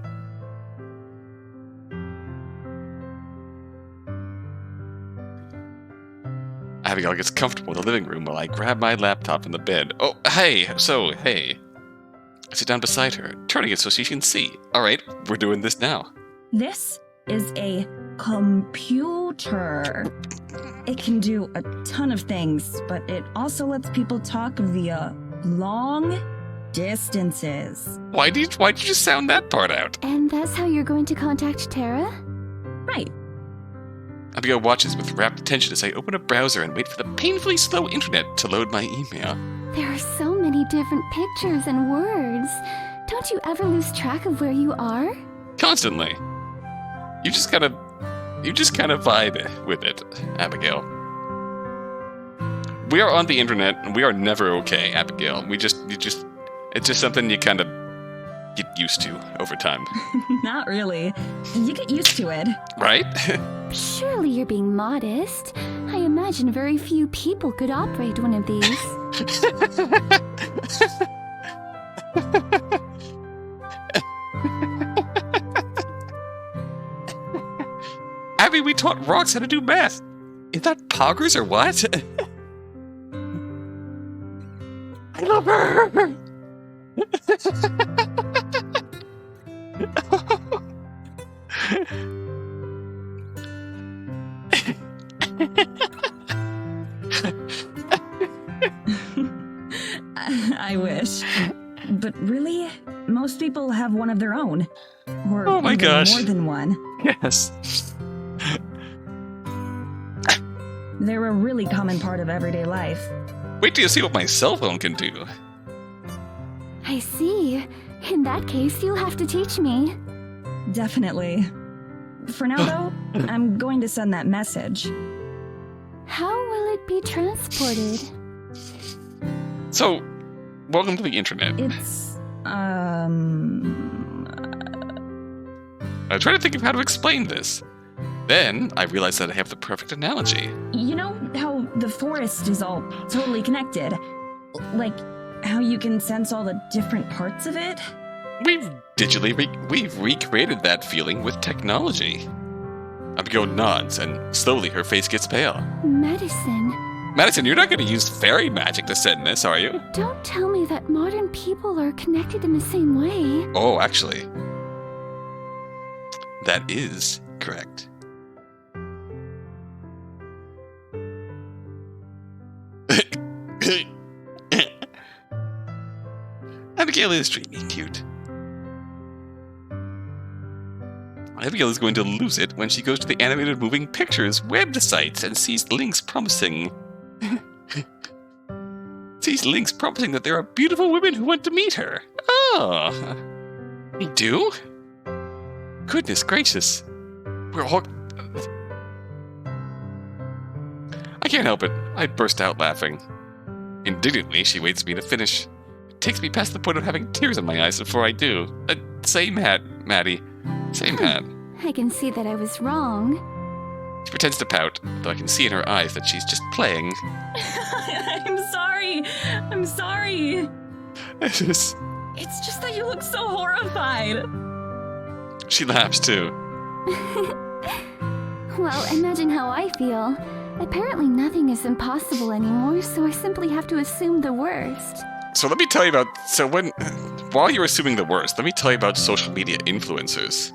Abigail gets comfortable in the living room while I grab my laptop in the bed. Oh, hey! I sit down beside her, turning it so she can see. Alright, we're doing this now. This is a computer. It can do a ton of things, but it also lets people talk via long distances. Why'd you just sound that part out? And that's how you're going to contact Tara? Right. Abigail watches with rapt attention as I open a browser and wait for the painfully slow internet to load my email. There are so many different pictures and words. Don't you ever lose track of where you are? Constantly. You just kind of vibe with it, Abigail. We are on the internet, and we are never okay, Abigail. It's just something you kind of get used to over time. Not really. You get used to it. Right? Surely you're being modest. I imagine very few people could operate one of these. Abby, we taught rocks how to do math. Is that poggers or what? I love her! I wish. But really, most people have one of their own. Or Oh my even gosh. more than one. Yes. They're a really common part of everyday life. Wait till you see what my cell phone can do. I see. In that case, you'll have to teach me. Definitely. For now, though, I'm going to send that message. How will it be transported? So, welcome to the internet. It's, I'm trying to think of how to explain this. Then, I realized that I have the perfect analogy. You know how the forest is all totally connected? Like, how you can sense all the different parts of it? We've recreated that feeling with technology. Abigail nods, and slowly her face gets pale. Medicine. Madison, you're not going to use fairy magic to send this, are you? Don't tell me that modern people are connected in the same way. Oh, actually. That is correct. Abigail is dreamy cute. Abigail is going to lose it when she goes to the animated moving pictures website and sees links promising that there are beautiful women who want to meet her. Oh, we do? Goodness gracious. We're all... I can't help it. I burst out laughing. Indignantly, she waits me to finish. It takes me past the point of having tears in my eyes before I do. Same hat, Maddie. Same hat. I can see that I was wrong. She pretends to pout, though I can see in her eyes that she's just playing. I'm sorry. I'm sorry. It's just... It's just that you look so horrified. She laughs too. Well, imagine how I feel. Apparently nothing is impossible anymore, so I simply have to assume the worst. So let me tell you about... While you're assuming the worst, let me tell you about social media influencers.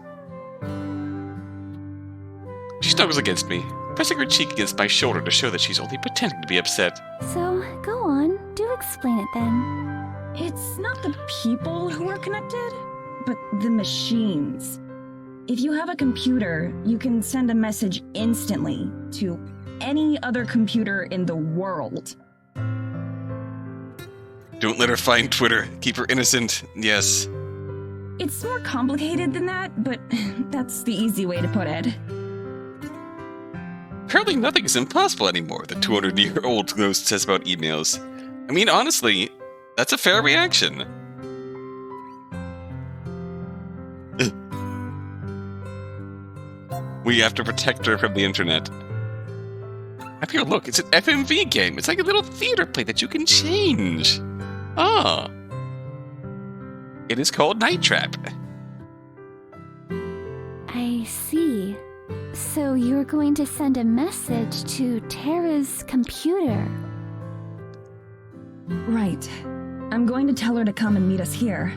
She snuggles against me, pressing her cheek against my shoulder to show that she's only pretending to be upset. So, go on. Do explain it then. It's not the people who are connected, but the machines. If you have a computer, you can send a message instantly to any other computer in the world. Don't let her find Twitter. Keep her innocent. Yes. It's more complicated than that, but that's the easy way to put it. Apparently nothing is impossible anymore, the 200-year-old ghost says about emails. I mean, honestly, that's a fair reaction. We have to protect her from the internet. Up here, look, it's an FMV game. It's like a little theater play that you can change. Ah. It is called Night Trap. I see. So you're going to send a message to Tara's computer. Right. I'm going to tell her to come and meet us here.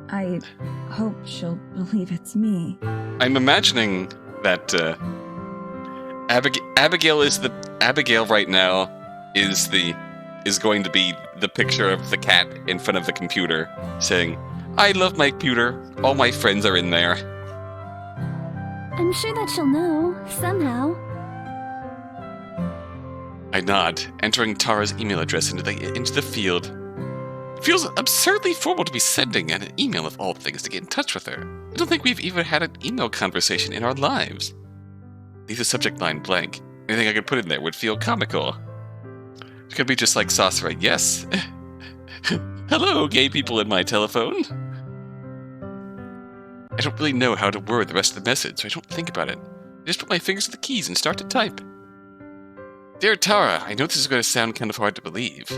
I hope she'll believe it's me. I'm imagining that Abigail right now is the is going to be the picture of the cat in front of the computer saying, "I love my computer. All my friends are in there." I'm sure that she'll know, somehow. I nod, entering Tara's email address into the field. It feels absurdly formal to be sending an email of all things to get in touch with her. I don't think we've even had an email conversation in our lives. Leave the subject line blank. Anything I could put in there would feel comical. It could be just like Saucer. Yes. Hello, gay people in my telephone. I don't really know how to word the rest of the message, so I don't think about it. I just put my fingers to the keys and start to type. Dear Tara, I know this is going to sound kind of hard to believe.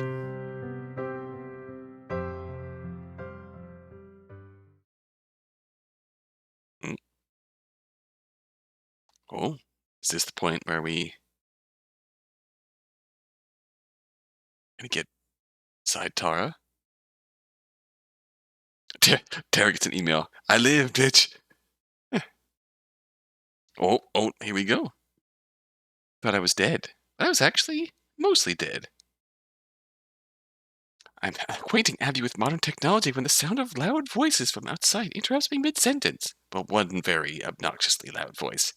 Oh, is this the point where we gonna get inside Tara? Tara gets an email. I live, bitch. Oh, here we go. Thought I was dead. But I was actually mostly dead. I'm acquainting Abby with modern technology when the sound of loud voices from outside interrupts me mid-sentence. Well, one very obnoxiously loud voice.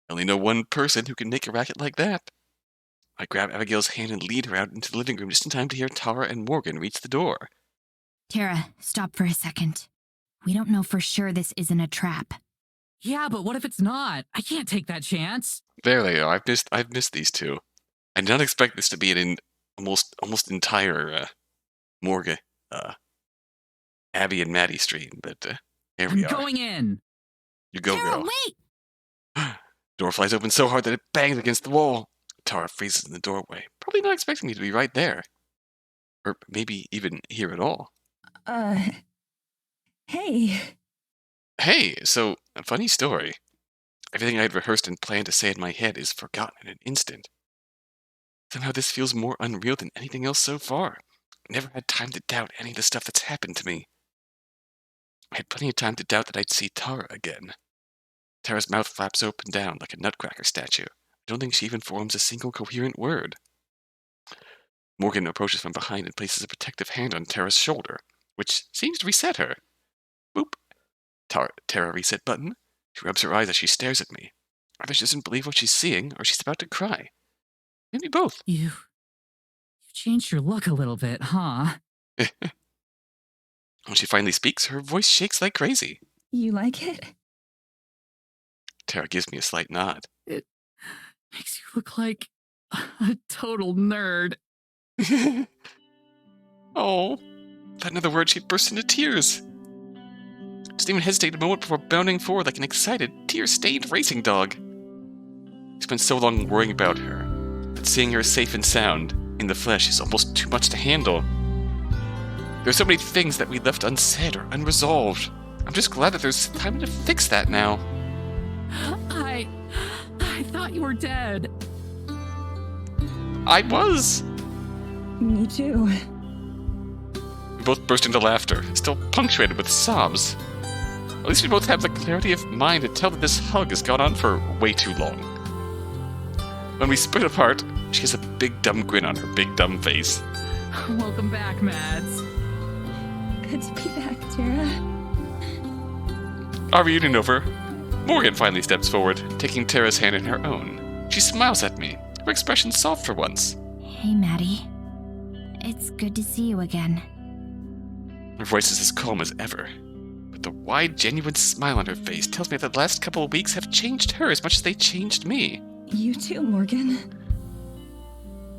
I only know one person who can make a racket like that. I grab Abigail's hand and lead her out into the living room just in time to hear Tara and Morgan reach the door. Tara, stop for a second. We don't know for sure this isn't a trap. Yeah, but what if it's not? I can't take that chance. There they are. I've missed these two. I did not expect this to be an almost entire Morgan, Abby and Maddie stream, but here we I'm are. going in. You go, Tara, girl. wait! Door flies open so hard that it bangs against the wall. Tara freezes in the doorway, probably not expecting me to be right there. Or maybe even here at all. Hey. Hey, so, a funny story. Everything I had rehearsed and planned to say in my head is forgotten in an instant. Somehow this feels more unreal than anything else so far. I never had time to doubt any of the stuff that's happened to me. I had plenty of time to doubt that I'd see Tara again. Tara's mouth flaps open down like a nutcracker statue. I don't think she even forms a single coherent word. Morgan approaches from behind and places a protective hand on Tara's shoulder, which seems to reset her. Boop. Tara reset button. She rubs her eyes as she stares at me. Either she doesn't believe what she's seeing, or she's about to cry. Maybe both. You changed your look a little bit, huh? When she finally speaks, her voice shakes like crazy. You like it? Tara gives me a slight nod. It makes you look like a total nerd. Oh, without another word, she'd burst into tears. Didn't even hesitate a moment before bounding forward like an excited, tear-stained racing dog. I spent so long worrying about her, that seeing her safe and sound in the flesh is almost too much to handle. There's so many things that we left unsaid or unresolved. I'm just glad that there's time to fix that now. I thought you were dead. I was! Me too. We both burst into laughter, still punctuated with sobs. At least we both have the clarity of mind to tell that this hug has gone on for way too long. When we split apart, she has a big dumb grin on her big dumb face. Welcome back, Mads. Good to be back, Tara. Our reunion over, Morgan finally steps forward, taking Tara's hand in her own. She smiles at me, her expression soft for once. Hey, Maddie. It's good to see you again. Her voice is as calm as ever, but the wide, genuine smile on her face tells me that the last couple of weeks have changed her as much as they changed me. You too, Morgan.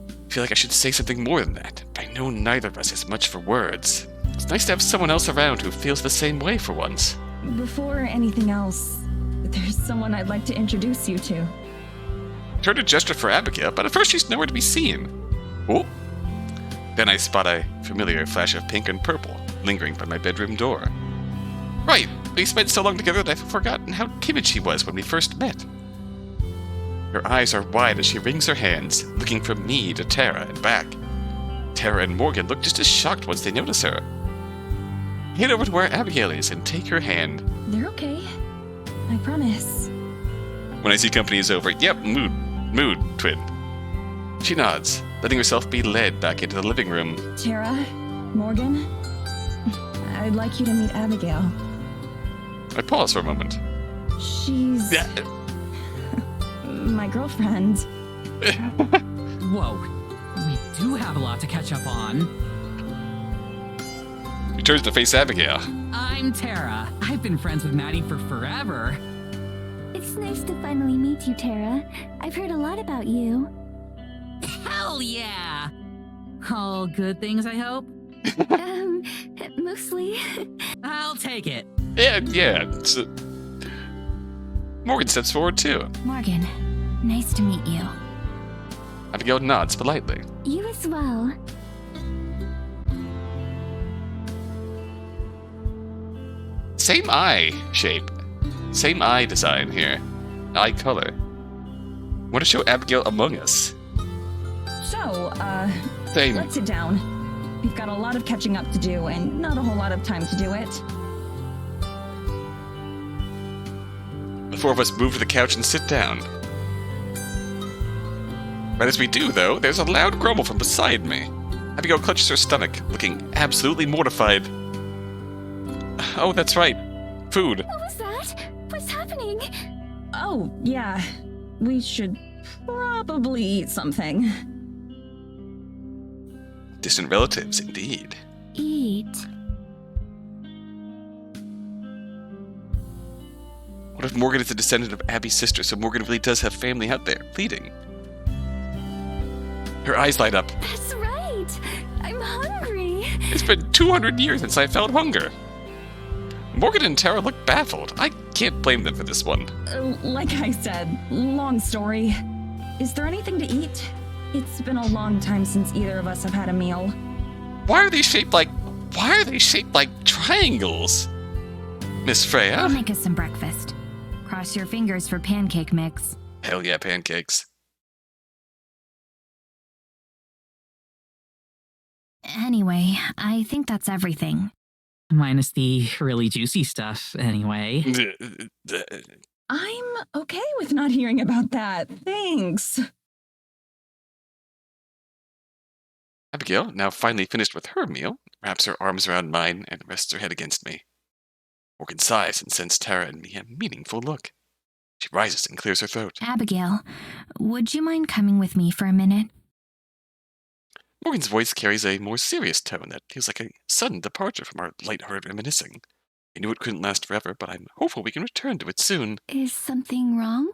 I feel like I should say something more than that, but I know neither of us has much for words. It's nice to have someone else around who feels the same way for once. Before anything else, there's someone I'd like to introduce you to. Turn to gesture for Abigail, but at first she's nowhere to be seen. Oh! Then I spot a familiar flash of pink and purple lingering by my bedroom door. Right, we spent so long together that I've forgotten how timid she was when we first met. Her eyes are wide as she wrings her hands, looking from me to Tara and back. Tara and Morgan look just as shocked once they notice her. Head over to where Abigail is and take her hand. They're okay. I promise. When I see company is over, yep, mood, twin. She nods, letting herself be led back into the living room. Tara, Morgan, I'd like you to meet Abigail. I pause for a moment. She's my girlfriend. Whoa. We do have a lot to catch up on. He turns to face Abigail. I'm Tara. I've been friends with Maddie for forever. It's nice to finally meet you, Tara. I've heard a lot about you. Hell yeah! All good things, I hope? Mostly. I'll take it. Yeah. Morgan steps forward too. Morgan, nice to meet you. Abigail nods politely. You as well. Same eye shape. Same eye design here. Eye color. Want to show Abigail Among Us. So, Same. let's sit down. We've got a lot of catching up to do and not a whole lot of time to do it. The four of us move to the couch and sit down. Right as we do, though, there's a loud grumble from beside me. Abigail clutches her stomach, looking absolutely mortified. Oh, that's right. Food. What was that? What's happening? Oh, yeah. We should probably eat something. Distant relatives, indeed. Eat. What if Morgan is a descendant of Abby's sister, so Morgan really does have family out there, pleading? Her eyes light up. That's right. I'm hungry. It's been 200 years since I felt hunger. Morgan and Tara look baffled. I can't blame them for this one. Like I said, long story. Is there anything to eat? It's been a long time since either of us have had a meal. Why are they shaped like triangles? Miss Freya? I'll make us some breakfast. Cross your fingers for pancake mix. Hell yeah, pancakes. Anyway, I think that's everything. Minus the really juicy stuff, anyway. I'm okay with not hearing about that. Thanks. Abigail, now finally finished with her meal, wraps her arms around mine and rests her head against me. Morgan sighs and sends Tara and me a meaningful look. She rises and clears her throat. Abigail, would you mind coming with me for a minute? Morgan's voice carries a more serious tone that feels like a sudden departure from our lighthearted reminiscing. I knew it couldn't last forever, but I'm hopeful we can return to it soon. Is something wrong?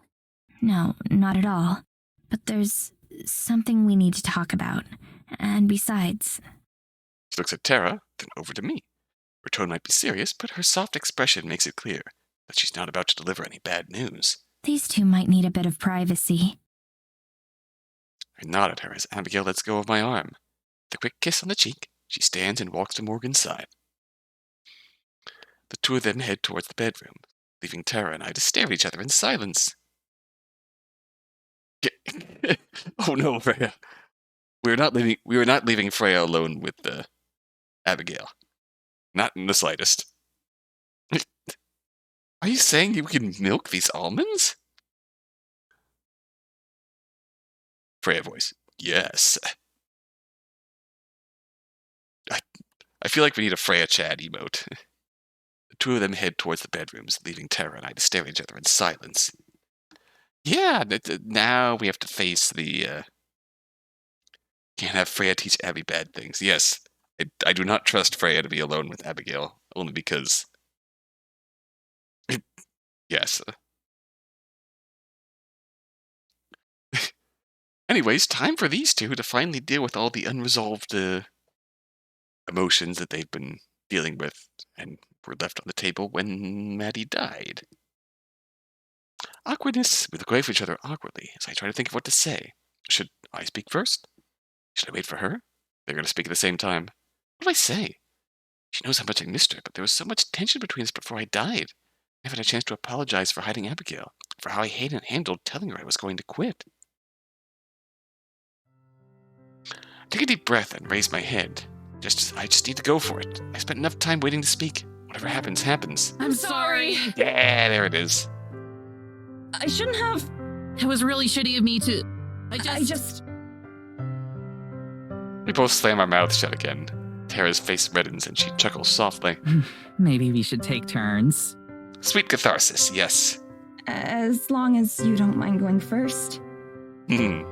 No, not at all. But there's something we need to talk about. And besides... She looks at Tara, then over to me. Her tone might be serious, but her soft expression makes it clear that she's not about to deliver any bad news. These two might need a bit of privacy. I nod at her as Abigail lets go of my arm. With a quick kiss on the cheek, she stands and walks to Morgan's side. The two of them head towards the bedroom, leaving Tara and I to stare at each other in silence. Oh no, Freya. We were not leaving Freya alone with Abigail. Not in the slightest. Are you saying you can milk these almonds? Freya voice. Yes. I feel like we need a Freya Chad emote. The two of them head towards the bedrooms, leaving Tara and I to stare at each other in silence. Yeah, now we have to face the... Can't have Freya teach Abby bad things. Yes, I do not trust Freya to be alone with Abigail, only because... Yes. Anyways, time for these two to finally deal with all the unresolved emotions that they've been dealing with and were left on the table when Maddie died. Awkwardness. We look away from each other awkwardly as I try to think of what to say. Should I speak first? Should I wait for her? They're going to speak at the same time. What do I say? She knows how much I missed her, but there was so much tension between us before I died. I never had a chance to apologize for hiding Abigail, for how I handled telling her I was going to quit. Take a deep breath and raise my head. I just need to go for it. I spent enough time waiting to speak. Whatever happens, happens. I'm sorry. Yeah, there it is. I shouldn't have... It was really shitty of me to... We both slam our mouths shut again. Tara's face reddens and she chuckles softly. Maybe we should take turns. Sweet catharsis, yes. As long as you don't mind going first. She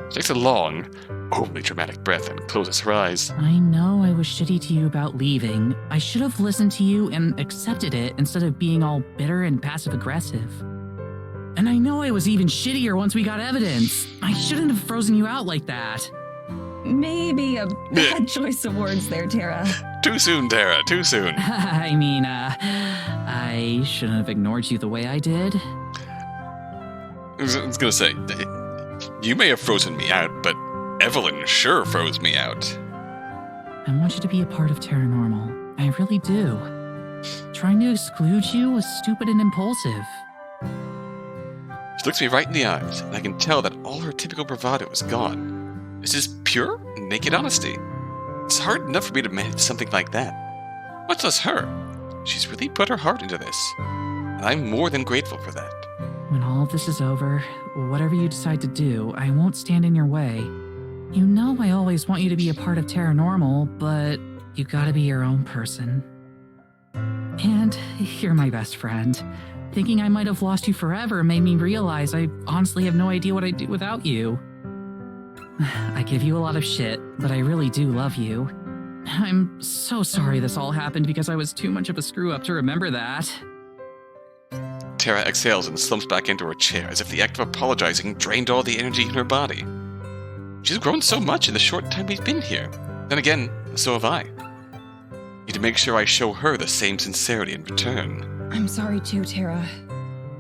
takes a long, overly dramatic breath and closes her eyes. I know I was shitty to you about leaving. I should have listened to you and accepted it instead of being all bitter and passive-aggressive. And I know I was even shittier once we got evidence. I shouldn't have frozen you out like that. Maybe a bad choice of words there, Tara. Too soon, Tara, too soon. I mean, I shouldn't have ignored you the way I did. I was gonna say, you may have frozen me out, but Evelyn sure froze me out. I want you to be a part of Paranormal. I really do. Trying to exclude you was stupid and impulsive. She looks me right in the eyes, and I can tell that all her typical bravado is gone. This is pure, naked honesty. It's hard enough for me to manage something like that. Much less her. She's really put her heart into this, and I'm more than grateful for that. When all of this is over, whatever you decide to do, I won't stand in your way. You know I always want you to be a part of Paranormal, but you gotta be your own person. And you're my best friend. Thinking I might have lost you forever made me realize I honestly have no idea what I'd do without you. I give you a lot of shit, but I really do love you. I'm so sorry this all happened because I was too much of a screw-up to remember that. Tara exhales and slumps back into her chair as if the act of apologizing drained all the energy in her body. She's grown so much in the short time we've been here. Then again, so have I. Need to make sure I show her the same sincerity in return. I'm sorry too, Tara.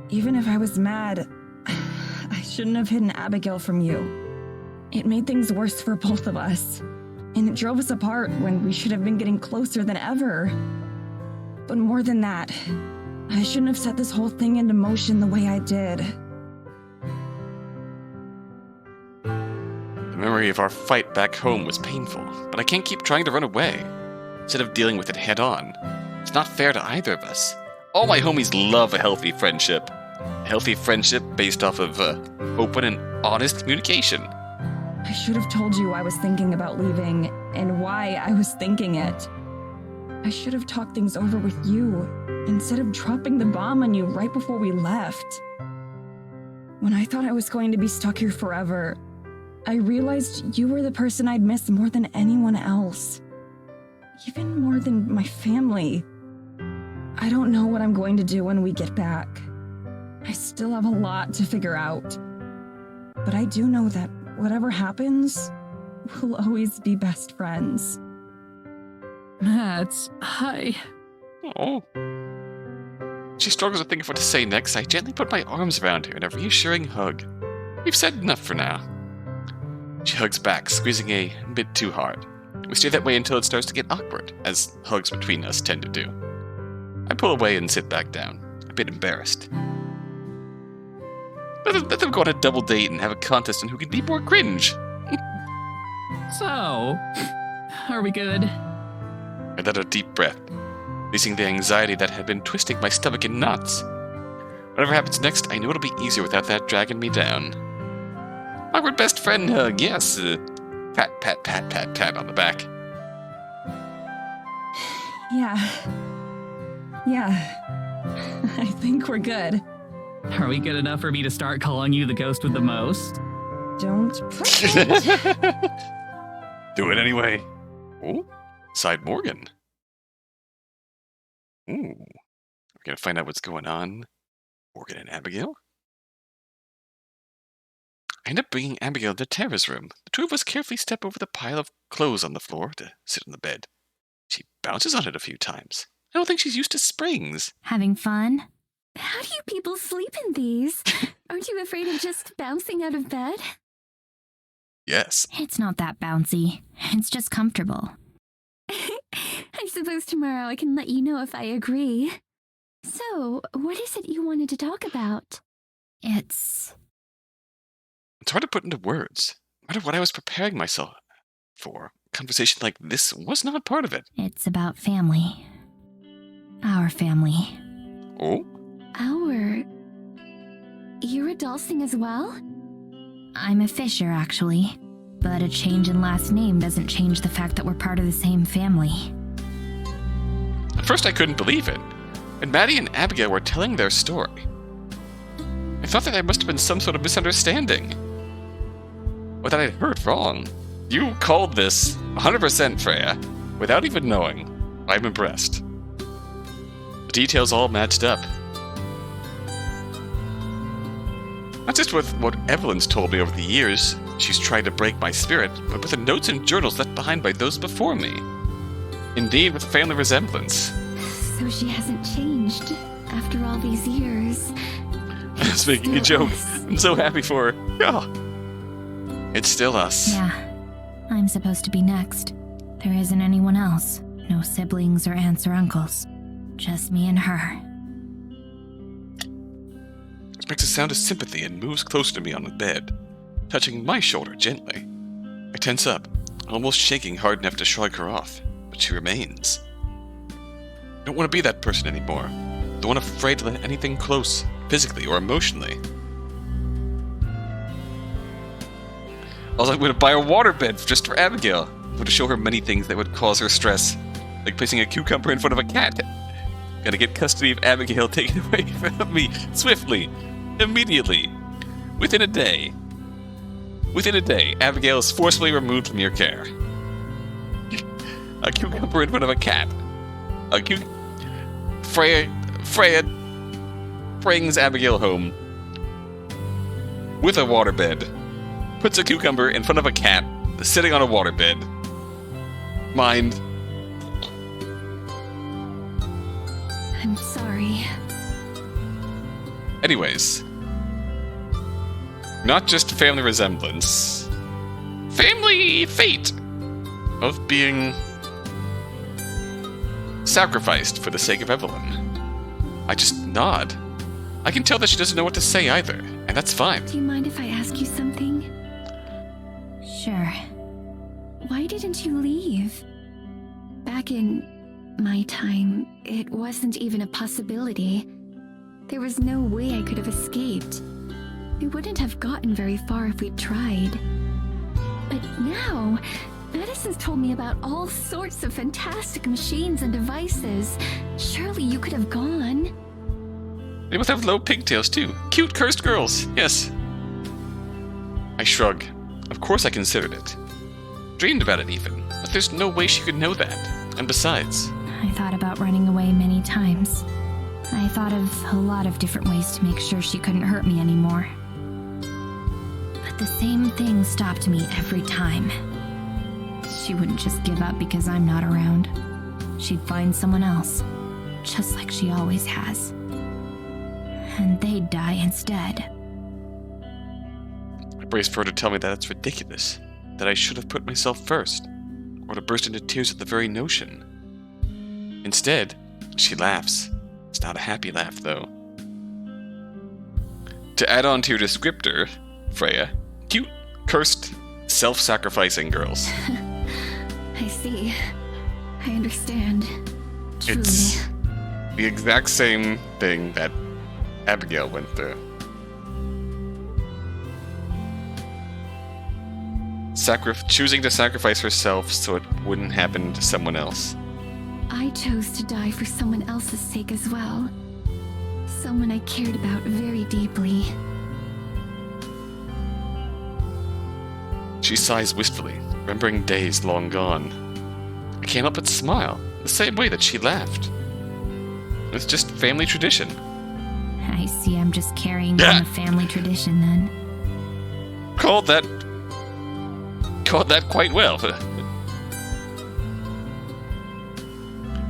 Even if I was mad, I shouldn't have hidden Abigail from you. It made things worse for both of us, and it drove us apart when we should have been getting closer than ever. But more than that, I shouldn't have set this whole thing into motion the way I did. The memory of our fight back home was painful, but I can't keep trying to run away. Instead of dealing with it head on. It's not fair to either of us. All my homies love a healthy friendship. A healthy friendship based off of open and honest communication. I should have told you I was thinking about leaving and why I was thinking it. I should have talked things over with you instead of dropping the bomb on you right before we left. When I thought I was going to be stuck here forever, I realized you were the person I'd miss more than anyone else. Even more than my family. I don't know what I'm going to do when we get back. I still have a lot to figure out. But I do know that whatever happens, we'll always be best friends. Mads, hi. Oh. She struggles to think of what to say next. I gently put my arms around her in a reassuring hug. We've said enough for now. She hugs back, squeezing a bit too hard. We stay that way until it starts to get awkward, as hugs between us tend to do. I pull away and sit back down, a bit embarrassed. Let them go on a double date and have a contest on who can be more cringe. So, are we good? I let a deep breath, releasing the anxiety that had been twisting my stomach in knots. Whatever happens next, I know it'll be easier without that dragging me down. Awkward best friend hug, yes. Pat, pat, pat, pat, pat on the back. Yeah, I think we're good. Are we good enough for me to start calling you the ghost with the most? Don't push it. Do it anyway. Oh, sighed Morgan. Ooh, we're gonna find out what's going on. Morgan and Abigail. I end up bringing Abigail to Tara's room. The two of us carefully step over the pile of clothes on the floor to sit on the bed. She bounces on it a few times. I don't think she's used to springs. Having fun? How do you people sleep in these? Aren't you afraid of just bouncing out of bed? Yes. It's not that bouncy. It's just comfortable. I suppose tomorrow I can let you know if I agree. So, what is it you wanted to talk about? It's hard to put into words. No matter what I was preparing myself for, a conversation like this was not part of it. It's about family. Our family. Oh? You're a Dulcing as well? I'm a Fisher, actually. But a change in last name doesn't change the fact that we're part of the same family. At first I couldn't believe it, and Maddie and Abigail were telling their story. I thought that there must have been some sort of misunderstanding, or that I'd heard wrong. You called this 100% Freya, without even knowing. I'm impressed. The details all matched up. Not just with what Evelyn's told me over the years, she's tried to break my spirit, but with the notes and journals left behind by those before me. Indeed, with family resemblance. So she hasn't changed after all these years. I was making a joke. I'm so happy for her. Oh. It's still us. Yeah. I'm supposed to be next. There isn't anyone else. No siblings or aunts or uncles. Just me and her. She makes a sound of sympathy and moves closer to me on the bed, touching my shoulder gently. I tense up, almost shaking hard enough to shrug her off, but she remains. I don't want to be that person anymore. The one afraid to let anything close, physically or emotionally. Also, I'm going to buy a waterbed just for Abigail. I'm going to show her many things that would cause her stress, like placing a cucumber in front of a cat. Gotta get custody of Abigail taken away from me swiftly, immediately, within a day. Within a day, Abigail is forcibly removed from your care. A cucumber in front of a cat. Freya brings Abigail home with a waterbed, puts a cucumber in front of a cat sitting on a waterbed. Mind. I'm sorry. Anyways, not just family resemblance, family fate of being sacrificed for the sake of Evelyn. I just nod. I can tell that she doesn't know what to say either, and that's fine. Do you mind if I ask you something? Sure. Why didn't you leave? Back in my time, it wasn't even a possibility. There was no way I could have escaped. We wouldn't have gotten very far if we'd tried. But now, Madison's told me about all sorts of fantastic machines and devices. Surely you could have gone. They must have low pigtails too. Cute cursed girls, yes. I shrug. Of course I considered it. Dreamed about it even, but there's no way she could know that. And besides... I thought about running away many times. I thought of a lot of different ways to make sure she couldn't hurt me anymore. But the same thing stopped me every time. She wouldn't just give up because I'm not around. She'd find someone else, just like she always has. And they'd die instead. I braced for her to tell me that it's ridiculous, that I should have put myself first, or to burst into tears at the very notion. Instead, she laughs. It's not a happy laugh, though. To add on to your descriptor, Freya, cute, cursed, self-sacrificing girls. I see. I understand. Truly. It's the exact same thing that Abigail went through. Choosing to sacrifice herself so it wouldn't happen to someone else. I chose to die for someone else's sake as well. Someone I cared about very deeply. She sighs wistfully, remembering days long gone. I can't help but smile, the same way that she laughed. It's just family tradition. I see I'm just carrying on the family tradition then. Called that quite well.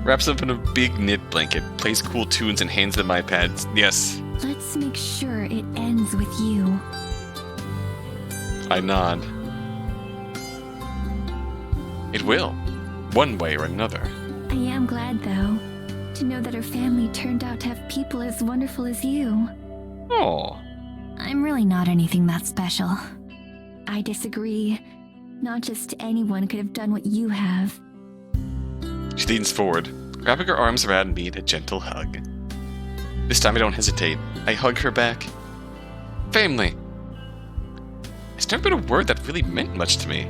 Wraps up in a big knit blanket, plays cool tunes, and hands them iPads. Yes. Let's make sure it ends with you. I nod. It will, one way or another. I am glad, though, to know that our family turned out to have people as wonderful as you. Oh. I'm really not anything that special. I disagree. Not just anyone could have done what you have. She leans forward, wrapping her arms around me in a gentle hug. This time I don't hesitate. I hug her back. Family. It's never been a word that really meant much to me.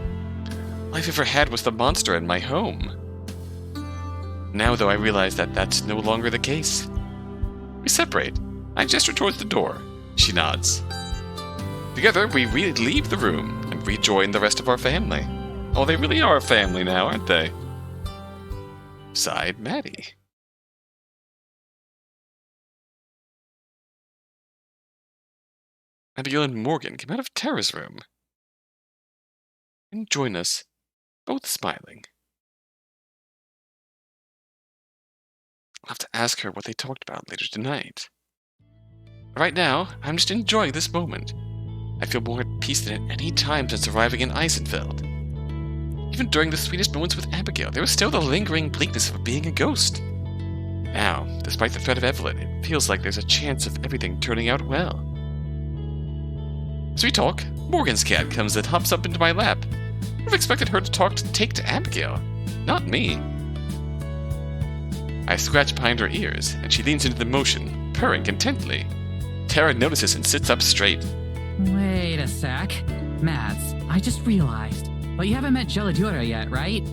All I've ever had was the monster in my home. Now, though, I realize that that's no longer the case. We separate. I gesture towards the door. She nods. Together, we leave the room and rejoin the rest of our family. Oh, they really are a family now, aren't they? Sighed Maddie. Abigail and Morgan came out of Tara's room and join us, both smiling. I'll have to ask her what they talked about later tonight. Right now, I'm just enjoying this moment. I feel more at peace than at any time since arriving in Eisenfeld. Even during the sweetest moments with Abigail, there was still the lingering bleakness of being a ghost. Now, despite the threat of Evelyn, it feels like there's a chance of everything turning out well. As we talk, Morgan's cat comes and hops up into my lap. I would have expected her to take to Abigail, not me. I scratch behind her ears, and she leans into the motion, purring contentedly. Tara notices and sits up straight. Wait a sec. Mads, I just realized. But you haven't met Geladura yet, right?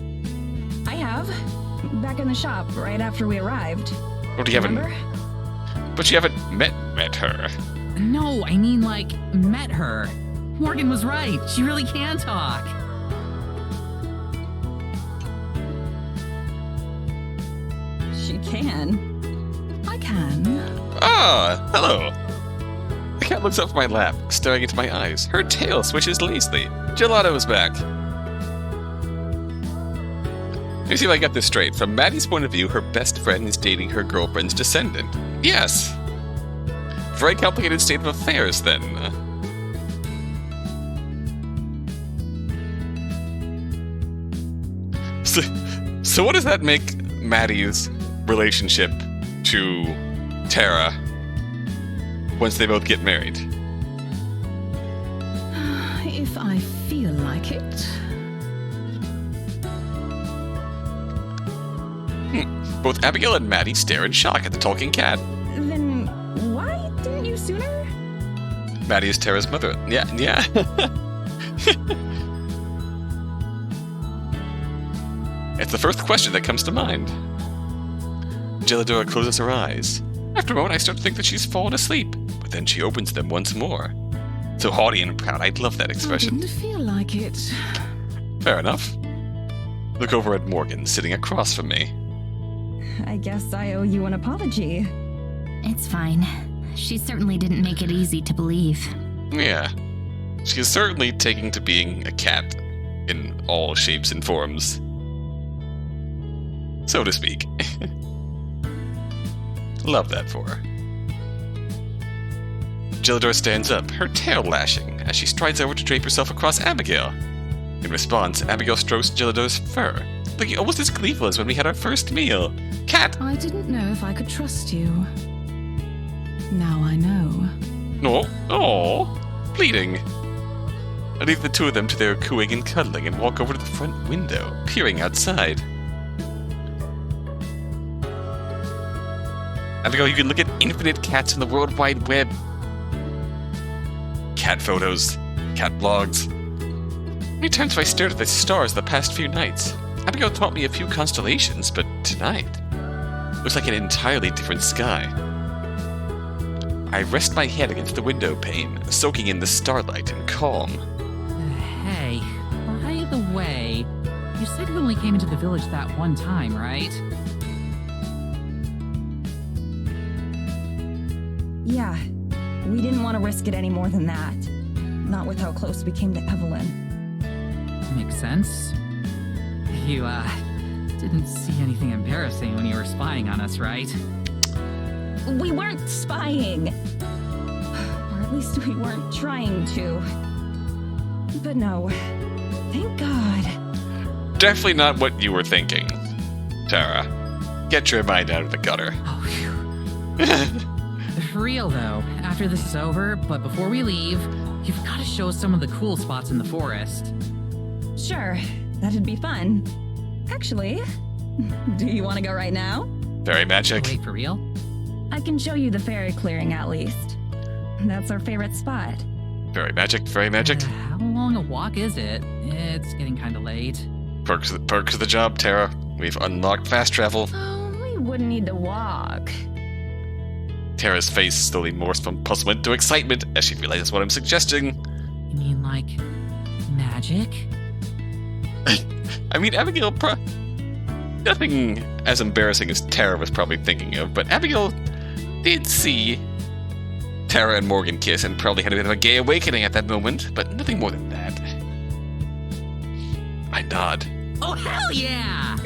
I have. Back in the shop right after we arrived. But you haven't. Remember? But you haven't met her. No, I mean, like, met her. Morgan was right. She really can talk. She can. I can. Ah, hello. The cat looks up from my lap, staring into my eyes. Her tail swishes lazily. Gelato is back. Let me see if I get this straight. From Maddie's point of view, her best friend is dating her girlfriend's descendant. Yes. Very complicated state of affairs, then. So what does that make Maddie's relationship to Tara once they both get married? If I feel like it. Both Abigail and Maddie stare in shock at the talking cat. Then why didn't you sooner? Maddie is Tara's mother. Yeah. It's the first question that comes to mind. Geladora closes her eyes. After a moment, I start to think that she's fallen asleep, but then she opens them once more. So haughty and proud, I love that expression. I didn't feel like it. Fair enough. Look over at Morgan, sitting across from me. I guess I owe you an apology. It's fine. She certainly didn't make it easy to believe. Yeah. She is certainly taking to being a cat in all shapes and forms. So to speak. Love that for her. Gelador stands up, her tail lashing, as she strides over to drape herself across Abigail. In response, Abigail strokes Gelador's fur, looking almost as gleeful as when we had our first meal. Cat! I didn't know if I could trust you. Now I know. Oh, pleading. I leave the two of them to their cooing and cuddling and walk over to the front window, peering outside. Abigail, you can look at infinite cats in the World Wide Web. Cat photos, cat blogs. How many times have I stared at the stars the past few nights? Abigail taught me a few constellations, but tonight, looks like an entirely different sky. I rest my head against the window pane, soaking in the starlight and calm. Hey, by the way, you said you only came into the village that one time, right? Yeah, we didn't want to risk it any more than that. Not with how close we came to Evelyn. Makes sense. You, didn't see anything embarrassing when you were spying on us, right? We weren't spying. Or at least we weren't trying to. But no, thank God. Definitely not what you were thinking, Tara. Get your mind out of the gutter. Oh, phew. For real, though, after this is over, but before we leave, you've got to show us some of the cool spots in the forest. Sure, that'd be fun. Actually, do you want to go right now? Very magic. Wait, for real? I can show you the fairy clearing at least. That's our favorite spot. Fairy magic, fairy magic. How long a walk is it? It's getting kind of late. Perks of the job, Tara. We've unlocked fast travel. Oh, we wouldn't need to walk. Tara's face slowly morphs from puzzlement to excitement as she realizes what I'm suggesting. You mean like magic? I mean, Abigail, nothing as embarrassing as Tara was probably thinking of, but Abigail did see Tara and Morgan kiss and probably had a bit of a gay awakening at that moment, but nothing more than that. I nod. Oh, hell yeah!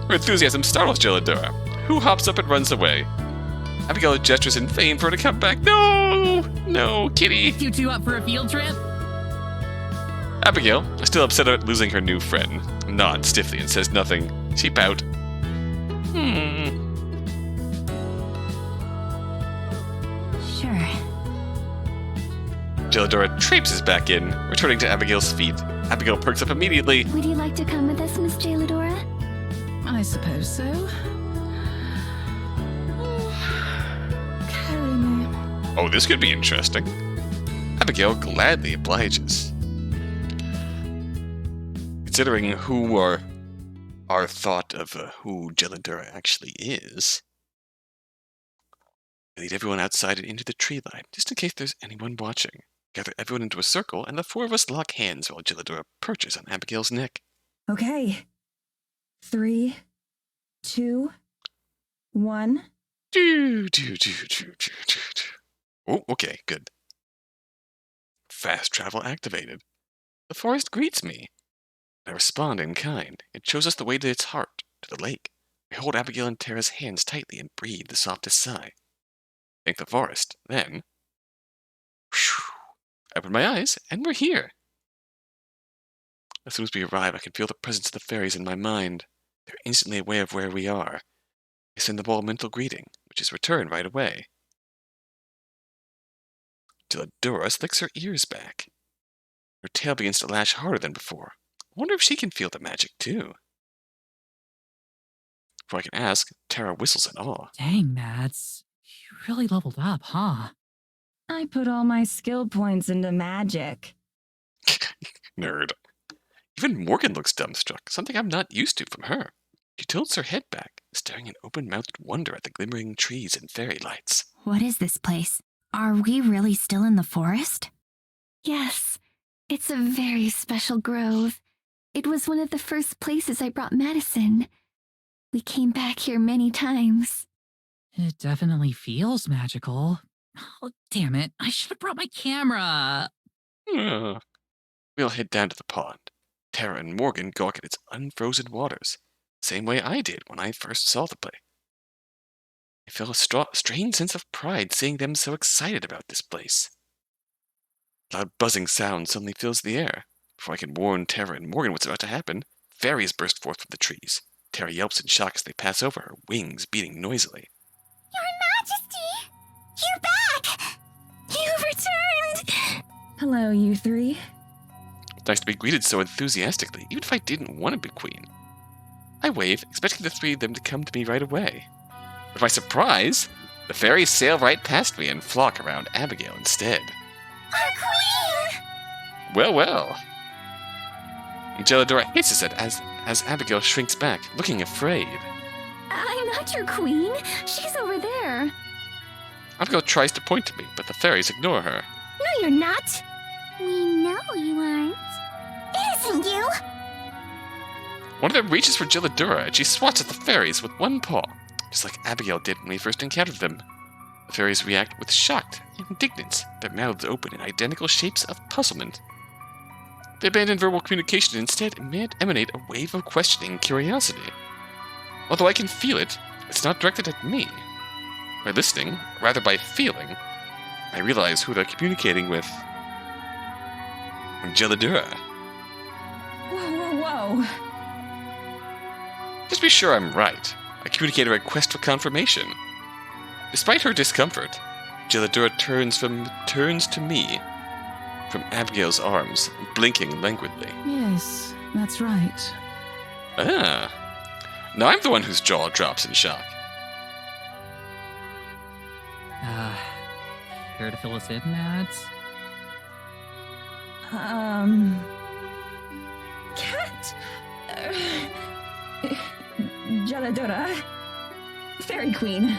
Her enthusiasm startles Gelidora, who hops up and runs away. Abigail gestures in vain for her to come back. No! No, kitty! You two up for a field trip? Abigail, still upset about losing her new friend, nods stiffly and says nothing. She pout. Sure. Gelidora traipses back in, returning to Abigail's feet. Abigail perks up immediately. Would you like to come with us, Miss Gelidora? I suppose so. Carry me. Oh, this could be interesting. Abigail gladly obliges. Considering who our thought of who Gelidora actually is, I lead everyone outside and into the tree line, just in case there's anyone watching. Gather everyone into a circle, and the four of us lock hands while Gelidora perches on Abigail's neck. Okay. 3, 2, 1. Oh, okay, good. Fast travel activated. The forest greets me. I respond in kind. It shows us the way to its heart, to the lake. We hold Abigail and Tara's hands tightly and breathe the softest sigh. Thank the forest. Then, I open my eyes, and we're here. As soon as we arrive, I can feel the presence of the fairies in my mind. They're instantly aware of where we are. I send them all a mental greeting, which is returned right away. Gelidora slicks her ears back. Her tail begins to lash harder than before. I wonder if she can feel the magic, too. Before I can ask, Tara whistles in awe. Dang, Mads. You really leveled up, huh? I put all my skill points into magic. Nerd. Even Morgan looks dumbstruck, something I'm not used to from her. She tilts her head back, staring in open-mouthed wonder at the glimmering trees and fairy lights. What is this place? Are we really still in the forest? Yes, it's a very special grove. It was one of the first places I brought medicine. We came back here many times. It definitely feels magical. Oh, damn it. I should have brought my camera. We'll head down to the pond. Tara and Morgan gawk at its unfrozen waters, same way I did when I first saw the place. I feel a strange sense of pride seeing them so excited about this place. A loud buzzing sound suddenly fills the air. Before I can warn Tara and Morgan what's about to happen, fairies burst forth from the trees. Tara yelps in shock as they pass over her, wings beating noisily. Your Majesty! You're back! You returned! Hello, you three. It's nice to be greeted so enthusiastically, even if I didn't want to be queen. I wave, expecting the three of them to come to me right away. But to my surprise, the fairies sail right past me and flock around Abigail instead. Our queen! Well, well. Gelidora hisses it as Abigail shrinks back, looking afraid. I'm not your queen. She's over there. Abigail tries to point to me, but the fairies ignore her. No, you're not. We know you aren't. It isn't you. One of them reaches for Gelidora, and she swats at the fairies with one paw, just like Abigail did when we first encountered them. The fairies react with shocked indignance, their mouths open in identical shapes of puzzlement. They abandon verbal communication and instead emanate a wave of questioning curiosity. Although I can feel it, it's not directed at me. By listening, rather by feeling, I realize who they're communicating with. Gelidora. Whoa. Just be sure I'm right. I communicate a request for confirmation. Despite her discomfort, Gelidora turns to me from Abigail's arms, blinking languidly. Yes, that's right. Ah. Now I'm the one whose jaw drops in shock. Care to fill us in, Mads? Cat? Geladora. Fairy Queen.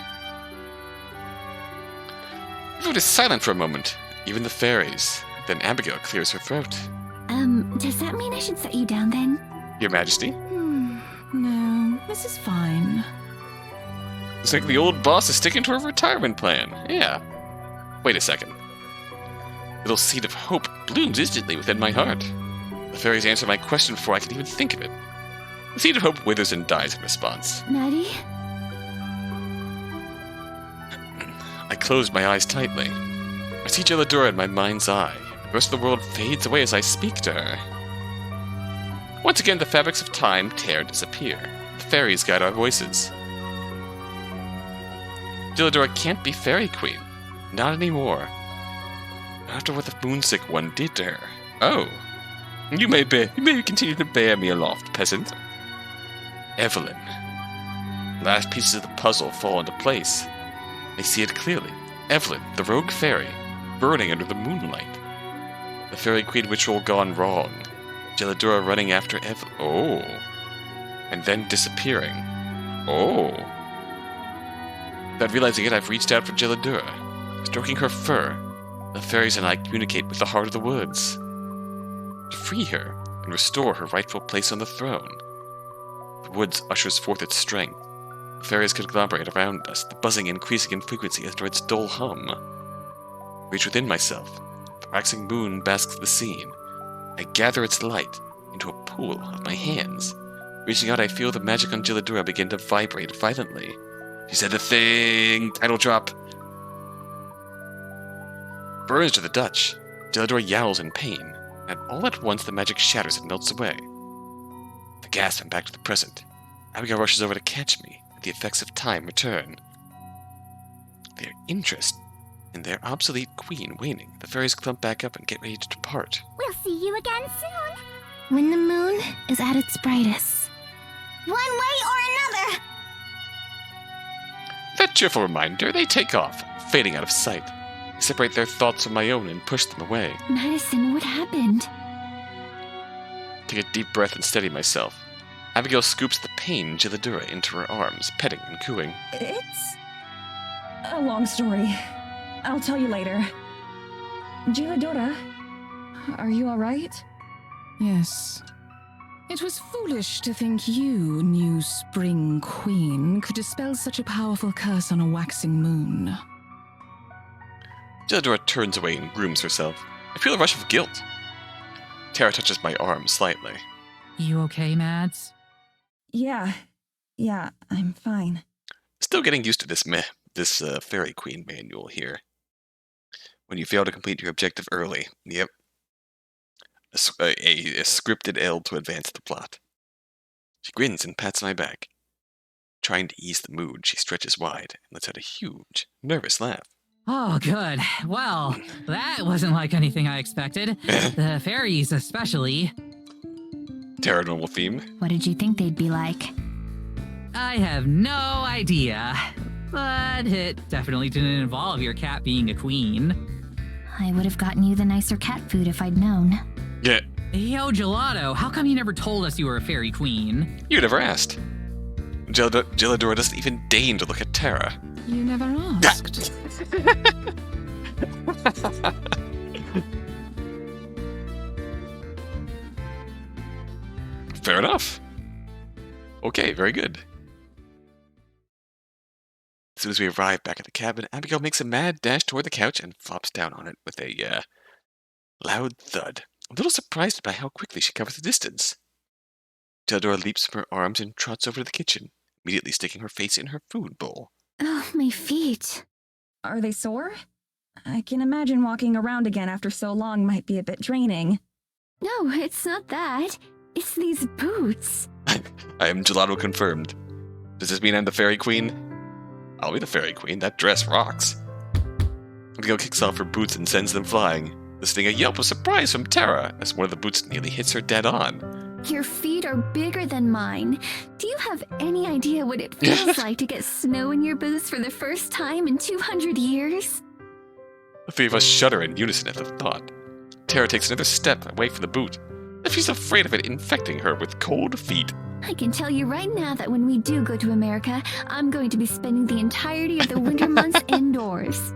Everyone is silent for a moment, even the fairies. Then Abigail clears her throat. Does that mean I should set you down then? Your Majesty? No, this is fine. Looks like the old boss is sticking to her retirement plan. Yeah. Wait a second. Little seed of hope blooms instantly within my heart. The fairies answer my question before I can even think of it. The seed of hope withers and dies in response. Maddie? I closed my eyes tightly. I see Geladora in my mind's eye. The rest of the world fades away as I speak to her. Once again, the fabrics of time tear and disappear. The fairies guide our voices. Geladora can't be Fairy Queen. Not anymore. Not after what the Moonsick one did to her. Oh. You may continue to bear me aloft, peasant. Evelyn. Last pieces of the puzzle fall into place. I see it clearly. Evelyn, the rogue fairy, burning under the moonlight. The Fairy Queen ritual gone wrong. Geladora running after Evelyn. Oh. And then disappearing. Oh. Without realizing it, I've reached out for Geladora. Stroking her fur, the fairies and I communicate with the heart of the woods. To free her and restore her rightful place on the throne. The woods ushers forth its strength. The fairies conglomerate around us, the buzzing increasing in frequency after its dull hum. Reach within myself. The waxing moon basks the scene. I gather its light into a pool of my hands. Reaching out, I feel the magic on Geladora begin to vibrate violently. She said the thing! Title drop! Burns to the Dutch. Geladora yowls in pain, and all at once the magic shatters and melts away. The gasp and back to the present. Abigail rushes over to catch me, and the effects of time return. Their interest in their obsolete queen waning, the fairies clump back up and get ready to depart. We'll see you again soon. When the moon is at its brightest. One way or another. That cheerful reminder, they take off, fading out of sight. I separate their thoughts from my own and push them away. Madison, what happened? Take a deep breath and steady myself. Abigail scoops the pain Geladora into her arms, petting and cooing. It's a long story. I'll tell you later. Geladora, are you alright? Yes. It was foolish to think you, new Spring Queen, could dispel such a powerful curse on a waxing moon. Geladora turns away and grooms herself. I feel a rush of guilt. Tara touches my arm slightly. You okay, Mads? Yeah, I'm fine. Still getting used to this Fairy Queen manual here. When you fail to complete your objective early. Yep. A scripted L to advance the plot. She grins and pats my back. Trying to ease the mood, she stretches wide and lets out a huge, nervous laugh. Oh, good. Well, that wasn't like anything I expected. The fairies, especially. Paranormal theme. What did you think they'd be like? I have no idea. But it definitely didn't involve your cat being a queen. I would have gotten you the nicer cat food if I'd known. Yeah, Yo, Gelato, how come you never told us you were a fairy queen? you never asked. Geladora doesn't even deign to look at Tara. You never asked. Fair enough. Okay, very good. As soon as we arrive back at the cabin, Abigail makes a mad dash toward the couch and flops down on it with a loud thud. I'm a little surprised by how quickly she covers the distance. Geladora leaps from her arms and trots over to the kitchen, immediately sticking her face in her food bowl. Oh, my feet. Are they sore? I can imagine walking around again after so long might be a bit draining. No, it's not that. It's these boots. I am Gelato confirmed. Does this mean I'm the Fairy Queen? I'll be the Fairy Queen. That dress rocks. Abigail kicks off her boots and sends them flying, listening a yelp of surprise from Tara as one of the boots nearly hits her dead on. Your feet are bigger than mine. Do you have any idea what it feels like to get snow in your boots for the first time in 200 years? The three of us shudder in unison at the thought. Tara takes another step away from the boot, as if she's afraid of it infecting her with cold feet. I can tell you right now that when we do go to America, I'm going to be spending the entirety of the winter months indoors.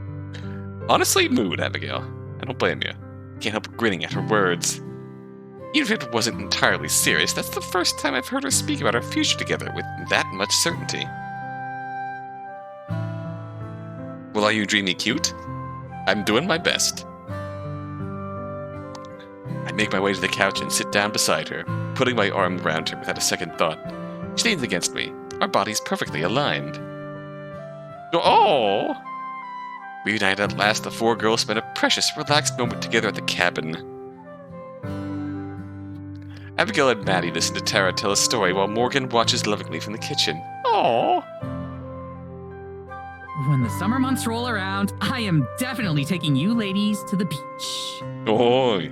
Honestly, mood, Abigail. I don't blame you. Can't help grinning at her words. Even if it wasn't entirely serious, that's the first time I've heard her speak about our future together with that much certainty. Well, are you dreamy cute? I'm doing my best. I make my way to the couch and sit down beside her, putting my arm around her without a second thought. She leans against me, our bodies perfectly aligned. Oh! Reunited at last, the four girls spend a precious, relaxed moment together at the cabin. Abigail and Maddie listen to Tara tell a story while Morgan watches lovingly from the kitchen. Aww! When the summer months roll around, I am definitely taking you ladies to the beach. Oi!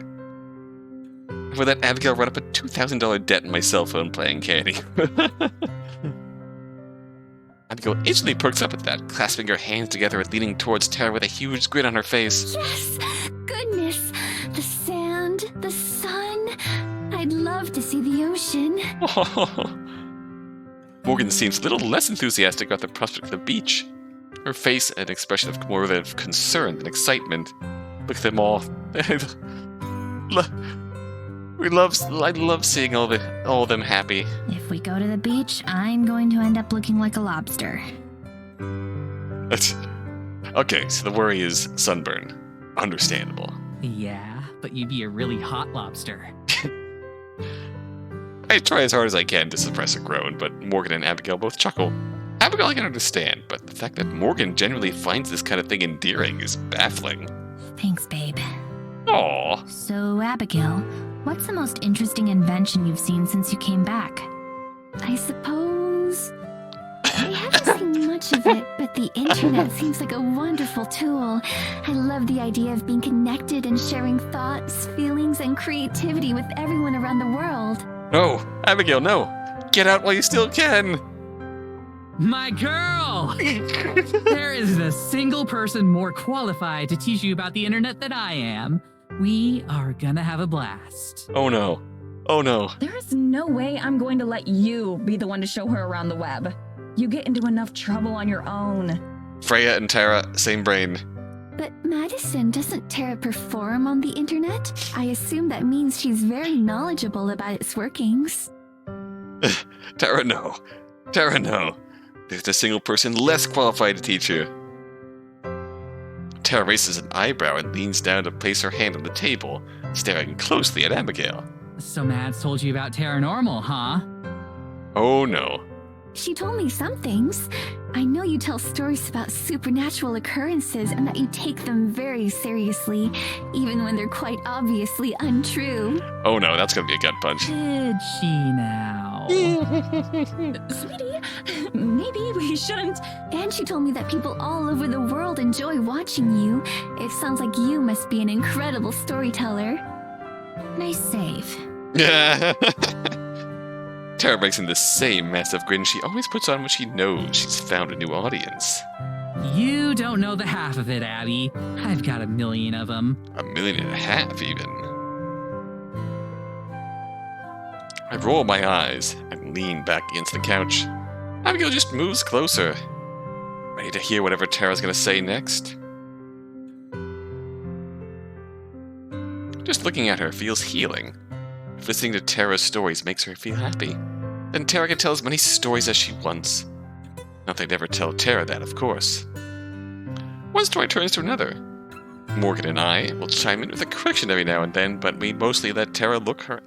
For that, Abigail run up a $2,000 debt in my cell phone playing candy. Abigail instantly perks up at that, clasping her hands together and leaning towards Tara with a huge grin on her face. Yes! Goodness! The sand, the sun. I'd love to see the ocean. Morgan seems a little less enthusiastic about the prospect of the beach. Her face an expression of more of concern than excitement. Look at them all. I love seeing all of them happy. If we go to the beach, I'm going to end up looking like a lobster. Okay, so the worry is sunburn. Understandable. Yeah, but you'd be a really hot lobster. I try as hard as I can to suppress a groan, but Morgan and Abigail both chuckle. Abigail I can understand, but the fact that Morgan genuinely finds this kind of thing endearing is baffling. Thanks, babe. Aww. So, Abigail, what's the most interesting invention you've seen since you came back? I suppose... I haven't seen much of it, but the internet seems like a wonderful tool. I love the idea of being connected and sharing thoughts, feelings, and creativity with everyone around the world. No, Abigail, no. Get out while you still can. My girl! There isn't a single person more qualified to teach you about the internet than I am. We are gonna have a blast. Oh no. Oh no. There is no way I'm going to let you be the one to show her around the web. You get into enough trouble on your own. Freya and Tara, same brain. But Madison, doesn't Tara perform on the internet? I assume that means she's very knowledgeable about its workings. Tara, no. Tara, no. There's a single person less qualified to teach you. Tara raises an eyebrow and leans down to place her hand on the table, staring closely at Abigail. So Mads told you about Paranormal, huh? Oh no. She told me some things. I know you tell stories about supernatural occurrences and that you take them very seriously, even when they're quite obviously untrue. Oh no, that's gonna be a gut punch. Did she now? Sweetie, maybe we shouldn't. And she told me that people all over the world enjoy watching you. It sounds like you must be an incredible storyteller. Nice save. Tara breaks in the same massive grin she always puts on when she knows she's found a new audience. You don't know the half of it, Abby. I've got 1 million of them. 1.5 million, even. I roll my eyes and lean back against the couch. Abigail just moves closer, ready to hear whatever Tara's gonna say next. Just looking at her feels healing. If listening to Tara's stories makes her feel happy, then Tara can tell as many stories as she wants. Not that I'd ever tell Tara that, of course. One story turns to another. Morgan and I will chime in with a correction every now and then, but we mostly let Tara work her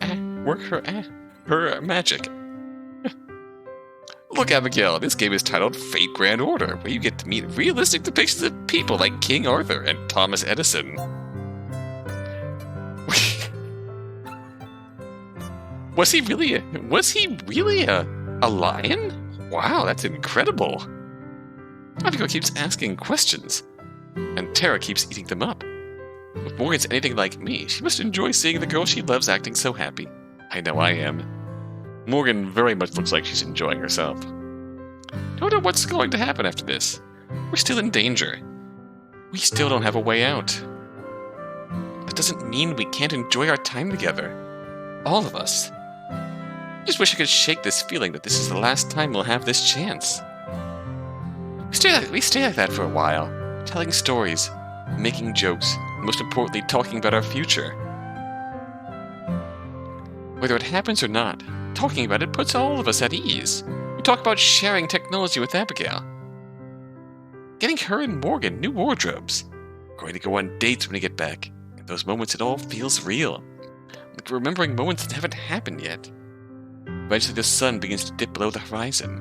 magic. Look, Abigail, this game is titled Fate Grand Order, where you get to meet realistic depictions of people like King Arthur and Thomas Edison. Was he really a lion? Wow, that's incredible. Abigail keeps asking questions, and Tara keeps eating them up. If Morgan's anything like me, she must enjoy seeing the girl she loves acting so happy. I know I am. Morgan very much looks like she's enjoying herself. Don't know what's going to happen after this. We're still in danger. we still don't have a way out. That doesn't mean we can't enjoy our time together. All of us. I just wish I could shake this feeling that this is the last time we'll have this chance. We stay like that for a while, telling stories, making jokes, and most importantly, talking about our future. Whether it happens or not, talking about it puts all of us at ease. We talk about sharing technology with Abigail. Getting her and Morgan new wardrobes. Going to go on dates when we get back. In those moments, it all feels real. Like we're remembering moments that haven't happened yet. Eventually, the sun begins to dip below the horizon.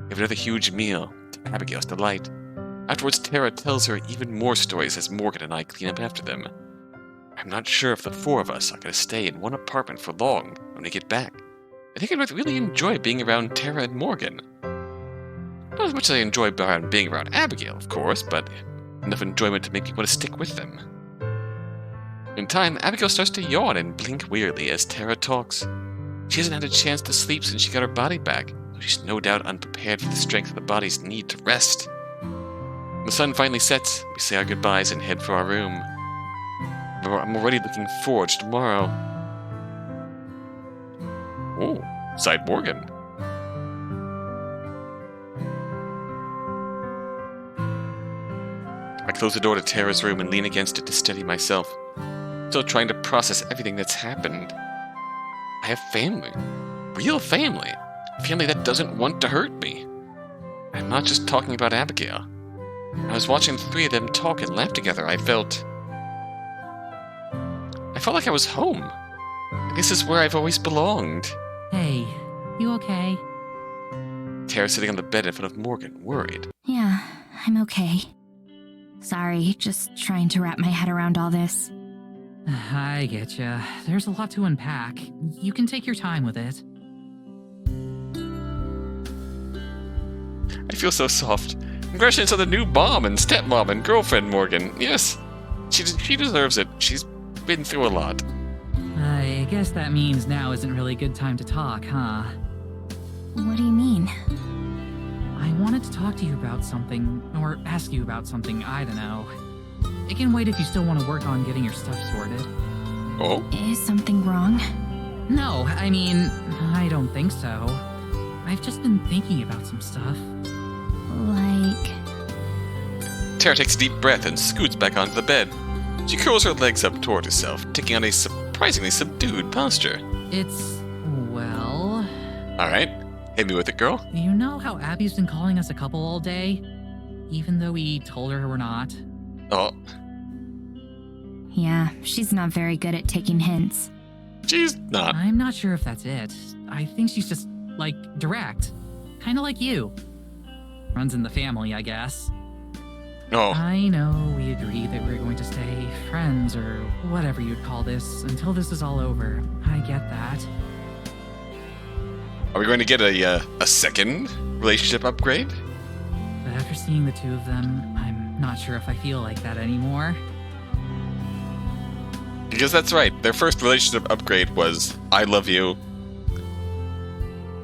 We have another huge meal, to Abigail's delight. Afterwards, Tara tells her even more stories as Morgan and I clean up after them. I'm not sure if the four of us are going to stay in one apartment for long when we get back. I think I'd really enjoy being around Tara and Morgan. Not as much as I enjoy being around Abigail, of course, but enough enjoyment to make me want to stick with them. In time, Abigail starts to yawn and blink wearily as Tara talks. She hasn't had a chance to sleep since she got her body back, so she's no doubt unprepared for the strength of the body's need to rest. When the sun finally sets, we say our goodbyes and head for our room. I'm already looking forward to tomorrow. Oh, sighed Morgan. I close the door to Tara's room and lean against it to steady myself. Still trying to process everything that's happened. I have family. Real family. Family that doesn't want to hurt me. I'm not just talking about Abigail. I was watching the three of them talk and laugh together. I felt like I was home. I guess this is where I've always belonged. Hey, you okay? Tara sitting on the bed in front of Morgan, worried. Yeah, I'm okay. Sorry, just trying to wrap my head around all this. I getcha. There's a lot to unpack. You can take your time with it. I feel so soft. Congratulations on the new mom and stepmom and girlfriend, Morgan. Yes, she deserves it. She's been through a lot. I guess that means now isn't really a good time to talk, huh? What do you mean? I wanted to talk to you about something, or ask you about something, I don't know. It can wait if you still want to work on getting your stuff sorted. Oh? Is something wrong? No, I mean, I don't think so. I've just been thinking about some stuff. Like... Tara takes a deep breath and scoots back onto the bed. She curls her legs up toward herself, taking on a surprisingly subdued posture. It's... well... Alright, hit me with it, girl. You know how Abby's been calling us a couple all day? Even though we told her we're not? Oh. Yeah, she's not very good at taking hints. She's not. I'm not sure if that's it. I think she's just, like, direct. Kinda like you. Runs in the family, I guess. Oh. I know we agreed that we're going to stay friends or whatever you'd call this until this is all over. I get that. Are we going to get a second relationship upgrade? But after seeing the two of them, I'm not sure if I feel like that anymore. Because that's right. Their first relationship upgrade was, I love you.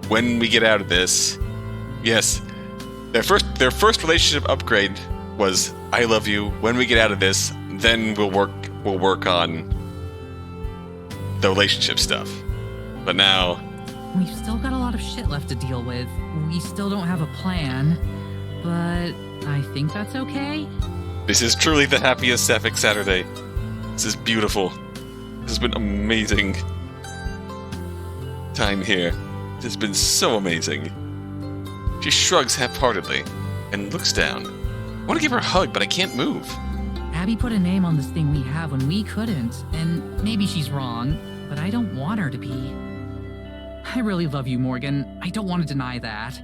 When we get out of this... Yes. Their first relationship upgrade was, I love you. When we get out of this, then we'll work on the relationship stuff. But now... We've still got a lot of shit left to deal with. We still don't have a plan. But I think that's okay. This is truly the happiest Sapphic Saturday. This is beautiful. This has been amazing time here. This has been so amazing. She shrugs half-heartedly and looks down. I want to give her a hug, but I can't move. Abby put a name on this thing we have when we couldn't, and maybe she's wrong, but I don't want her to be. I really love you, Morgan. I don't want to deny that.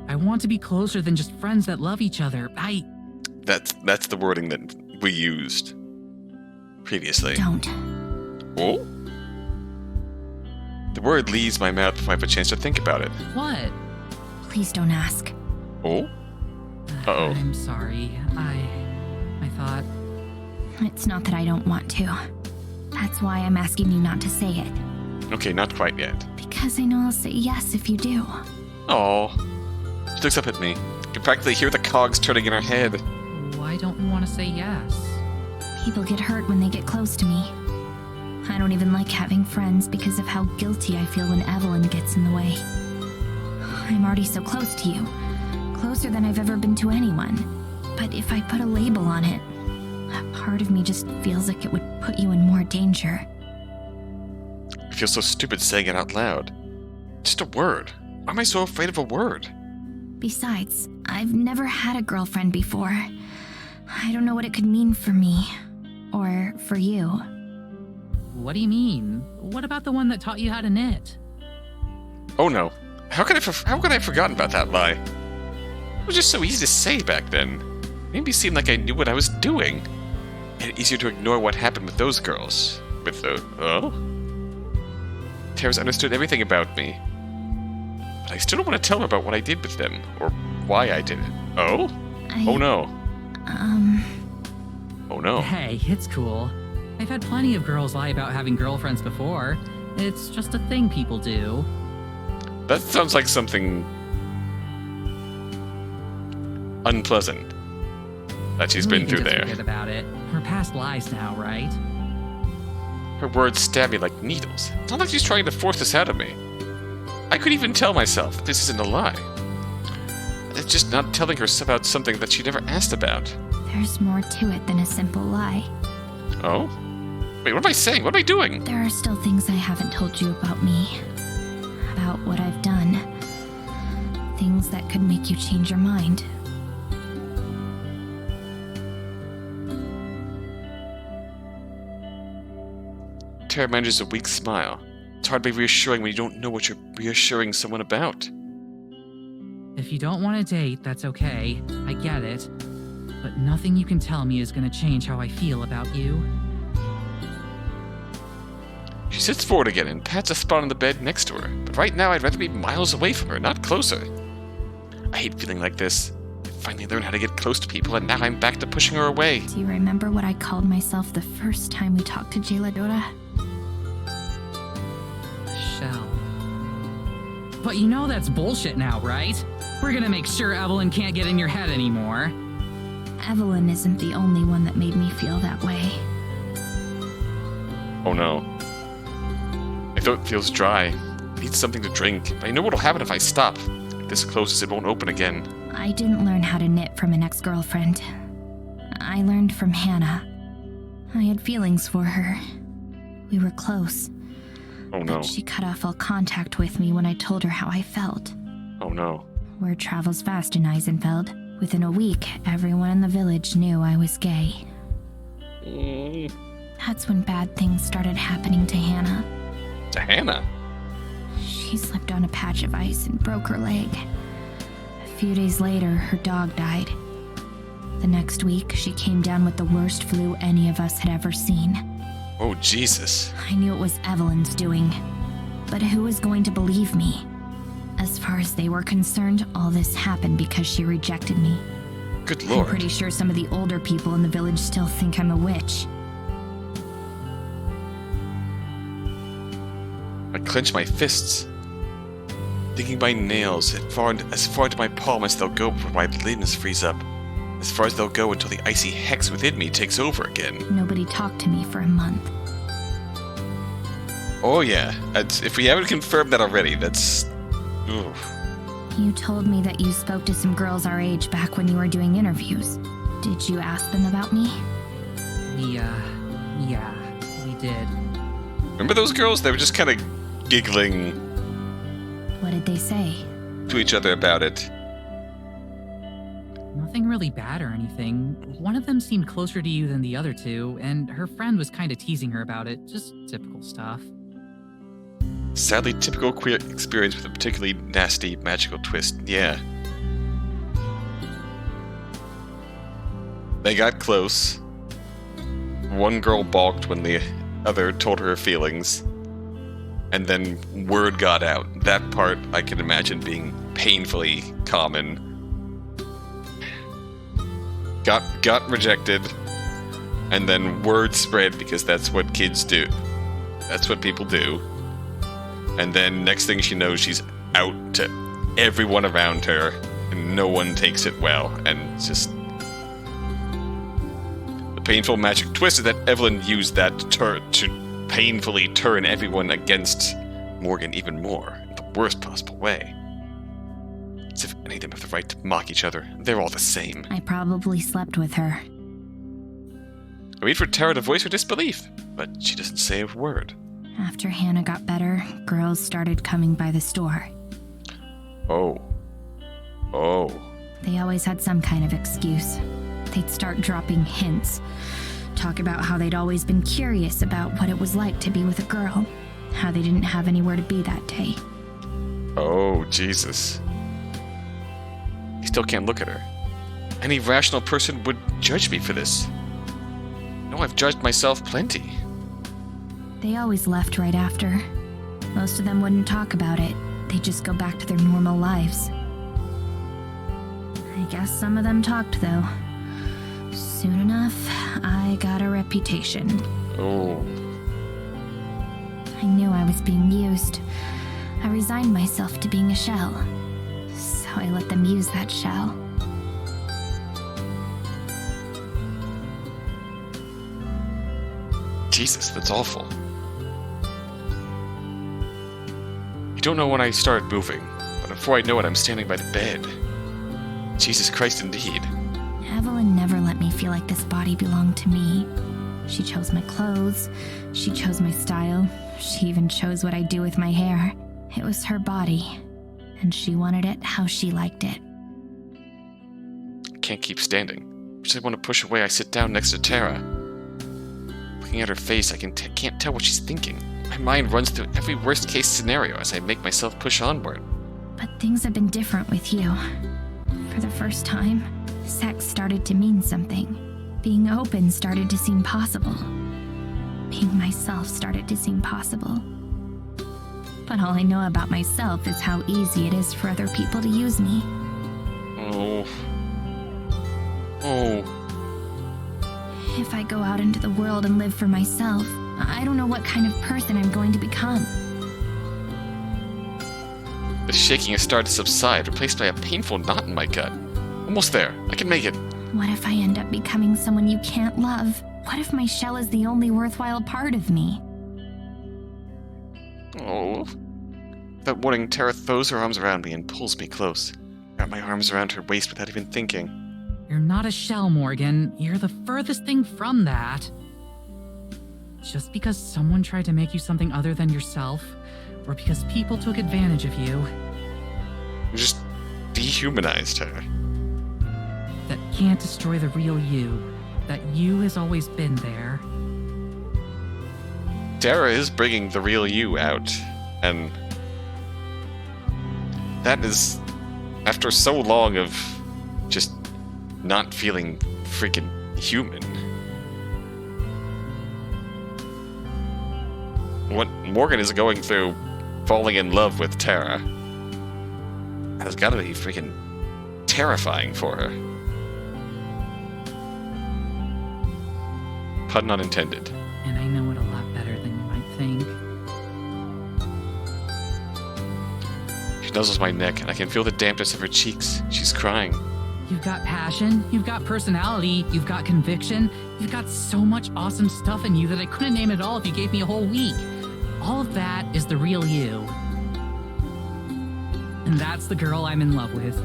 I want to be closer than just friends that love each other. That's the wording that we used previously. Don't. Oh? The word leaves my mouth before I have a chance to think about it. What? Please don't ask. Oh? Uh-oh. I'm sorry. I thought... It's not that I don't want to. That's why I'm asking you not to say it. Okay, not quite yet. Because I know I'll say yes if you do. Oh. She looks up at me. I can practically hear the cogs turning in her head. Why why don't you want to say yes? People get hurt when they get close to me. I don't even like having friends because of how guilty I feel when Evelyn gets in the way. I'm already so close to you. Closer than I've ever been to anyone. But if I put a label on it, a part of me just feels like it would put you in more danger. I feel so stupid saying it out loud. Just a word. Why am I so afraid of a word? Besides, I've never had a girlfriend before. I don't know what it could mean for me. Or for you. What do you mean? What about the one that taught you how to knit? Oh no. How could I have forgotten about that lie? It was just so easy to say back then. It made me seem like I knew what I was doing. Made it easier to ignore what happened with those girls. With the... Oh? Tara's understood everything about me. But I still don't want to tell her about what I did with them. Or why I did it. Oh? Oh no. Oh no. Hey, it's cool. I've had plenty of girls lie about having girlfriends before. It's just a thing people do. That sounds like something... unpleasant. That she's been through there. Forget about it. We're past lies now, right? Her words stab me like needles. It's not like she's trying to force this out of me. I could even tell myself this isn't a lie. It's just not telling her about something that she never asked about. There's more to it than a simple lie. Oh? Wait, what am I saying? What am I doing? There are still things I haven't told you about me. About what I've done. Things that could make you change your mind. Tara manages a weak smile. It's hard to be reassuring when you don't know what you're reassuring someone about. If you don't want to date, that's okay. I get it. But nothing you can tell me is going to change how I feel about you. She sits forward again and pats a spot on the bed next to her. But right now I'd rather be miles away from her, not closer. I hate feeling like this. I finally learned how to get close to people and now I'm back to pushing her away. Do you remember what I called myself the first time we talked to Jailadora? Shell. But you know that's bullshit now, right? We're gonna make sure Evelyn can't get in your head anymore. Evelyn isn't the only one that made me feel that way. Oh no. My throat feels dry. I need something to drink. But I know what'll happen if I stop. If this closes, it won't open again. I didn't learn how to knit from an ex-girlfriend. I learned from Hannah. I had feelings for her. We were close. Oh no. But she cut off all contact with me when I told her how I felt. Oh no. Word travels fast in Eisenfeld. Within a week, everyone in the village knew I was gay. That's when bad things started happening to Hannah. To Hannah? She slipped on a patch of ice and broke her leg. A few days later, her dog died. The next week, she came down with the worst flu any of us had ever seen. Oh, Jesus. I knew it was Evelyn's doing. But who was going to believe me? As far as they were concerned, all this happened because she rejected me. Good lord. I'm pretty sure some of the older people in the village still think I'm a witch. I clench my fists, digging my nails as far into my palm as they'll go before my limbs freeze up. As far as they'll go until the icy hex within me takes over again. Nobody talked to me for a month. Oh yeah, if we haven't confirmed that already, that's... Oof. You told me that you spoke to some girls our age back when you were doing interviews. Did you ask them about me? Yeah, we did. Remember those girls? They were just kind of giggling What did they say? to each other about it. Nothing really bad or anything. One of them seemed closer to you than the other two, and her friend was kind of teasing her about it. Just typical stuff. Sadly, typical queer experience with a particularly nasty magical twist. Yeah. They got close. One girl balked when the other told her feelings. And then word got out. That part I can imagine being painfully common. Got rejected. And then word spread because that's what kids do. That's what people do. And then next thing she knows, she's out to everyone around her, and no one takes it well, and just... painful magic twist is that Evelyn used that to painfully turn everyone against Morgan even more, in the worst possible way. As if any of them have the right to mock each other. They're all the same. I probably slept with her. I wait for Tara to voice her disbelief, but she doesn't say a word. After Hannah got better, girls started coming by the store. Oh. They always had some kind of excuse. They'd start dropping hints. Talk about how they'd always been curious about what it was like to be with a girl. How they didn't have anywhere to be that day. Oh, Jesus. You still can't look at her. Any rational person would judge me for this. No, I've judged myself plenty. They always left right after. Most of them wouldn't talk about it. They'd just go back to their normal lives. I guess some of them talked, though. Soon enough, I got a reputation. Oh. I knew I was being used. I resigned myself to being a shell. So I let them use that shell. Jesus, that's awful. You don't know when I started moving, but before I know it, I'm standing by the bed. Jesus Christ, indeed. Evelyn never let me feel like this body belonged to me. She chose my clothes. She chose my style. She even chose what I do with my hair. It was her body, and she wanted it how she liked it. I can't keep standing. As I want to push away, I sit down next to Tara. Looking at her face, I can't tell what she's thinking. My mind runs through every worst-case scenario as I make myself push onward. But things have been different with you. For the first time, sex started to mean something. Being open started to seem possible. Being myself started to seem possible. But all I know about myself is how easy it is for other people to use me. Oh. If I go out into the world and live for myself, I don't know what kind of person I'm going to become. The shaking has started to subside, replaced by a painful knot in my gut. Almost there. I can make it. What if I end up becoming someone you can't love? What if my shell is the only worthwhile part of me? Oh. Without warning, Tara throws her arms around me and pulls me close. I wrap my arms around her waist without even thinking. You're not a shell, Morgan. You're the furthest thing from that. Just because someone tried to make you something other than yourself, or because people took advantage of you, You just dehumanized her. that can't destroy the real you. That you has always been there. Tara is bringing the real you out, and that is after so long of just not feeling freaking human. What Morgan is going through, falling in love with Tara, has got to be freaking terrifying for her. Pun not intended. And I know it a lot better than you might think. She nuzzles my neck, and I can feel the dampness of her cheeks. She's crying. You've got passion, you've got personality, you've got conviction, you've got so much awesome stuff in you that I couldn't name it all if you gave me a whole week. All of that is the real you. And that's the girl I'm in love with.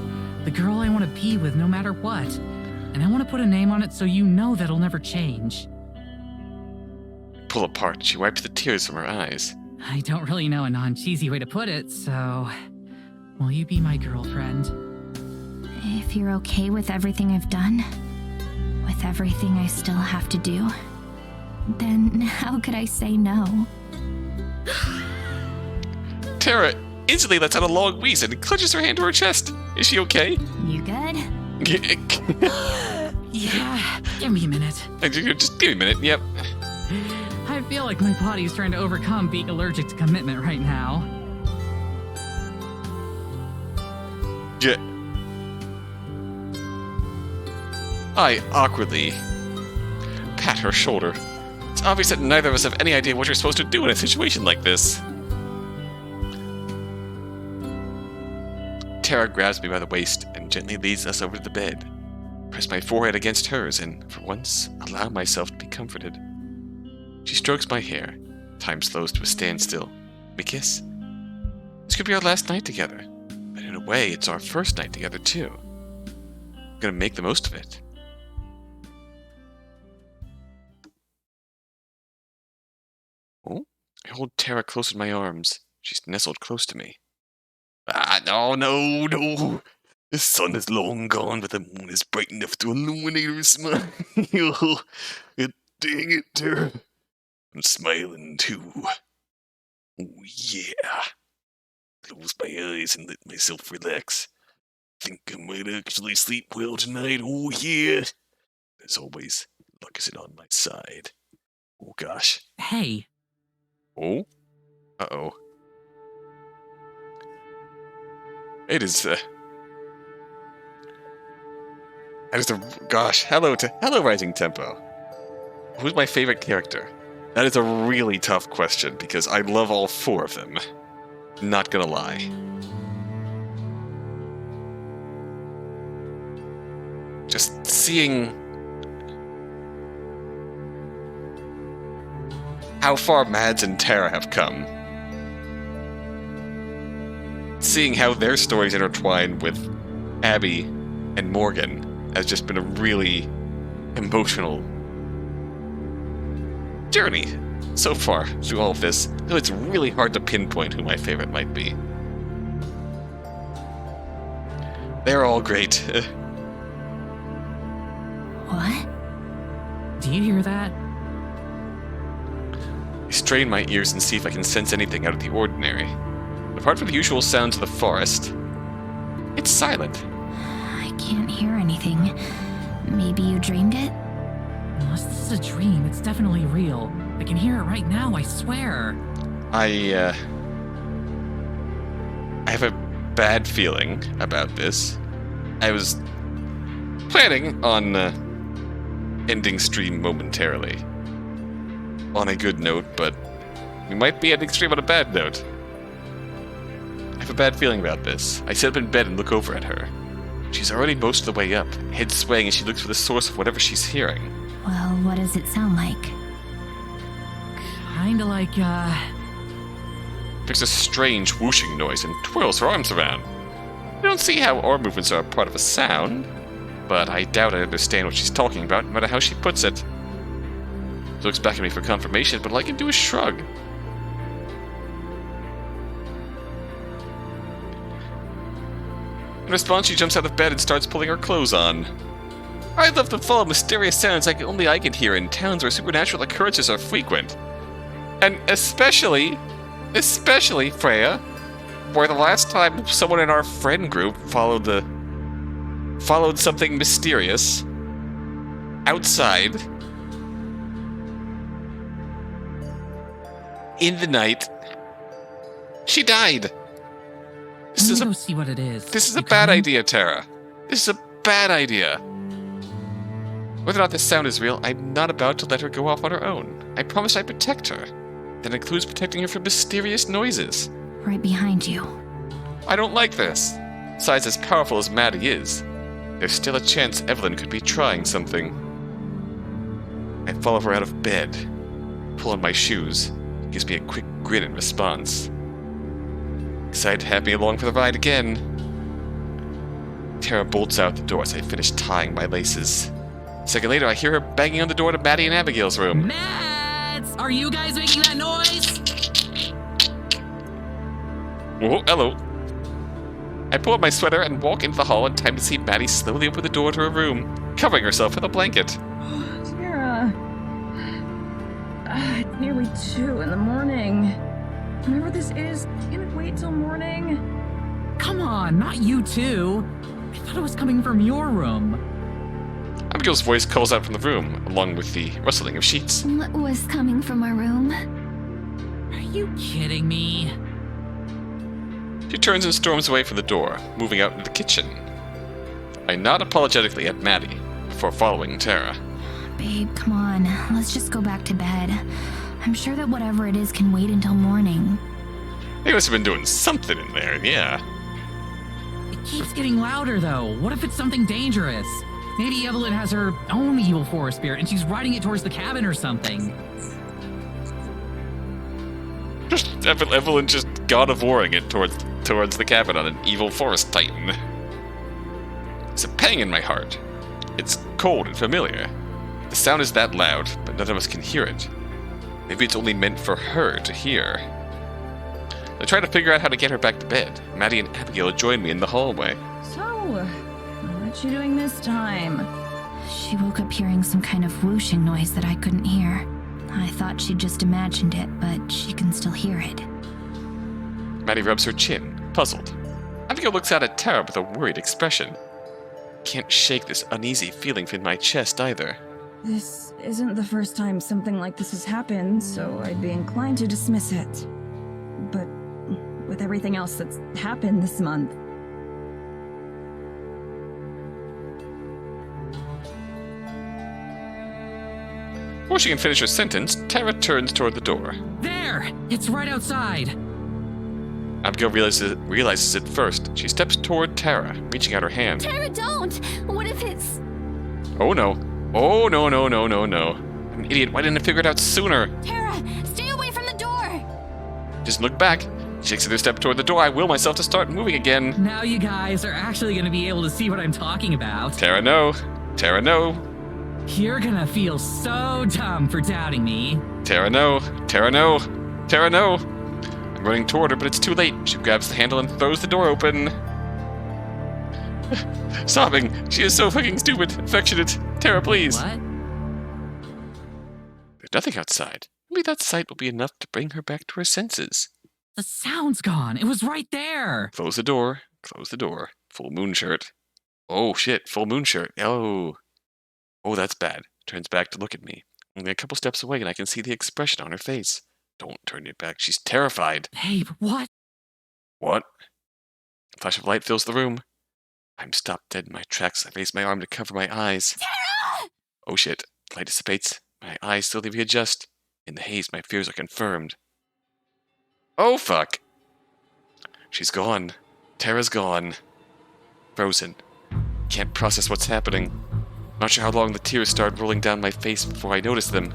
The girl I want to be with no matter what. And I want to put a name on it so you know that'll never change. Pull apart, she wipes the tears from her eyes. I don't really know a non-cheesy way to put it, so... will you be my girlfriend? If you're okay with everything I've done, with everything I still have to do, then how could I say no? Tara instantly lets out a long wheeze and clutches her hand to her chest. Is she okay? You good? Yeah, give me a minute. Just give me a minute, yep. I feel like my body's trying to overcome being allergic to commitment right now. Yeah. I awkwardly pat her shoulder. It's obvious that neither of us have any idea what you're supposed to do in a situation like this. Tara grabs me by the waist and gently leads us over to the bed. press my forehead against hers and, for once, allow myself to be comforted. She strokes my hair. Time slows to a standstill. We kiss. This could be our last night together. But in a way, it's our first night together, too. I'm gonna make the most of it. Oh? I hold Tara close in my arms. She's nestled close to me. No. The sun is long gone, but the moon is bright enough to illuminate her smile. Dang it, Tara. I'm smiling, too. Oh, yeah. Close my eyes and let myself relax. Think I might actually sleep well tonight. Oh, yeah. As always, luck isn't on my side. Oh, gosh. Hey. Oh? Uh-oh. It is, gosh, hello, Rising Tempo. Who's my favorite character? That is a really tough question, because I love all four of them. Not gonna lie. Just seeing how far Mads and Tara have come. Seeing how their stories intertwine with Abby and Morgan has just been a really emotional journey so far through all of this. Though it's really hard to pinpoint who my favorite might be. They're all great. What? Do you hear that? I strain my ears and see if I can sense anything out of the ordinary. Apart from the usual sounds of the forest, it's silent. I can't hear anything. Maybe you dreamed it? Unless this is a dream, it's definitely real. I can hear it right now, I swear. I have a bad feeling about this. I was planning on ending stream momentarily on a good note, but we might be ending stream on a bad note. I have a bad feeling about this. I sit up in bed and look over at her. She's already most of the way up, head swaying as she looks for the source of whatever she's hearing. Well, what does it sound like? Kinda like, There's a strange whooshing noise and twirls her arms around. I don't see how arm movements are part of a sound, but I doubt I understand what she's talking about, no matter how she puts it. She looks back at me for confirmation, but all I can do is shrug. In response, she jumps out of bed and starts pulling her clothes on. I love the full of mysterious sounds like only I can hear in towns where supernatural occurrences are frequent. And especially, Freya, where the last time someone in our friend group followed something mysterious outside in the night, she died. I'm gonna go see what it is. This is a You bad coming? idea, Tara. This is a bad idea. Whether or not this sound is real, I'm not about to let her go off on her own. I promised I'd protect her. That includes protecting her from mysterious noises. Right behind you. I don't like this. Besides, as powerful as Maddie is, there's still a chance Evelyn could be trying something. I follow her out of bed, pull on my shoes. She gives me a quick grin in response. Excited to have me along for the ride again. Tara bolts out the door as I finish tying my laces. A second later, I hear her banging on the door to Maddie and Abigail's room. Mads! Are you guys making that noise? Oh, hello. I pull up my sweater and walk into the hall in time to see Maddie slowly open the door to her room, covering herself with a blanket. Tara. It's nearly 2 in the morning. Whenever this is, can it wait till morning? Come on, not you too. I thought it was coming from your room. Abigail's voice calls out from the room, along with the rustling of sheets. What was coming from our room? Are you kidding me? She turns and storms away from the door, moving out into the kitchen. I nod apologetically at Maddie, before following Tara. Babe, come on. Let's just go back to bed. I'm sure that whatever it is can wait until morning. They must have been doing something in there, yeah. It keeps getting louder though. What if it's something dangerous? Maybe Evelyn has her own evil forest spirit and she's riding it towards the cabin or something. Evelyn just God of Warring it towards the cabin on an evil forest titan. There's a pang in my heart. It's cold and familiar. The sound is that loud, but none of us can hear it. Maybe it's only meant for her to hear. I try to figure out how to get her back to bed. Maddie and Abigail join me in the hallway. So, what you doing this time? She woke up hearing some kind of whooshing noise that I couldn't hear. I thought she'd just imagined it, but she can still hear it. Maddie rubs her chin, puzzled. Abigail looks out at Tara with a worried expression. Can't shake this uneasy feeling in my chest either. This isn't the first time something like this has happened, so I'd be inclined to dismiss it. But with everything else that's happened this month... Before she can finish her sentence, Tara turns toward the door. There! It's right outside! Abigail realizes it first. She steps toward Tara, reaching out her hand. Tara, don't! What if it's... Oh no. Oh no. I'm an idiot. Why didn't I figure it out sooner? Tara, stay away from the door! Just look back. She takes another step toward the door. I will myself to start moving again. Now you guys are actually going to be able to see what I'm talking about. Tara, no. Tara, no. You're gonna feel so dumb for doubting me. Tara, no. Tara, no. Tara, no. I'm running toward her, but it's too late. She grabs the handle and throws the door open. Sobbing. She is so fucking stupid. Affectionate. Tara, please. What? There's nothing outside. Maybe that sight will be enough to bring her back to her senses. The sound's gone. It was right there. Close the door. Close the door. Full moon shirt. Oh shit, full moon shirt. Oh. Oh, that's bad. Turns back to look at me. Only a couple steps away and I can see the expression on her face. Don't turn it back. She's terrified. Babe, what? What? A flash of light fills the room. I'm stopped dead in my tracks. I raise my arm to cover my eyes. Tara! Oh shit. Light dissipates. My eyes slowly readjust. In the haze, my fears are confirmed. Oh fuck. She's gone. Tara's gone. Frozen. Can't process what's happening. Not sure how long the tears started rolling down my face before I noticed them.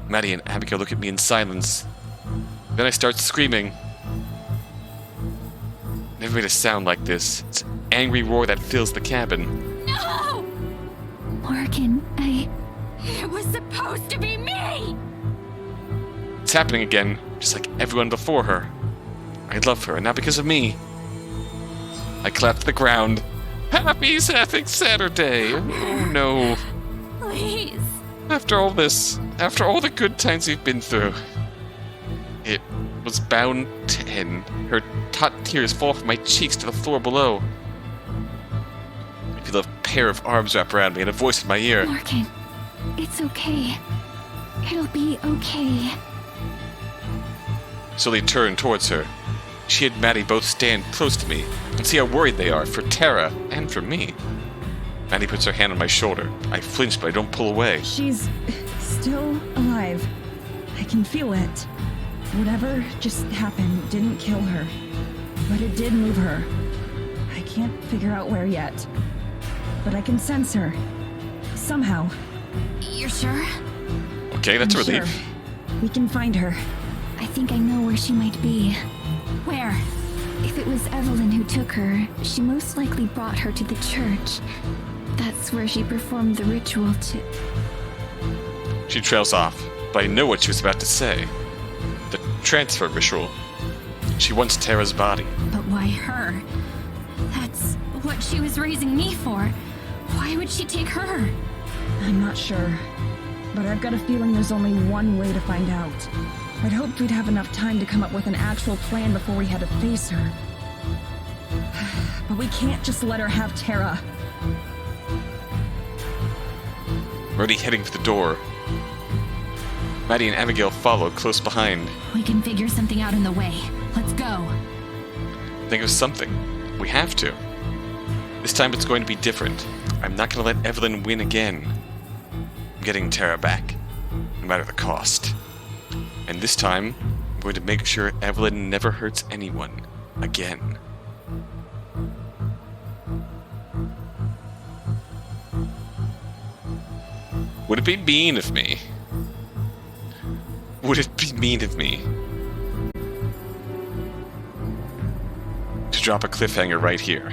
Maddie and Abigail look at me in silence. Then I start screaming. Never made a sound like this. It's an angry roar that fills the cabin. No! Morgan, It was supposed to be me! It's happening again, just like everyone before her. I love her, and not because of me. I clap to the ground. Happy Saturday! Oh no. Please. After all this, after all the good times we've been through, it was bound to end. Her hot tears fall from my cheeks to the floor below. I feel a pair of arms wrap around me and a voice in my ear. Morgan, it's okay. It'll be okay. I slowly turn towards her. She and Maddie both stand close to me and see how worried they are for Tara and for me. Maddie puts her hand on my shoulder. I flinch, but I don't pull away. She's still alive. I can feel it. Whatever just happened didn't kill her, but it did move her. I can't figure out where yet, but I can sense her. Somehow. You're sure? Okay, that's a I'm relief. sure we can find her. I think I know where she might be. Where? If it was Evelyn who took her, she most likely brought her to the church. That's where she performed the ritual to... She trails off, but I know what she was about to say. The transfer ritual. She wants Tara's body. But why her? That's what she was raising me for. Why would she take her? I'm not sure, but I've got a feeling there's only one way to find out. I'd hoped we'd have enough time to come up with an actual plan before we had to face her. But we can't just let her have Tara. I'm already heading for the door. Maddie and Abigail follow close behind. we can figure something out in the way. Let's go. Think of something. We have to. This time it's going to be different. I'm not going to let Evelyn win again. I'm getting Tara back, no matter the cost. And this time, I'm going to make sure Evelyn never hurts anyone again. Would it be mean of me? Would it be mean of me to drop a cliffhanger right here?